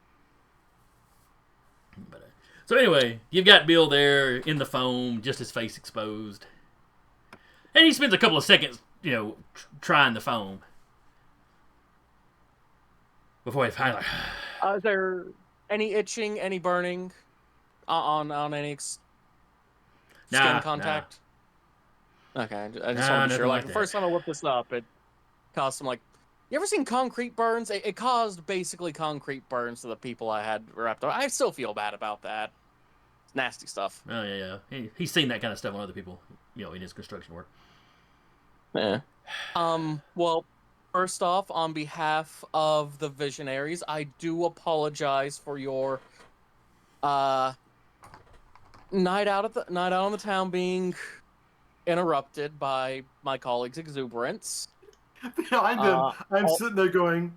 S2: But so anyway, you've got Bill there in the foam, just his face exposed, and he spends a couple of seconds, trying the foam before he finally.
S3: Is there any itching, any burning on any skin contact? Okay, I just want to be sure.
S2: nothing like
S3: The
S2: that.
S3: first time I looked this up, it caused some You ever seen concrete burns? It caused basically concrete burns to the people I had wrapped up. I still feel bad about that. It's nasty stuff.
S2: Oh yeah. He's seen that kind of stuff on other people, in his construction work.
S3: Yeah. Well, first off, on behalf of the Visionaries, I do apologize for your night out on the town being interrupted by my colleague's exuberance.
S4: I'm sitting there going.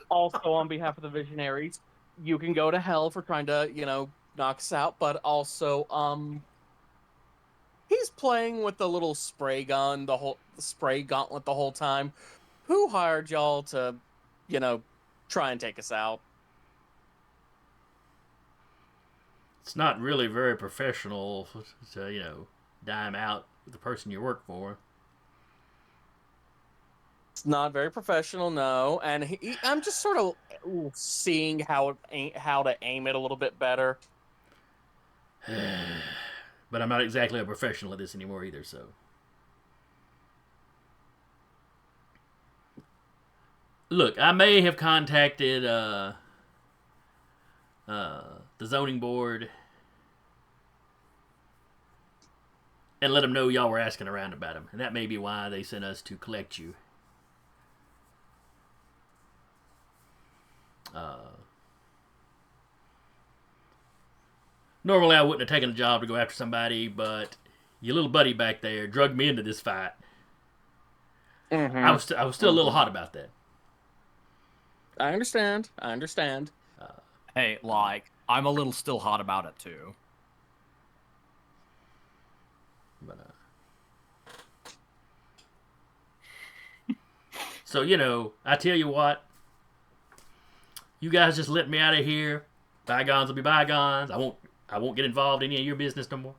S3: Also, on behalf of the Visionaries, you can go to hell for trying to, knock us out. But also, he's playing with the little spray gun, the spray gauntlet the whole time. Who hired y'all to, try and take us out?
S2: It's not really very professional to, dime out the person you work for.
S3: It's not very professional, no. And I'm just sort of seeing how to aim it a little bit better.
S2: But I'm not exactly a professional at this anymore either, so. Look, I may have contacted the zoning board and let them know y'all were asking around about him. And that may be why they sent us to collect you. Normally I wouldn't have taken a job to go after somebody, but your little buddy back there drugged me into this fight.
S3: Mm-hmm.
S2: I was still a little hot about that.
S3: I understand.
S5: Hey, I'm a little still hot about it too.
S2: But so I tell you what, you guys just let me out of here. Bygones will be bygones. I won't get involved in any of your business no more.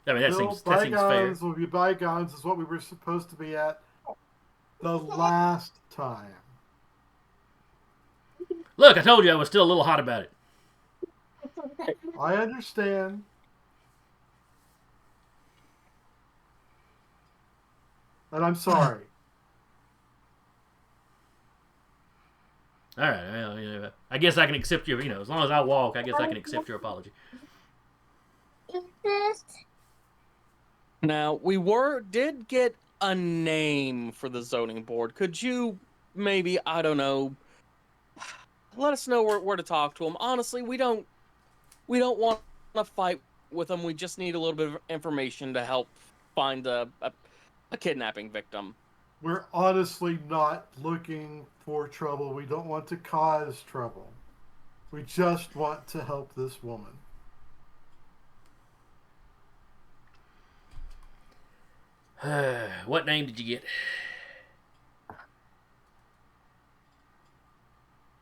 S2: I mean, that seems fair.
S4: Bygones will be bygones is what we were supposed to be at the last time.
S2: Look, I told you I was still a little hot about it.
S4: I understand. And I'm sorry.
S2: All right, well, I guess I can accept your, as long as I walk, I guess I can accept your apology.
S3: Now, we did get a name for the zoning board. Could you maybe, I don't know, let us know where to talk to them? Honestly, we don't want to fight with them. We just need a little bit of information to help find a kidnapping victim.
S4: We're honestly not looking for trouble. We don't want to cause trouble. We just want to help this woman.
S2: What name did you get?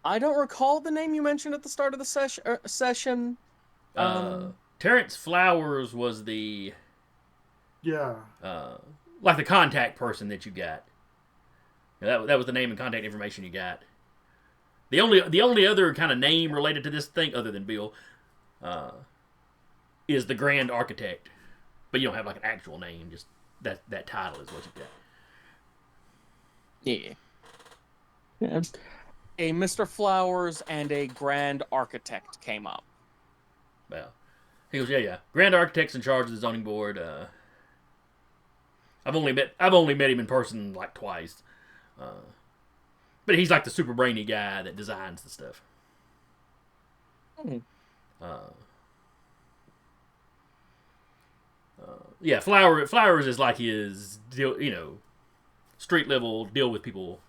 S3: I don't recall the name you mentioned at the start of the session.
S2: Terrence Flowers was the
S4: Yeah.
S2: like the contact person that you got. That was the name and contact information you got. The only other kind of name related to this thing, other than Bill, is the Grand Architect. But you don't have like an actual name. Just that title is what you got.
S3: Yeah. A Mr. Flowers and a Grand Architect came up.
S2: Well, he goes, yeah. Grand Architect's in charge of the zoning board. I've only met him in person like twice. But he's like the super brainy guy that designs the stuff. Yeah, Flowers is like his deal, street level deal with people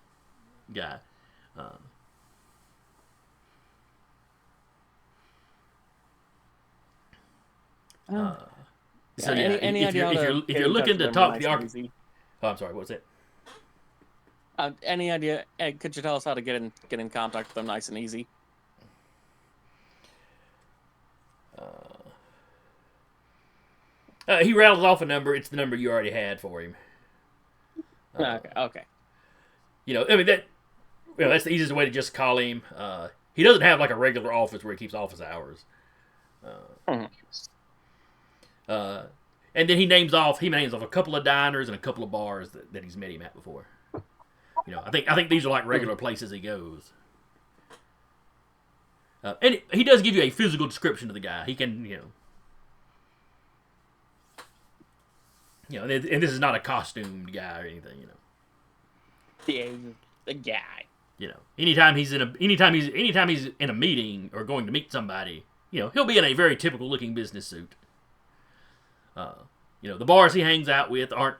S2: guy. So yeah,
S3: any
S2: if
S3: idea
S2: if you're looking to talk to the architect, oh, I'm sorry, what was that?
S3: Any idea? Could you tell us how to get in contact with them nice and easy?
S2: He rattles off a number. It's the number you already had for him.
S3: Okay.
S2: I mean that's the easiest way to just call him. He doesn't have like a regular office where he keeps office hours. And then he names off a couple of diners and a couple of bars that he's met him at before. I think these are like regular places he goes. And he does give you a physical description of the guy. He can, and this is not a costumed guy or anything,
S3: Yeah, the guy.
S2: Anytime he's in a meeting or going to meet somebody, he'll be in a very typical looking business suit. The bars he hangs out aren't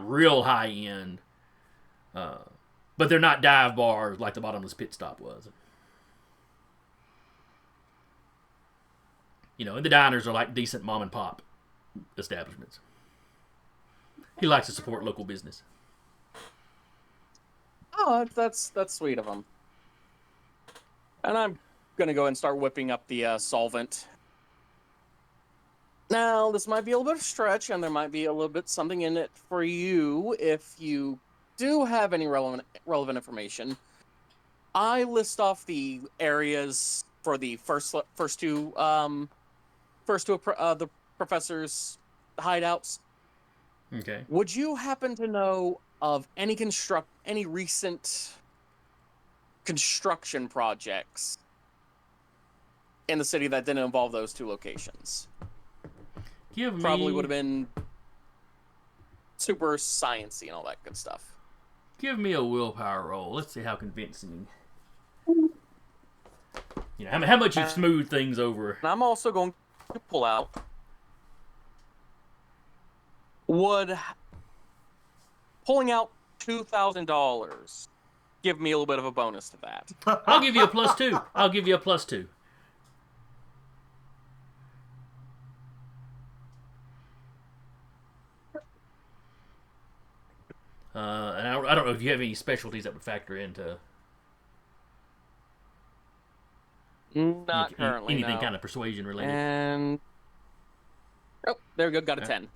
S2: real high end. But they're not dive bars like the Bottomless Pit Stop was. And the diners are like decent mom and pop establishments. He likes to support local business.
S3: Oh, that's sweet of him. And I'm gonna go and start whipping up the solvent. Now, this might be a little bit of a stretch, and there might be a little bit something in it for you if you do have any relevant information. I list off the areas for the first two of the professor's hideouts.
S2: Okay.
S3: Would you happen to know of any recent construction projects in the city that didn't involve those two locations? Probably would have been super sciencey and all that good stuff.
S2: Give me a willpower roll. Let's see how convincing. How much you've smoothed things over.
S3: And I'm also going to pull out. Pulling out $2,000 give me a little bit of a bonus to that?
S2: I'll give you a +2. I'll give you a +2. And I don't know if you have any specialties that would factor into
S3: not currently.
S2: Anything
S3: no.
S2: kind of persuasion related.
S3: And there we go. Got a 10.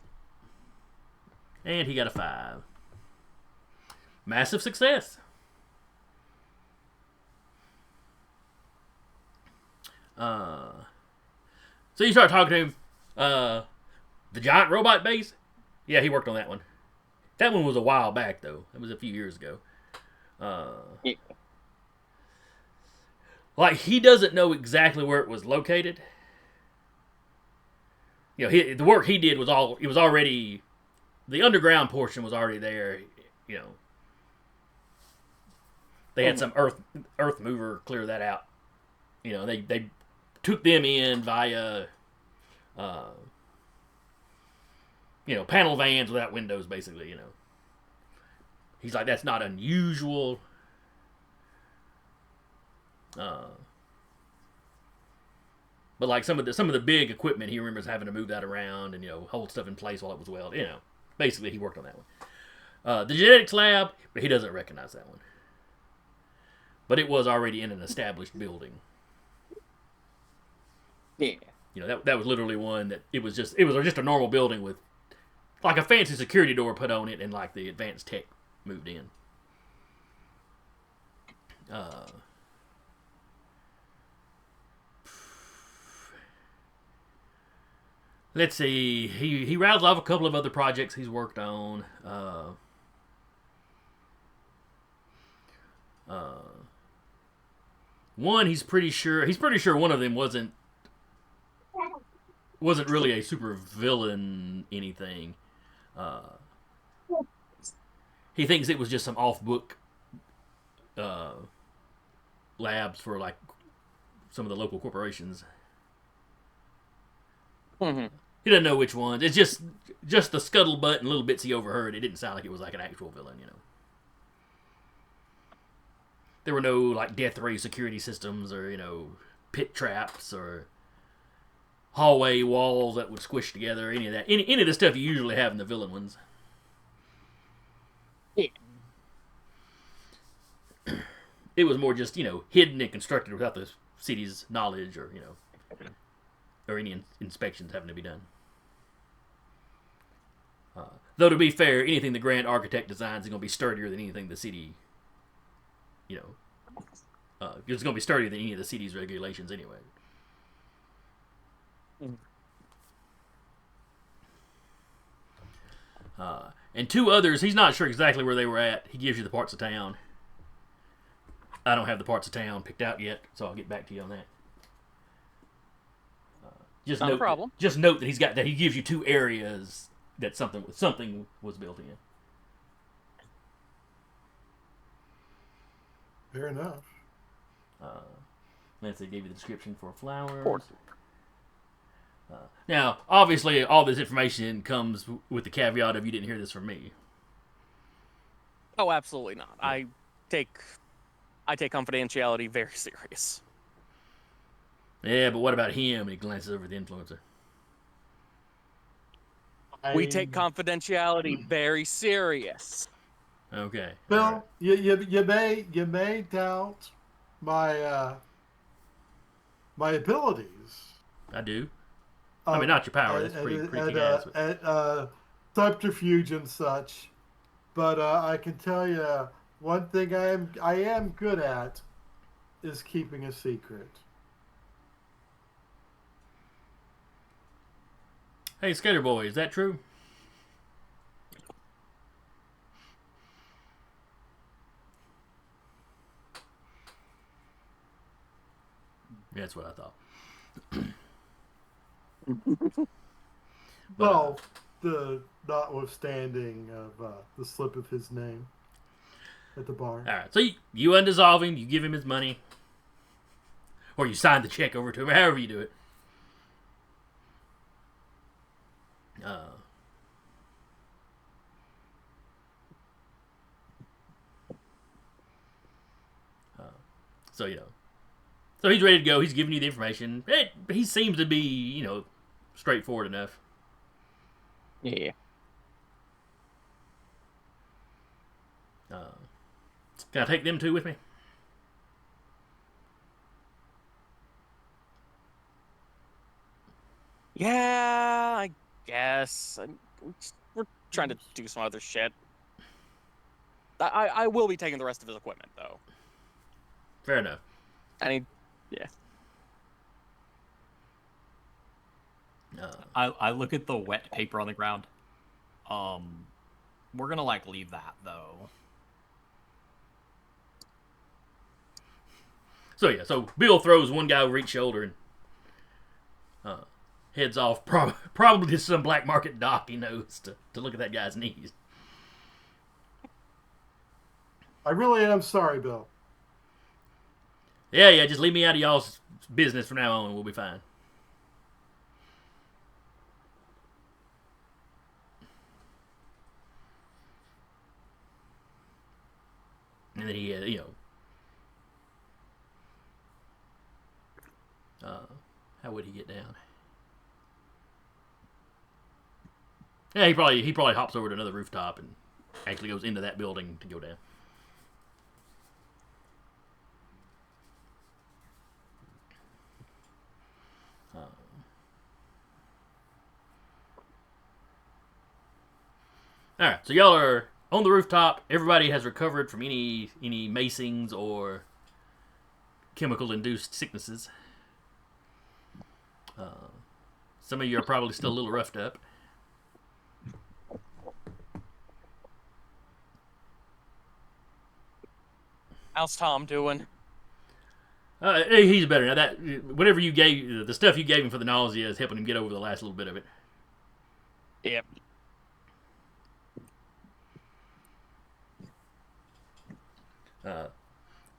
S2: And he got a 5. Massive success. So you start talking to him. The giant robot base? Yeah, he worked on that one. That one was a while back, though. It was a few years ago.
S3: Yeah.
S2: Like, he doesn't know exactly where it was located. The work he did was already, the underground portion was already there. They had some earth mover clear that out. They took them in via, panel vans without windows, basically. He's like, that's not unusual. But like some of the big equipment, he remembers having to move that around and hold stuff in place while it was welded. Basically he worked on that one. The genetics lab, but he doesn't recognize that one. But it was already in an established building.
S3: Yeah.
S2: that was literally one that it was just a normal building with like a fancy security door put on it, and like the advanced tech moved in. Let's see. He rattles off a couple of other projects he's worked on. One, he's pretty sure one of them wasn't really a super villain anything. He thinks it was just some off book labs for like some of the local corporations.
S3: Mm-hmm.
S2: He doesn't know which ones. It's just the scuttlebutt and little bits he overheard. It didn't sound like it was like an actual villain, There were no like death ray security systems or pit traps or hallway walls that would squish together. Any of that. Any of the stuff you usually have in the villain ones.
S3: Yeah.
S2: It was more just hidden and constructed without the city's knowledge or or any inspections having to be done. Though to be fair, anything the Grand Architect designs is going to be sturdier than anything the city, it's going to be sturdier than any of the city's regulations anyway. And two others, he's not sure exactly where they were at. He gives you the parts of town. I don't have the parts of town picked out yet, so I'll get back to you on that. Just
S3: Not a problem.
S2: Just note that he gives you two areas that something was built in.
S4: Fair enough.
S2: Let's see, gave you the description for flowers. Now, obviously, all this information comes with the caveat of you didn't hear this from me.
S3: Oh, absolutely not. I take confidentiality very serious.
S2: Yeah, but what about him? And he glances over at the influencer.
S3: We take confidentiality very serious.
S2: Okay.
S4: Bill, you may doubt my my abilities.
S2: I do. I mean, not your power. That's pretty kick-ass.
S4: Subterfuge and such. But I can tell you one thing I am good at is keeping a secret.
S2: Hey, Skater Boy, is that true? That's what I thought.
S4: Well, the notwithstanding of the slip of his name at the bar.
S2: All right, so you undissolve him, you give him his money, or you sign the check over to him, however you do it. So so he's ready to go. He's giving you the information. He seems to be straightforward enough.
S3: Yeah.
S2: Can I take them two with me?
S3: Yeah, I guess. We're trying to do some other shit. I will be taking the rest of his equipment, though.
S2: Fair enough.
S3: Yeah.
S5: I look at the wet paper on the ground. We're gonna leave that though.
S2: So Bill throws one guy over each shoulder and heads off, probably to some black market dock he knows to look at that guy's knees.
S4: I really am sorry, Bill.
S2: Yeah, just leave me out of y'all's business from now on and we'll be fine. And then he, how would he get down? Yeah, he probably hops over to another rooftop and actually goes into that building to go down. All right, so y'all are on the rooftop. Everybody has recovered from any macings or chemical-induced sicknesses. Some of you are probably still a little roughed up.
S3: How's Tom doing?
S2: He's better now. That whatever you gave, the stuff you gave him for the nausea is helping him get over the last little bit of it.
S3: Yep.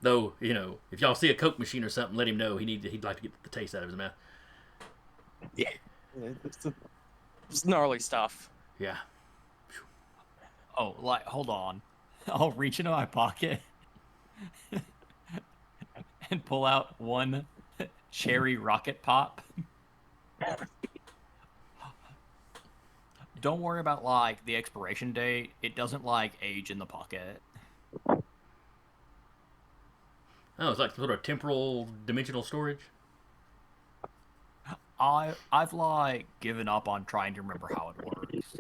S2: Though, if y'all see a Coke machine or something, let him know he'd like to get the taste out of his mouth.
S3: Yeah. It's gnarly stuff.
S2: Yeah.
S5: Oh, hold on. I'll reach into my pocket and pull out one cherry rocket pop. Don't worry about the expiration date. It doesn't age in the pocket.
S2: Oh, it's like sort of temporal dimensional storage.
S5: I've given up on trying to remember how it works.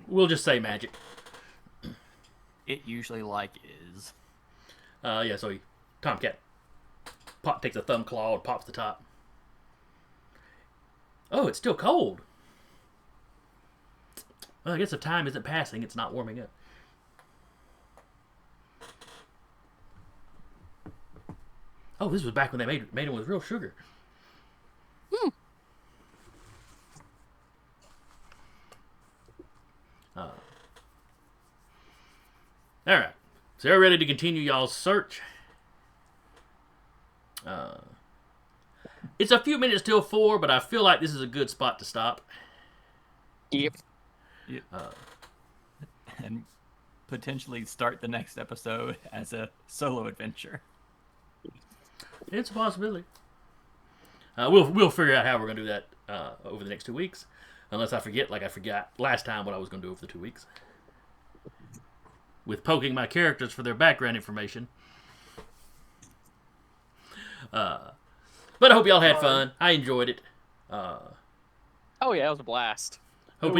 S2: We'll just say magic.
S5: It usually is.
S2: Yeah. So Tomcat takes a thumb claw and pops the top. Oh, it's still cold. Well, I guess if time isn't passing, it's not warming up. Oh, this was back when they made them with real sugar. All right. So you're ready to continue y'all's search. It's a few minutes till 4, but I feel like this is a good spot to stop.
S3: Yep.
S5: And potentially start the next episode as a solo adventure.
S2: It's a possibility. We'll figure out how we're gonna do that over the next 2 weeks, unless I forget, like I forgot last time, what I was gonna do over the 2 weeks, with poking my characters for their background information. But I hope y'all had fun. I enjoyed it.
S3: Oh yeah, it was a blast.
S2: Hope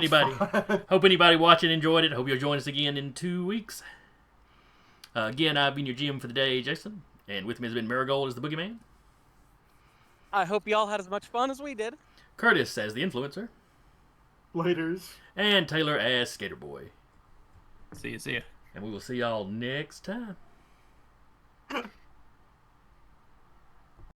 S2: anybody watching enjoyed it. Hope you'll join us again in 2 weeks. Again, I've been your GM for the day, Jason, and with me has been Marigold as the Boogieman,
S3: I hope y'all had as much fun as we did.
S2: Curtis as the Influencer,
S4: Laters.
S2: and Taylor as Skater Boy.
S5: See ya.
S2: And we will see y'all next time.